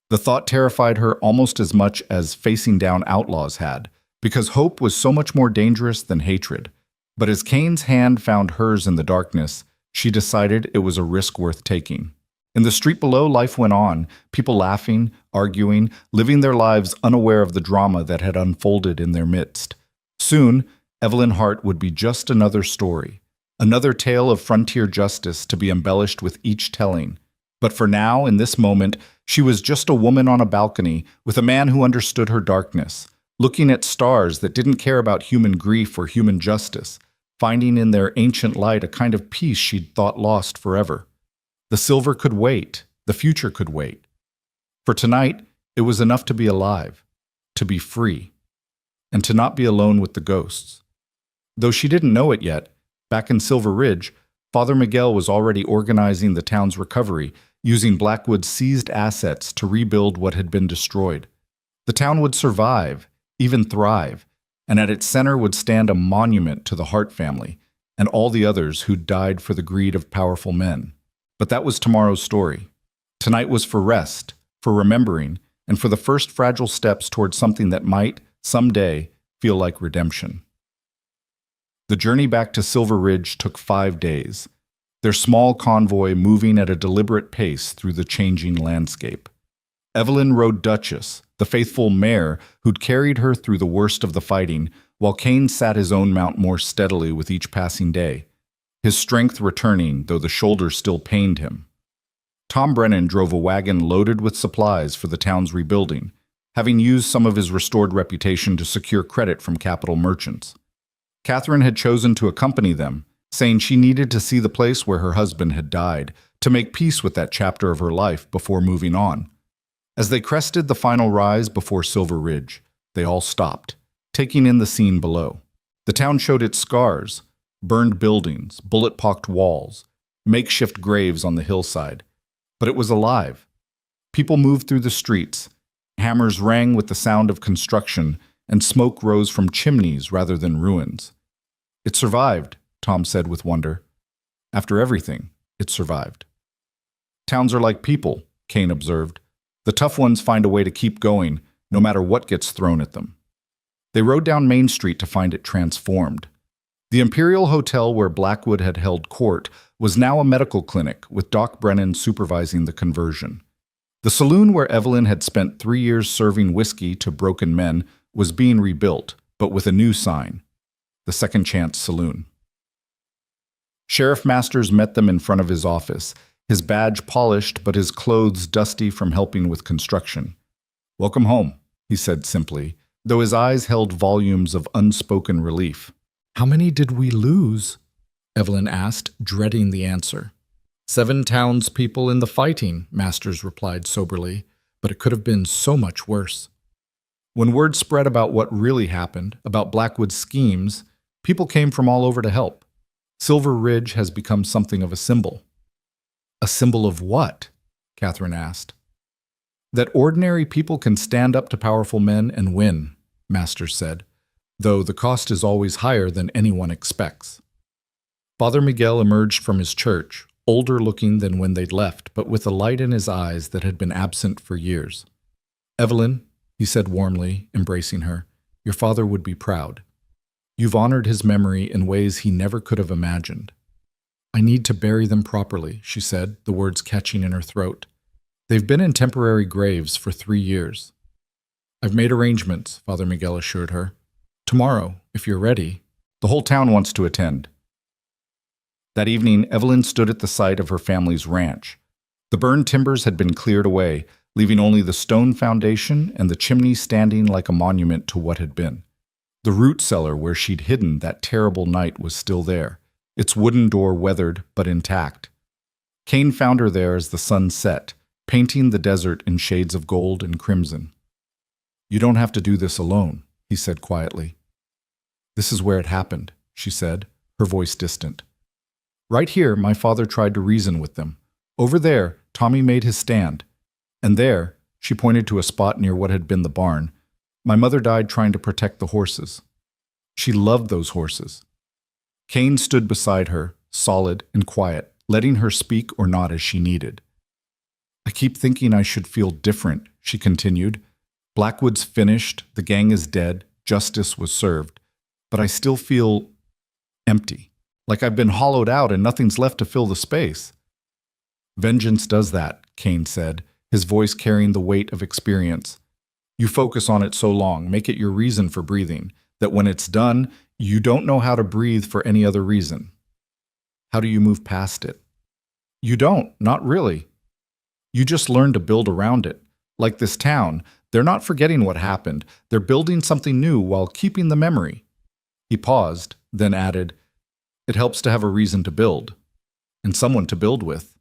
The thought terrified her almost as much as facing down outlaws had, because hope was so much more dangerous than hatred. But as Cain's hand found hers in the darkness, she decided it was a risk worth taking. In the street below, life went on, people laughing, arguing, living their lives unaware of the drama that had unfolded in their midst. Soon, Evelyn Hart would be just another story, another tale of frontier justice to be embellished with each telling. But for now, in this moment, she was just a woman on a balcony with a man who understood her darkness, looking at stars that didn't care about human grief or human justice, finding in their ancient light a kind of peace she'd thought lost forever. The silver could wait, the future could wait. For tonight, it was enough to be alive, to be free, and to not be alone with the ghosts. Though she didn't know it yet, back in Silver Ridge, Father Miguel was already organizing the town's recovery, using Blackwood's seized assets to rebuild what had been destroyed. The town would survive, even thrive, and at its center would stand a monument to the Hart family and all the others who died for the greed of powerful men. But that was tomorrow's story. Tonight was for rest, for remembering, and for the first fragile steps toward something that might, someday, feel like redemption. The journey back to Silver Ridge took 5 days, their small convoy moving at a deliberate pace through the changing landscape. Evelyn rode Duchess, the faithful mare who'd carried her through the worst of the fighting, while Cain sat his own mount more steadily with each passing day, his strength returning, though the shoulder still pained him. Tom Brennan drove a wagon loaded with supplies for the town's rebuilding, having used some of his restored reputation to secure credit from capital merchants. Catherine had chosen to accompany them, saying she needed to see the place where her husband had died, to make peace with that chapter of her life before moving on. As they crested the final rise before Silver Ridge, they all stopped, taking in the scene below. The town showed its scars, burned buildings, bullet-pocked walls, makeshift graves on the hillside. But it was alive. People moved through the streets. Hammers rang with the sound of construction, and smoke rose from chimneys rather than ruins. "It survived," Tom said with wonder. "After everything, it survived." "Towns are like people," Cain observed. "The tough ones find a way to keep going, no matter what gets thrown at them." They rode down Main Street to find it transformed. The Imperial Hotel where Blackwood had held court was now a medical clinic, with Doc Brennan supervising the conversion. The saloon where Evelyn had spent 3 years serving whiskey to broken men was being rebuilt, but with a new sign: the Second Chance Saloon. Sheriff Masters met them in front of his office, his badge polished but his clothes dusty from helping with construction. "Welcome home," he said simply, though his eyes held volumes of unspoken relief. How many did we lose? Evelyn asked, dreading the answer. 7 townspeople in the fighting, Masters replied soberly, but it could have been so much worse. When word spread about what really happened, about Blackwood's schemes, people came from all over to help. Silver Ridge has become something of a symbol. A symbol of what? Catherine asked. That ordinary people can stand up to powerful men and win, Masters said, though the cost is always higher than anyone expects. Father Miguel emerged from his church, older looking than when they'd left, but with a light in his eyes that had been absent for years. Evelyn, he said warmly, embracing her, your father would be proud. You've honored his memory in ways he never could have imagined. I need to bury them properly, she said, the words catching in her throat. They've been in temporary graves for 3 years. I've made arrangements, Father Miguel assured her. Tomorrow, if you're ready, the whole town wants to attend. That evening, Evelyn stood at the site of her family's ranch. The burned timbers had been cleared away, leaving only the stone foundation and the chimney standing like a monument to what had been. The root cellar where she'd hidden that terrible night was still there, its wooden door weathered but intact. Cain found her there as the sun set, painting the desert in shades of gold and crimson. You don't have to do this alone, he said quietly. This is where it happened, she said, her voice distant. Right here, my father tried to reason with them. Over there, Tommy made his stand. And there, she pointed to a spot near what had been the barn, my mother died trying to protect the horses. She loved those horses. Cain stood beside her, solid and quiet, letting her speak or not as she needed. I keep thinking I should feel different, she continued. Blackwood's finished, the gang is dead, justice was served. But I still feel empty, like I've been hollowed out and nothing's left to fill the space. Vengeance does that, Cain said, his voice carrying the weight of experience. You focus on it so long, make it your reason for breathing, that when it's done, you don't know how to breathe for any other reason. How do you move past it? You don't, not really. You just learn to build around it. Like this town, they're not forgetting what happened. They're building something new while keeping the memory. He paused, then added, It helps to have a reason to build, and someone to build with.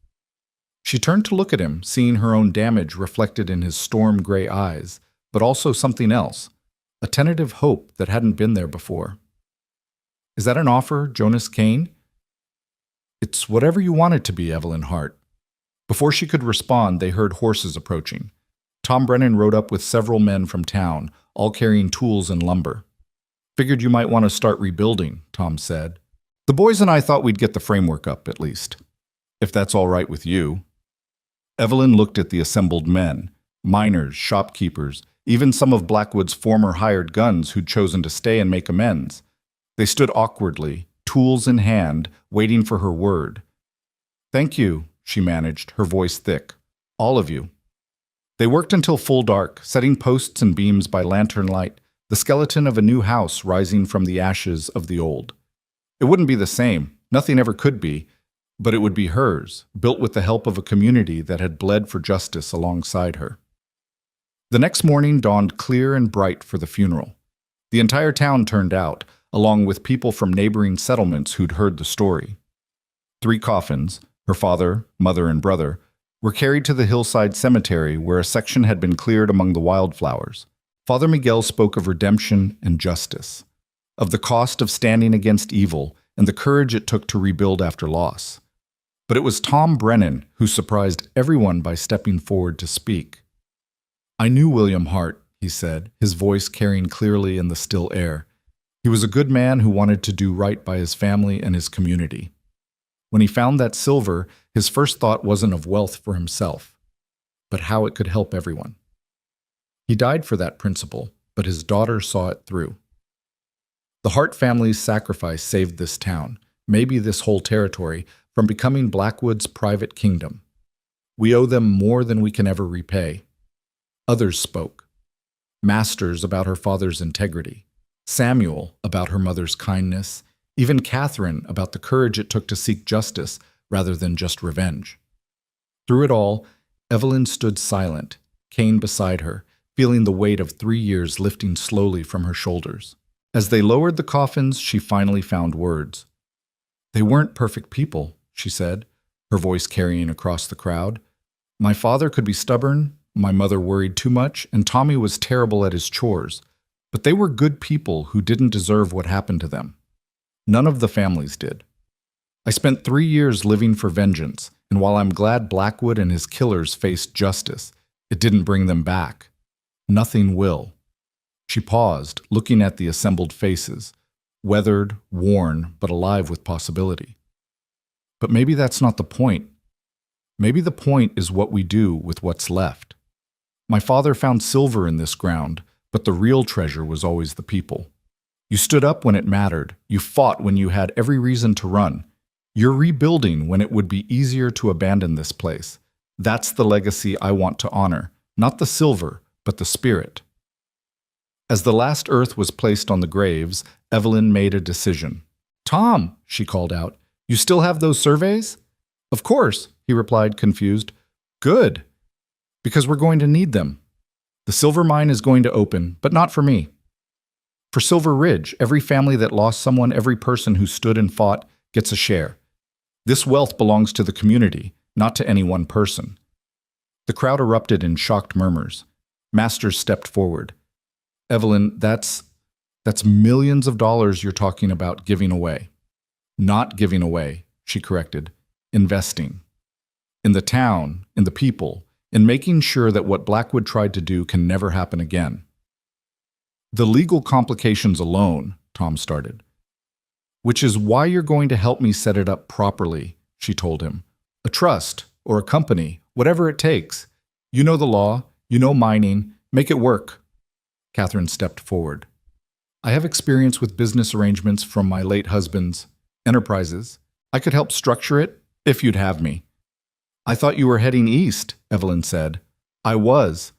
She turned to look at him, seeing her own damage reflected in his storm-gray eyes, but also something else, a tentative hope that hadn't been there before. Is that an offer, Jonas Cain? It's whatever you want it to be, Evelyn Hart. Before she could respond, they heard horses approaching. Tom Brennan rode up with several men from town, all carrying tools and lumber. Figured you might want to start rebuilding, Tom said. The boys and I thought we'd get the framework up, at least. If that's all right with you. Evelyn looked at the assembled men, miners, shopkeepers, even some of Blackwood's former hired guns who'd chosen to stay and make amends. They stood awkwardly, tools in hand, waiting for her word. Thank you, she managed, her voice thick. All of you. They worked until full dark, setting posts and beams by lantern light, the skeleton of a new house rising from the ashes of the old. It wouldn't be the same, nothing ever could be, but it would be hers, built with the help of a community that had bled for justice alongside her. The next morning dawned clear and bright for the funeral. The entire town turned out, along with people from neighboring settlements who'd heard the story. 3 coffins, her father, mother, and brother, were carried to the hillside cemetery where a section had been cleared among the wildflowers. Father Miguel spoke of redemption and justice, of the cost of standing against evil and the courage it took to rebuild after loss. But it was Tom Brennan who surprised everyone by stepping forward to speak. I knew William Hart, he said, his voice carrying clearly in the still air. He was a good man who wanted to do right by his family and his community. When he found that silver, his first thought wasn't of wealth for himself, but how it could help everyone. He died for that principle, but his daughter saw it through. The Hart family's sacrifice saved this town, maybe this whole territory, from becoming Blackwood's private kingdom. We owe them more than we can ever repay. Others spoke. Masters about her father's integrity, Samuel about her mother's kindness, even Catherine about the courage it took to seek justice rather than just revenge. Through it all, Evelyn stood silent, Cain beside her, feeling the weight of 3 years lifting slowly from her shoulders. As they lowered the coffins, she finally found words. "They weren't perfect people," she said, her voice carrying across the crowd. "My father could be stubborn, my mother worried too much, and Tommy was terrible at his chores. But they were good people who didn't deserve what happened to them. None of the families did. I spent 3 years living for vengeance, and while I'm glad Blackwood and his killers faced justice, it didn't bring them back. Nothing will." She paused, looking at the assembled faces, weathered, worn, but alive with possibility. But maybe that's not the point. Maybe the point is what we do with what's left. My father found silver in this ground, but the real treasure was always the people. You stood up when it mattered. You fought when you had every reason to run. You're rebuilding when it would be easier to abandon this place. That's the legacy I want to honor, not the silver, but the spirit. As the last earth was placed on the graves, Evelyn made a decision. "Tom," she called out, "you still have those surveys?" "Of course," he replied, confused. "Good, because we're going to need them. The silver mine is going to open, but not for me. For Silver Ridge, every family that lost someone, every person who stood and fought, gets a share. This wealth belongs to the community, not to any one person." The crowd erupted in shocked murmurs. Masters stepped forward. "Evelyn, that's millions of dollars you're talking about giving away." "Not giving away," she corrected. "Investing. In the town, in the people, in making sure that what Blackwood tried to do can never happen again." "The legal complications alone," Tom started. "Which is why you're going to help me set it up properly," she told him. "A trust, or a company, whatever it takes. You know the law, you know mining, make it work." Catherine stepped forward. "I have experience with business arrangements from my late husband's enterprises. I could help structure it, if you'd have me." "I thought you were heading east," Evelyn said. "I was,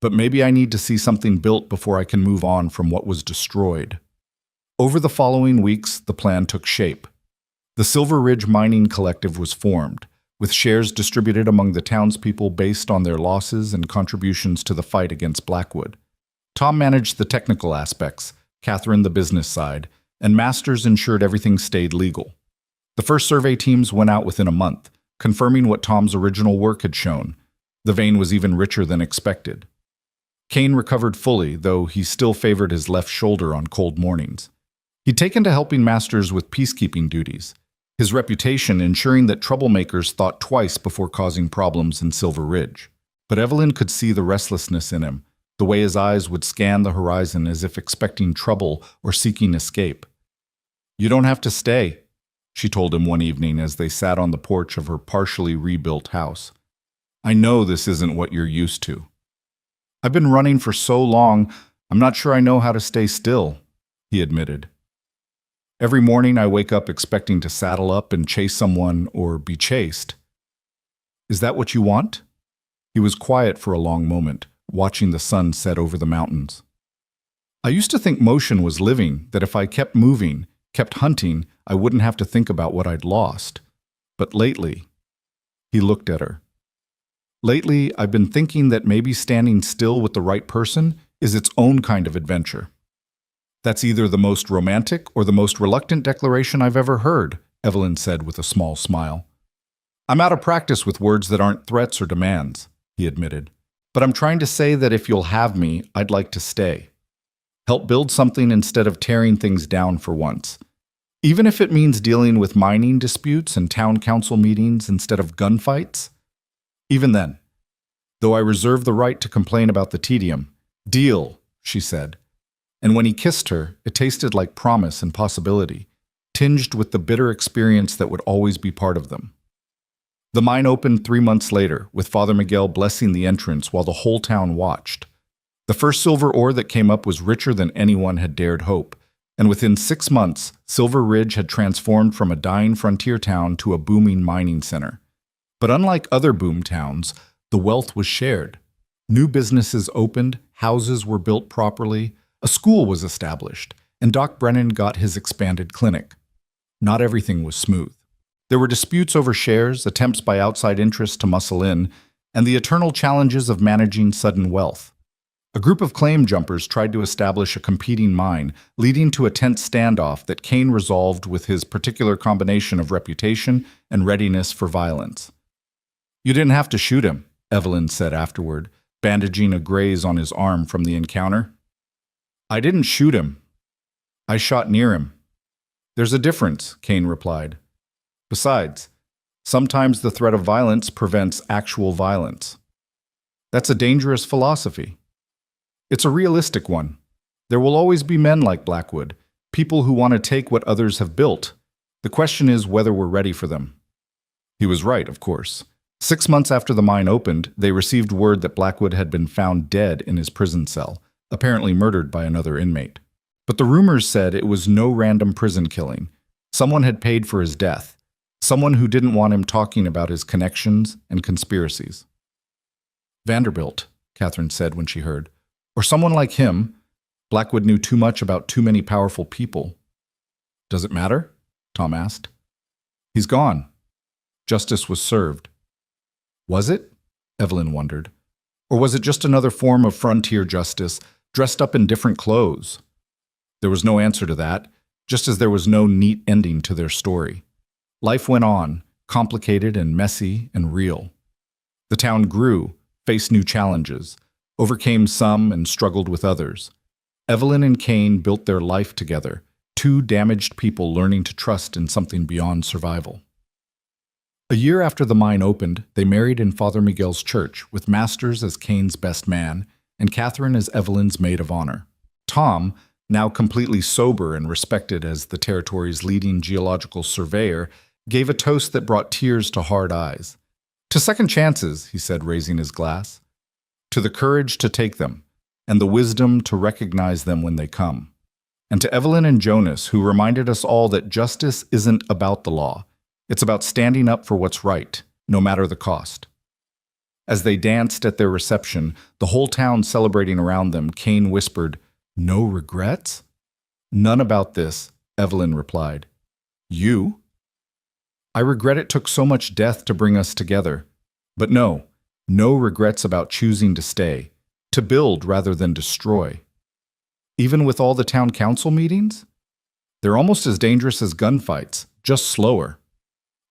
but maybe I need to see something built before I can move on from what was destroyed." Over the following weeks, the plan took shape. The Silver Ridge Mining Collective was formed, with shares distributed among the townspeople based on their losses and contributions to the fight against Blackwood. Tom managed the technical aspects, Catherine the business side, and Masters ensured everything stayed legal. The first survey teams went out within a month, confirming what Tom's original work had shown. The vein was even richer than expected. Kane recovered fully, though he still favored his left shoulder on cold mornings. He'd taken to helping Masters with peacekeeping duties, his reputation ensuring that troublemakers thought twice before causing problems in Silver Ridge. But Evelyn could see the restlessness in him, the way his eyes would scan the horizon as if expecting trouble or seeking escape. "You don't have to stay," she told him one evening as they sat on the porch of her partially rebuilt house. "I know this isn't what you're used to." "I've been running for so long, I'm not sure I know how to stay still," he admitted. "Every morning I wake up expecting to saddle up and chase someone or be chased." "Is that what you want?" He was quiet for a long moment, watching the sun set over the mountains. "I used to think motion was living, that if I kept moving, kept hunting, I wouldn't have to think about what I'd lost. But lately," he looked at her. "Lately, I've been thinking that maybe standing still with the right person is its own kind of adventure." "That's either the most romantic or the most reluctant declaration I've ever heard," Evelyn said with a small smile. "I'm out of practice with words that aren't threats or demands," he admitted. "But I'm trying to say that if you'll have me, I'd like to stay. Help build something instead of tearing things down for once. Even if it means dealing with mining disputes and town council meetings instead of gunfights. Even then, though I reserve the right to complain about the tedium." "Deal," she said. And when he kissed her, it tasted like promise and possibility, tinged with the bitter experience that would always be part of them. The mine opened 3 months later, with Father Miguel blessing the entrance while the whole town watched. The first silver ore that came up was richer than anyone had dared hope, and within 6 months, Silver Ridge had transformed from a dying frontier town to a booming mining center. But unlike other boom towns, the wealth was shared. New businesses opened, houses were built properly, a school was established, and Doc Brennan got his expanded clinic. Not everything was smooth. There were disputes over shares, attempts by outside interests to muscle in, and the eternal challenges of managing sudden wealth. A group of claim jumpers tried to establish a competing mine, leading to a tense standoff that Kane resolved with his particular combination of reputation and readiness for violence. "You didn't have to shoot him," Evelyn said afterward, bandaging a graze on his arm from the encounter. "I didn't shoot him. I shot near him." "There's a difference," Kane replied. "Besides, sometimes the threat of violence prevents actual violence. That's a dangerous philosophy. It's a realistic one. There will always be men like Blackwood, people who want to take what others have built. The question is whether we're ready for them." He was right, of course. 6 months after the mine opened, they received word that Blackwood had been found dead in his prison cell, apparently murdered by another inmate. But the rumors said it was no random prison killing. Someone had paid for his death. Someone who didn't want him talking about his connections and conspiracies. "Vanderbilt," Catherine said when she heard. "Or someone like him. Blackwood knew too much about too many powerful people." "Does it matter?" Tom asked. "He's gone. Justice was served." Was it? Evelyn wondered. Or was it just another form of frontier justice, dressed up in different clothes? There was no answer to that, just as there was no neat ending to their story. Life went on, complicated and messy and real. The town grew, faced new challenges, overcame some and struggled with others. Evelyn and Kane built their life together, two damaged people learning to trust in something beyond survival. A year after the mine opened, they married in Father Miguel's church, with Masters as Kane's best man and Catherine as Evelyn's maid of honor. Tom, now completely sober and respected as the territory's leading geological surveyor, gave a toast that brought tears to hard eyes. "To second chances," he said, raising his glass. "To the courage to take them, and the wisdom to recognize them when they come. And to Evelyn and Jonas, who reminded us all that justice isn't about the law. It's about standing up for what's right, no matter the cost." As they danced at their reception, the whole town celebrating around them, Kane whispered, "No regrets?" "None about this," Evelyn replied. "You?" "I regret it took so much death to bring us together. But no regrets about choosing to stay, to build rather than destroy. Even with all the town council meetings? They're almost as dangerous as gunfights, just slower."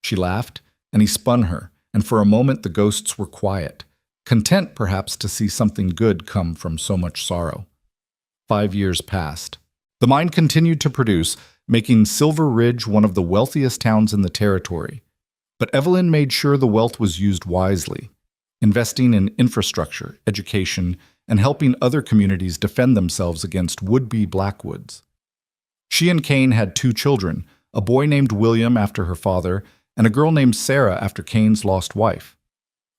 She laughed, and he spun her, and for a moment the ghosts were quiet, content perhaps to see something good come from so much sorrow. 5 years passed. The mine continued to produce, making Silver Ridge one of the wealthiest towns in the territory. But Evelyn made sure the wealth was used wisely, investing in infrastructure, education, and helping other communities defend themselves against would-be Blackwoods. She and Kane had 2 children, a boy named William after her father, and a girl named Sarah after Kane's lost wife.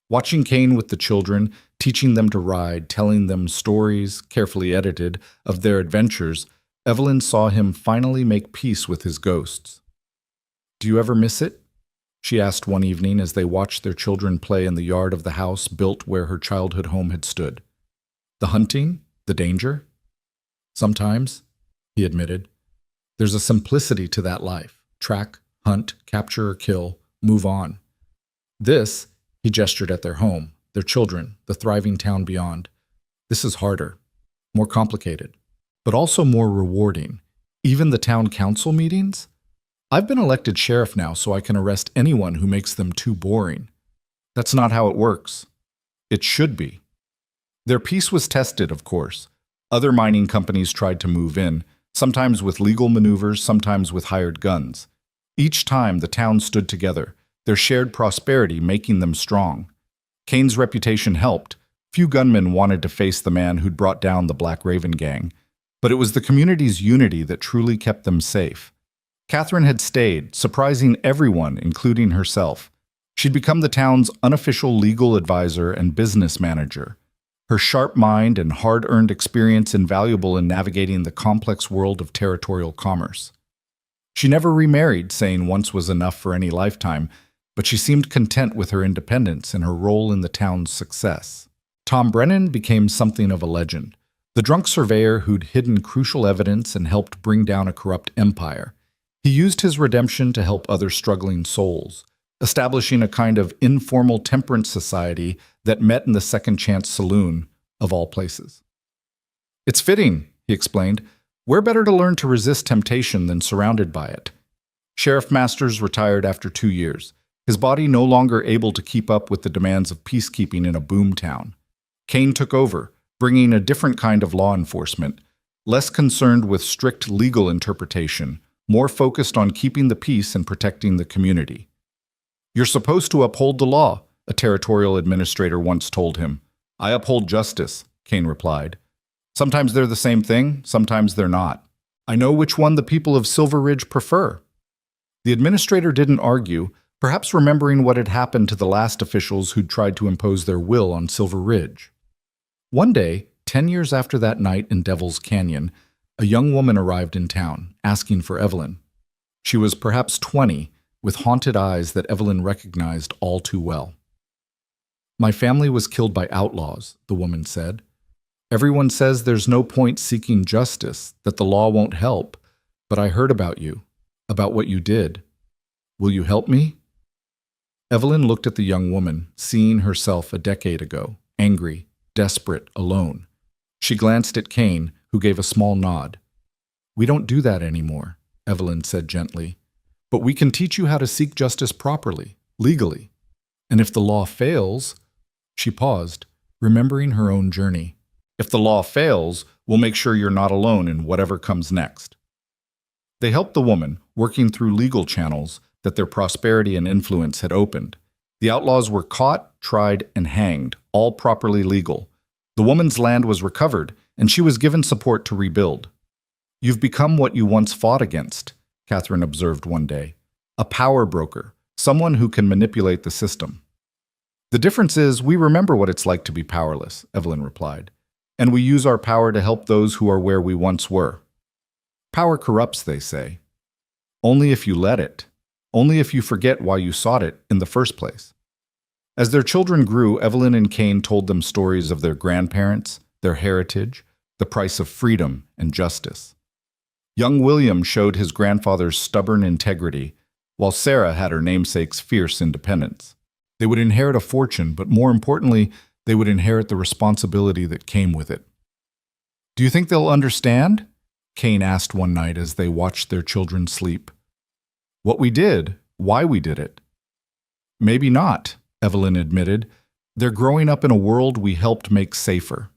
Watching Kane with the children, teaching them to ride, telling them stories, carefully edited, of their adventures, Evelyn saw him finally make peace with his ghosts. "Do you ever miss it?" she asked one evening as they watched their children play in the yard of the house built where her childhood home had stood. "The hunting? The danger?" "Sometimes," he admitted. "There's a simplicity to that life. Track, hunt, capture or kill, move on. This," he gestured at their home, their children, the thriving town beyond. "This is harder, more complicated, but also more rewarding. Even the town council meetings? I've been elected sheriff now so I can arrest anyone who makes them too boring. That's not how it works. It should be." Their peace was tested, of course. Other mining companies tried to move in, sometimes with legal maneuvers, sometimes with hired guns. Each time, the town stood together, their shared prosperity making them strong. Kane's reputation helped. Few gunmen wanted to face the man who'd brought down the Black Raven gang. But it was the community's unity that truly kept them safe. Catherine had stayed, surprising everyone, including herself. She'd become the town's unofficial legal advisor and business manager. Her sharp mind and hard-earned experience invaluable in navigating the complex world of territorial commerce. She never remarried, saying once was enough for any lifetime, but she seemed content with her independence and her role in the town's success. Tom Brennan became something of a legend, the drunk surveyor who'd hidden crucial evidence and helped bring down a corrupt empire. He used his redemption to help other struggling souls, establishing a kind of informal temperance society that met in the Second Chance Saloon, of all places. It's fitting, he explained. We're better to learn to resist temptation than surrounded by it. Sheriff Masters retired after 2 years, his body no longer able to keep up with the demands of peacekeeping in a boom town. Kane took over, bringing a different kind of law enforcement, less concerned with strict legal interpretation, more focused on keeping the peace and protecting the community. You're supposed to uphold the law, a territorial administrator once told him. I uphold justice, Kane replied. Sometimes they're the same thing, sometimes they're not. I know which one the people of Silver Ridge prefer. The administrator didn't argue, perhaps remembering what had happened to the last officials who'd tried to impose their will on Silver Ridge. One day, 10 years after that night in Devil's Canyon, a young woman arrived in town, asking for Evelyn. She was perhaps 20, with haunted eyes that Evelyn recognized all too well. My family was killed by outlaws, the woman said. Everyone says there's no point seeking justice, that the law won't help, but I heard about you, about what you did. Will you help me? Evelyn looked at the young woman, seeing herself a decade ago, angry, desperate, alone. She glanced at Kane, who gave a small nod. We don't do that anymore, Evelyn said gently. But we can teach you how to seek justice properly, legally. And if the law fails, she paused, remembering her own journey. If the law fails, we'll make sure you're not alone in whatever comes next. They helped the woman, working through legal channels that their prosperity and influence had opened. The outlaws were caught, tried, and hanged, all properly legal. The woman's land was recovered, and she was given support to rebuild. You've become what you once fought against, Catherine observed one day. A power broker, someone who can manipulate the system. The difference is we remember what it's like to be powerless, Evelyn replied, and we use our power to help those who are where we once were. Power corrupts, they say. Only if you let it. Only if you forget why you sought it in the first place. As their children grew, Evelyn and Kane told them stories of their grandparents, their heritage, the price of freedom and justice. Young William showed his grandfather's stubborn integrity, while Sarah had her namesake's fierce independence. They would inherit a fortune, but more importantly, they would inherit the responsibility that came with it. Do you think they'll understand? Kane asked one night as they watched their children sleep. What we did, why we did it. Maybe not, Evelyn admitted. They're growing up in a world we helped make safer.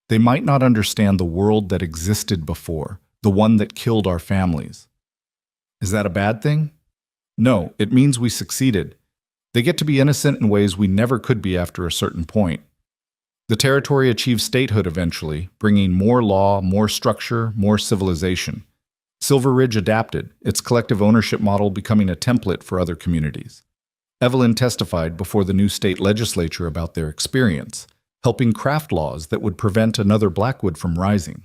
They might not understand the world that existed before, the one that killed our families. Is that a bad thing? No, it means we succeeded. They get to be innocent in ways we never could be after a certain point. The territory achieved statehood eventually, bringing more law, more structure, more civilization. Silver Ridge adapted, its collective ownership model becoming a template for other communities. Evelyn testified before the new state legislature about their experience, helping craft laws that would prevent another Blackwood from rising.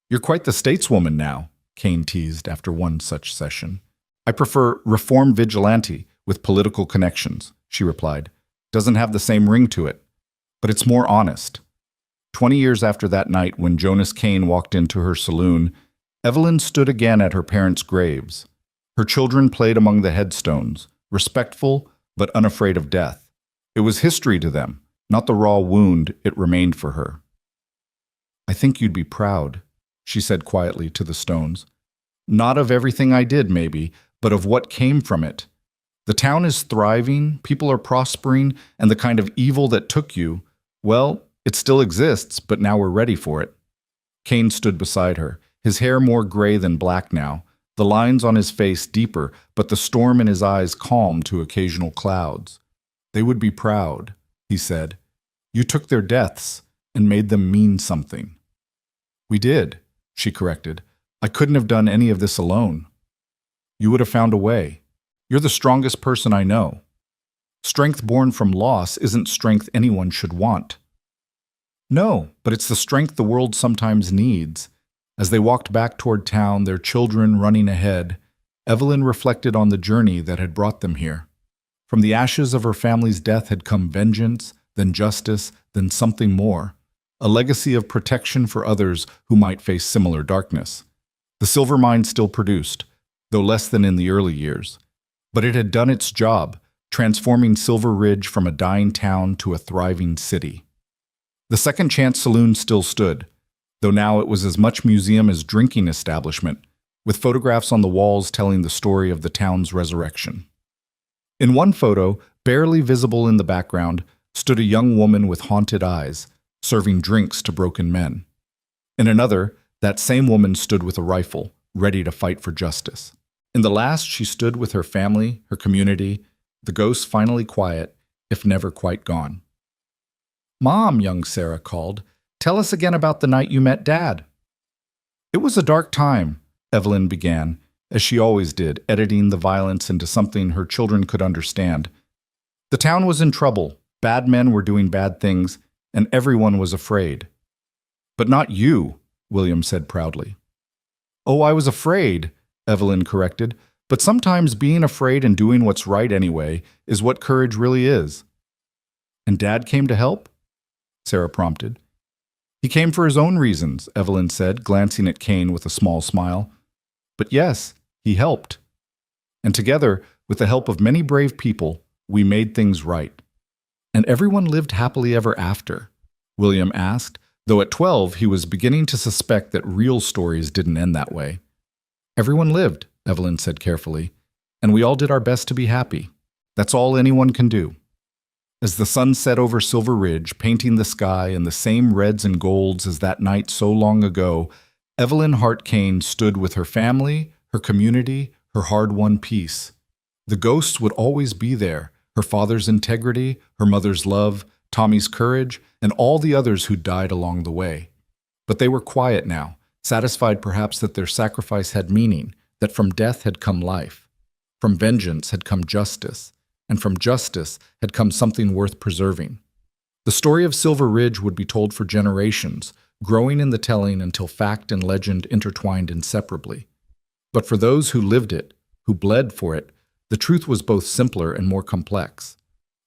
You're quite the stateswoman now, Kane teased after one such session. I prefer reform vigilante with political connections, she replied. Doesn't have the same ring to it, but it's more honest. 20 years after that night when Jonas Kane walked into her saloon, Evelyn stood again at her parents' graves. Her children played among the headstones, respectful but unafraid of death. It was history to them, not the raw wound it remained for her. I think you'd be proud, she said quietly to the stones. Not of everything I did, maybe, but of what came from it. The town is thriving, people are prospering, and the kind of evil that took you, well, it still exists, but now we're ready for it. Kane stood beside her, his hair more gray than black now, the lines on his face deeper, but the storm in his eyes calm to occasional clouds. They would be proud, he said. You took their deaths and made them mean something. We did, she corrected. I couldn't have done any of this alone. You would have found a way. You're the strongest person I know. Strength born from loss isn't strength anyone should want. No, but it's the strength the world sometimes needs. As they walked back toward town, their children running ahead, Evelyn reflected on the journey that had brought them here. From the ashes of her family's death had come vengeance, then justice, then something more, a legacy of protection for others who might face similar darkness. The silver mine still produced, though less than in the early years. But it had done its job, transforming Silver Ridge from a dying town to a thriving city. The Second Chance Saloon still stood. though now it was as much museum as drinking establishment, with photographs on the walls telling the story of the town's resurrection. In one photo, barely visible in the background, stood a young woman with haunted eyes, serving drinks to broken men. In another, that same woman stood with a rifle, ready to fight for justice. In the last, she stood with her family, her community, the ghost finally quiet, if never quite gone. "Mom," young Sarah called, "tell us again about the night you met Dad." "It was a dark time," Evelyn began, as she always did, editing the violence into something her children could understand. "The town was in trouble, bad men were doing bad things, and everyone was afraid." "But not you," William said proudly. "Oh, I was afraid," Evelyn corrected, "but sometimes being afraid and doing what's right anyway is what courage really is." "And Dad came to help?" Sarah prompted. "He came for his own reasons," Evelyn said, glancing at Kane with a small smile. "But yes, he helped. And together, with the help of many brave people, we made things right." "And everyone lived happily ever after?" William asked, though at 12 he was beginning to suspect that real stories didn't end that way. "Everyone lived," Evelyn said carefully, "and we all did our best to be happy. That's all anyone can do." As the sun set over Silver Ridge, painting the sky in the same reds and golds as that night so long ago, Evelyn Hart Kane stood with her family, her community, her hard-won peace. The ghosts would always be there, her father's integrity, her mother's love, Tommy's courage, and all the others who died along the way. But they were quiet now, satisfied perhaps that their sacrifice had meaning, that from death had come life. From vengeance had come justice, and from justice had come something worth preserving. The story of Silver Ridge would be told for generations, growing in the telling until fact and legend intertwined inseparably. But for those who lived it, who bled for it, the truth was both simpler and more complex.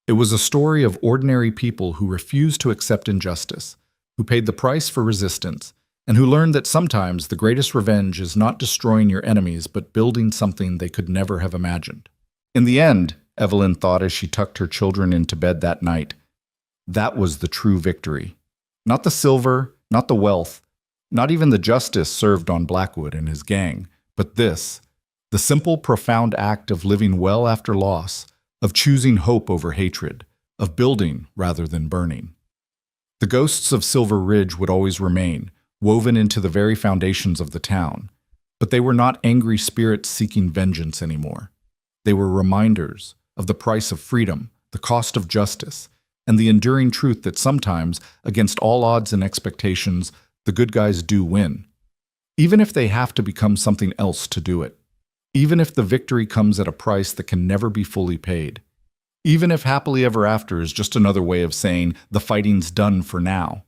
It was a story of ordinary people who refused to accept injustice, who paid the price for resistance, and who learned that sometimes the greatest revenge is not destroying your enemies but building something they could never have imagined. In the end, Evelyn thought as she tucked her children into bed that night, that was the true victory. Not the silver, not the wealth, not even the justice served on Blackwood and his gang, but this, the simple, profound act of living well after loss, of choosing hope over hatred, of building rather than burning. The ghosts of Silver Ridge would always remain, woven into the very foundations of the town, but they were not angry spirits seeking vengeance anymore. They were reminders of the price of freedom, the cost of justice, and the enduring truth that sometimes, against all odds and expectations, the good guys do win. Even if they have to become something else to do it. Even if the victory comes at a price that can never be fully paid. Even if happily ever after is just another way of saying the fighting's done for now.